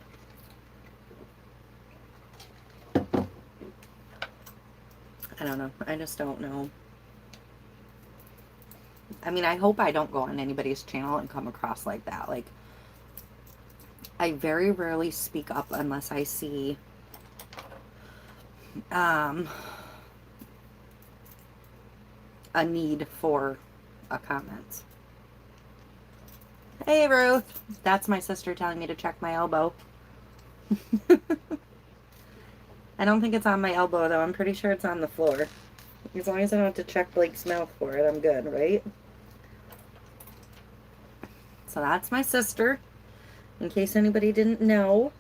I don't know. I just don't know. I mean, I hope I don't go on anybody's channel and come across like that. Like, I very rarely speak up unless I see a need for a comment. Hey, Ruth. That's my sister telling me to check my elbow. I don't think it's on my elbow, though. I'm pretty sure it's on the floor. As long as I don't have to check Blake's mouth for it, I'm good, right? So that's my sister, in case anybody didn't know.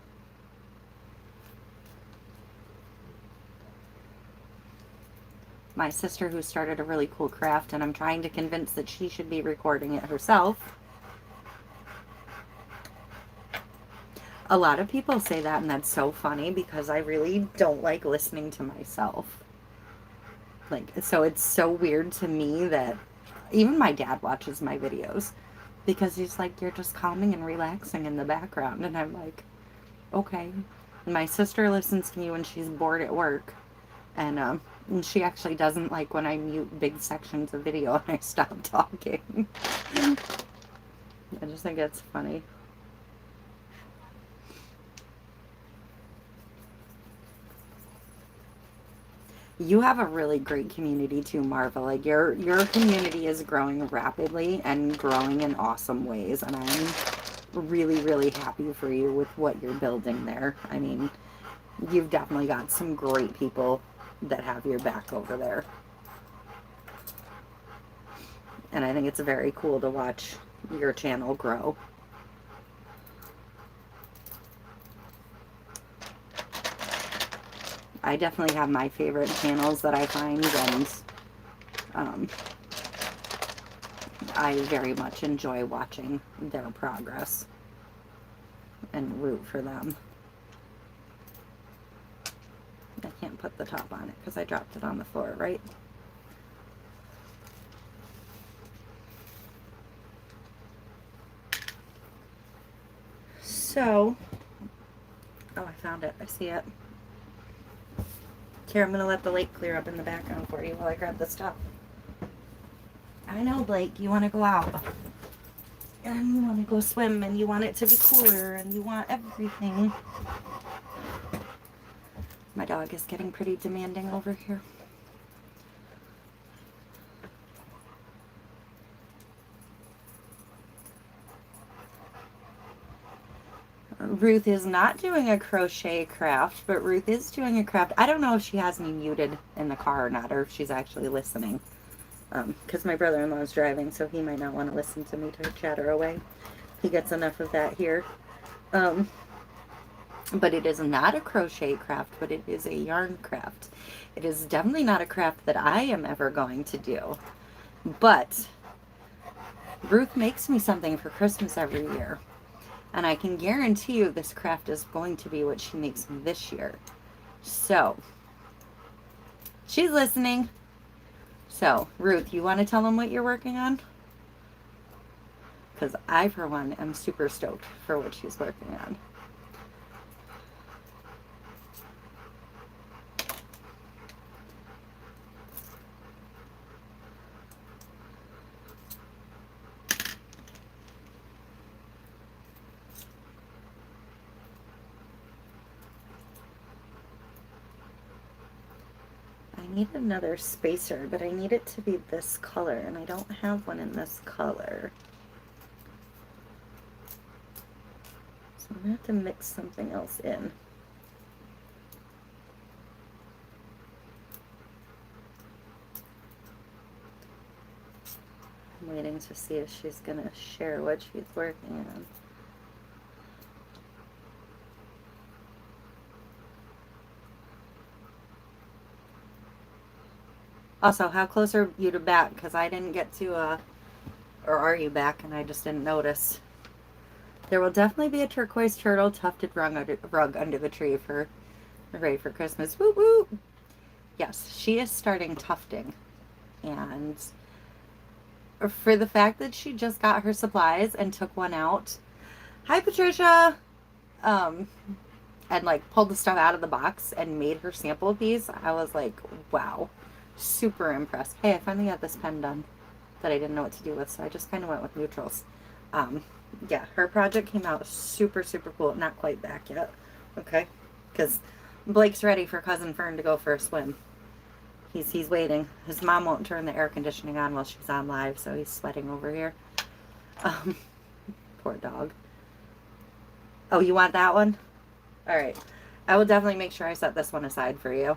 My sister who started a really cool craft, and I'm trying to convince that she should be recording it herself. A lot of people say that, and that's so funny because I really don't like listening to myself. Like, so it's so weird to me that even my dad watches my videos because he's like, you're just calming and relaxing in the background. And I'm like, okay. My sister listens to me when she's bored at work, and she actually doesn't like when I mute big sections of video and I stop talking. I just think it's funny. You have a really great community too, Marva. Like your community is growing rapidly and growing in awesome ways, and I'm really, really happy for you with what you're building there. I mean, you've definitely got some great people that have your back over there. And I think it's very cool to watch your channel grow. I definitely have my favorite channels that I find, and I very much enjoy watching their progress and root for them. I can't put the top on it because I dropped it on the floor, right? So, oh, I found it. I see it. Here, I'm going to let the lake clear up in the background for you while I grab this stuff. I know, Blake, you want to go out. And you want to go swim, and you want it to be cooler, and you want everything. My dog is getting pretty demanding over here. Ruth is not doing a crochet craft, but Ruth is doing a craft. I don't know if she has me muted in the car or not, or if she's actually listening. Because my brother-in-law is driving, so he might not want to listen to me to chatter away. He gets enough of that here. But it is not a crochet craft, but it is a yarn craft. It is definitely not a craft that I am ever going to do. But Ruth makes me something for Christmas every year. And I can guarantee you this craft is going to be what she makes me this year. So, she's listening. So, Ruth, you want to tell them what you're working on? Because I, for one, am super stoked for what she's working on. I need another spacer, but I need it to be this color, and I don't have one in this color. So I'm going to have to mix something else in. I'm waiting to see if she's going to share what she's working on. Also, how close are you to back? Because I didn't get to, or are you back and I just didn't notice. There will definitely be a turquoise turtle tufted rug under the tree for ready for Christmas. Woo woo! Yes, she is starting tufting. And for the fact that she just got her supplies and took one out. Hi, Patricia! And like pulled the stuff out of the box and made her sample these. I was like, wow. Super impressed. Hey, I finally got this pen done that I didn't know what to do with, so I just kind of went with neutrals. Yeah, her project came out super, super cool. Not quite back yet. Okay. Because Blake's ready for Cousin Fern to go for a swim. He's waiting. His mom won't turn the air conditioning on while she's on live, so he's sweating over here. Poor dog. Oh, you want that one? All right. I will definitely make sure I set this one aside for you.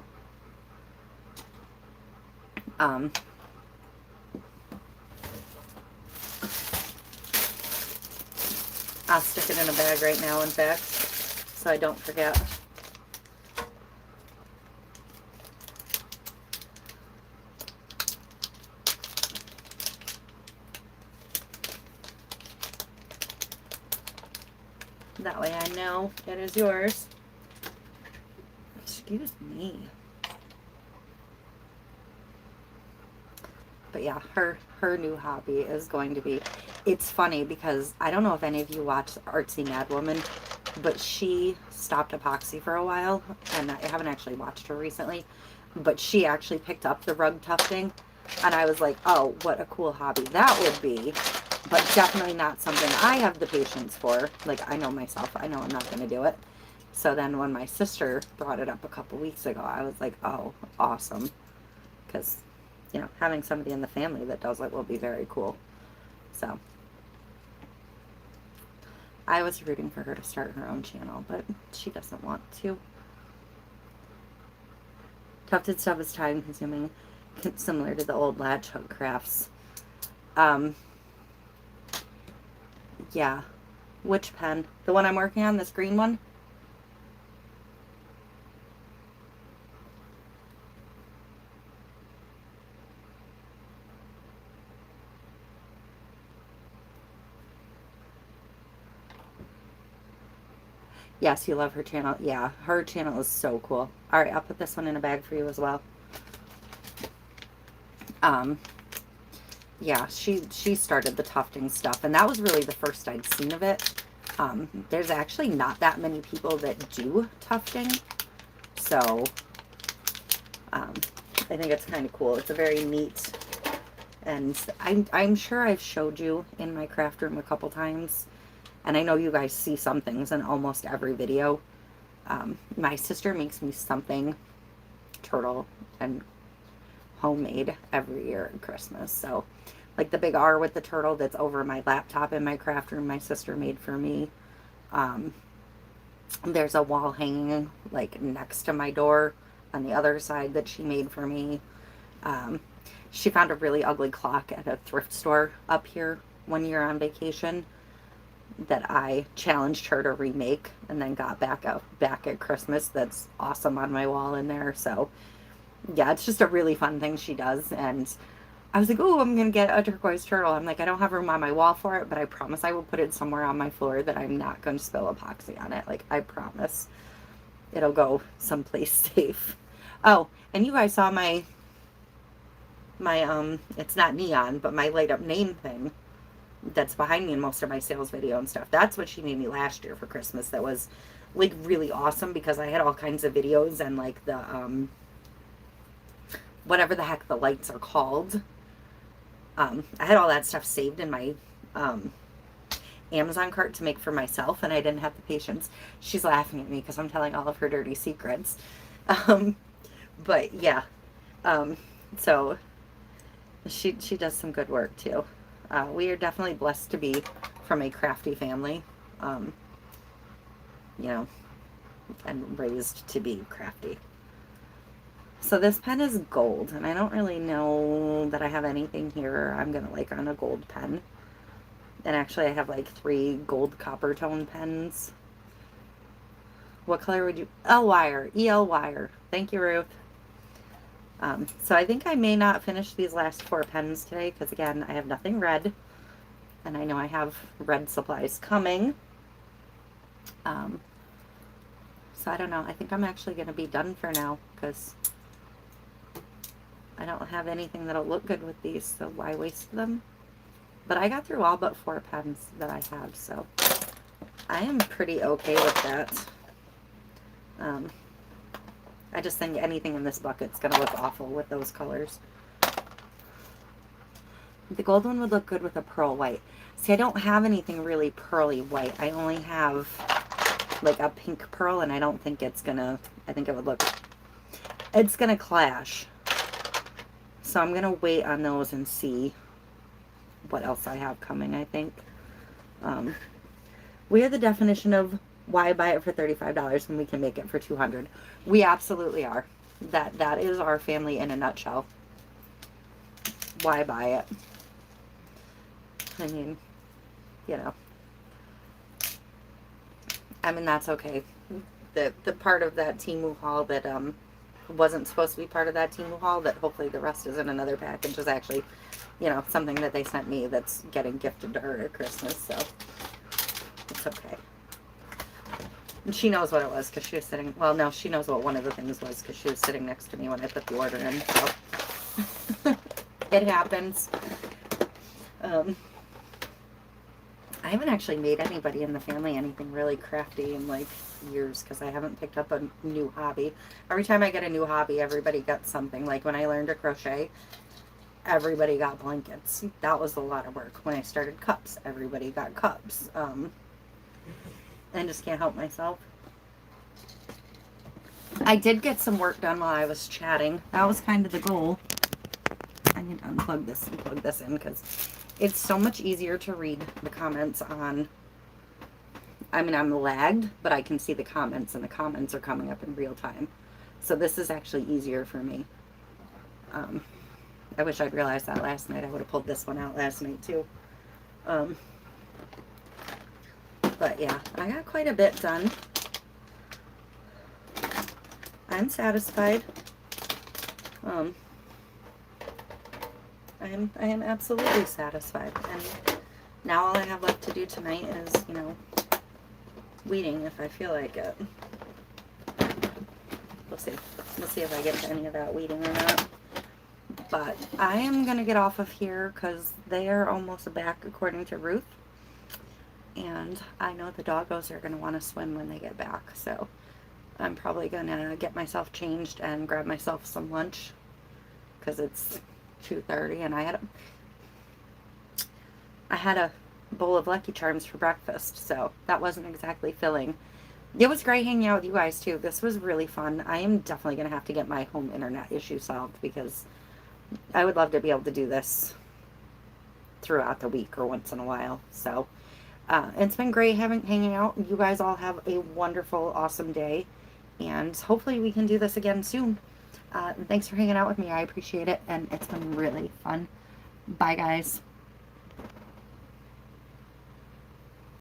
I'll stick it in a bag right now, in fact, so I don't forget. That way I know it is yours. Excuse me. But yeah, her new hobby is going to be, it's funny because I don't know if any of you watch Artsy Mad Woman. but she stopped epoxy for a while, and I haven't actually watched her recently, but she actually picked up the rug tufting, and I was like, oh, what a cool hobby that would be, but definitely not something I have the patience for. Like, I know myself, I know I'm not going to do it. So then when my sister brought it up a couple weeks ago, I was like, oh, awesome, because, you know, having somebody in the family that does it will be very cool. So I was rooting for her to start her own channel, but she doesn't want to. Tufted stuff is time consuming, similar to the old latch hook crafts. Yeah. Which pen? The one I'm working on, this green one? Yes, you love her channel. Yeah, her channel is so cool. All right, I'll put this one in a bag for you as well. Yeah, she started the tufting stuff, and that was really the first I'd seen of it. There's actually not that many people that do tufting, so I think it's kind of cool. It's a very neat, and I'm sure I've showed you in my craft room a couple times, and I know you guys see some things in almost every video. My sister makes me something turtle and homemade every year at Christmas. So like the big R with the turtle that's over my laptop in my craft room, my sister made for me. There's a wall hanging like next to my door on the other side that she made for me. She found a really ugly clock at a thrift store up here one year on vacation that I challenged her to remake, and then got back at Christmas. That's awesome on my wall in there. So yeah, it's just a really fun thing she does. And I was like, oh, I'm gonna get a turquoise turtle. I'm like, I don't have room on my wall for it, but I promise I will put it somewhere on my floor that I'm not going to spill epoxy on it. Like, I promise it'll go someplace safe. Oh, and you guys saw my it's not neon, but my light up name thing that's behind me in most of my sales video and stuff. That's what she made me last year for Christmas. That was like really awesome, because I had all kinds of videos and like the whatever the heck the lights are called. I had all that stuff saved in my Amazon cart to make for myself, and I didn't have the patience. She's laughing at me because I'm telling all of her dirty secrets. But yeah, so she does some good work too. We are definitely blessed to be from a crafty family, you know, and raised to be crafty. So this pen is gold, and I don't really know that I have anything here I'm going to like on a gold pen. And actually I have like 3 gold copper tone pens. What color would you... L wire. EL wire. Thank you, Ruth. So I think I may not finish these last 4 pens today, because again, I have nothing red. And I know I have red supplies coming. So I don't know. I think I'm actually going to be done for now, because I don't have anything that'll look good with these, so why waste them? But I got through all but 4 pens that I have, so I am pretty okay with that. I just think anything in this bucket's going to look awful with those colors. The gold one would look good with a pearl white. See, I don't have anything really pearly white. I only have like a pink pearl, and I don't think it's going to, I think it would look, it's going to clash. So I'm going to wait on those and see what else I have coming, I think. We are the definition of why buy it for $35 when we can make it for $200. We absolutely are. That is our family in a nutshell. Why buy it? I mean, you know. I mean, that's okay. The part of that Temu haul that wasn't supposed to be part of that Temu haul, that hopefully the rest is in another package, is actually, you know, something that they sent me that's getting gifted to her at Christmas, so it's okay. And she knows what it was, because she was sitting, well, no, she knows what one of the things was, because she was sitting next to me when I put the order in, so it happens. I haven't actually made anybody in the family anything really crafty in like years because I haven't picked up a new hobby. Every time I get a new hobby, everybody gets something. Like when I learned to crochet, everybody got blankets. That was a lot of work. When I started cups, everybody got cups. I just can't help myself. I did get some work done while I was chatting. That was kind of the goal. I need to unplug this and plug this in because it's so much easier to read the comments on. I mean, I'm lagged, but I can see the comments, and the comments are coming up in real time. So this is actually easier for me. I wish I'd realized that last night. I would have pulled this one out last night too. But yeah, I got quite a bit done. I'm satisfied. I am absolutely satisfied. And now all I have left to do tonight is, you know, weeding if I feel like it. We'll see. We'll see if I get to any of that weeding or not. But I am going to get off of here because they are almost back according to Ruth. And I know the doggos are going to want to swim when they get back. So I'm probably going to get myself changed and grab myself some lunch because it's 2:30 and I had a bowl of Lucky Charms for breakfast, so that wasn't exactly filling. It was great hanging out with you guys too. This was really fun. I am definitely going to have to get my home internet issue solved because I would love to be able to do this throughout the week or once in a while. So it's been great hanging out. You guys all have a wonderful, awesome day, and hopefully we can do this again soon. Thanks for hanging out with me. I appreciate it, and it's been really fun. Bye, guys.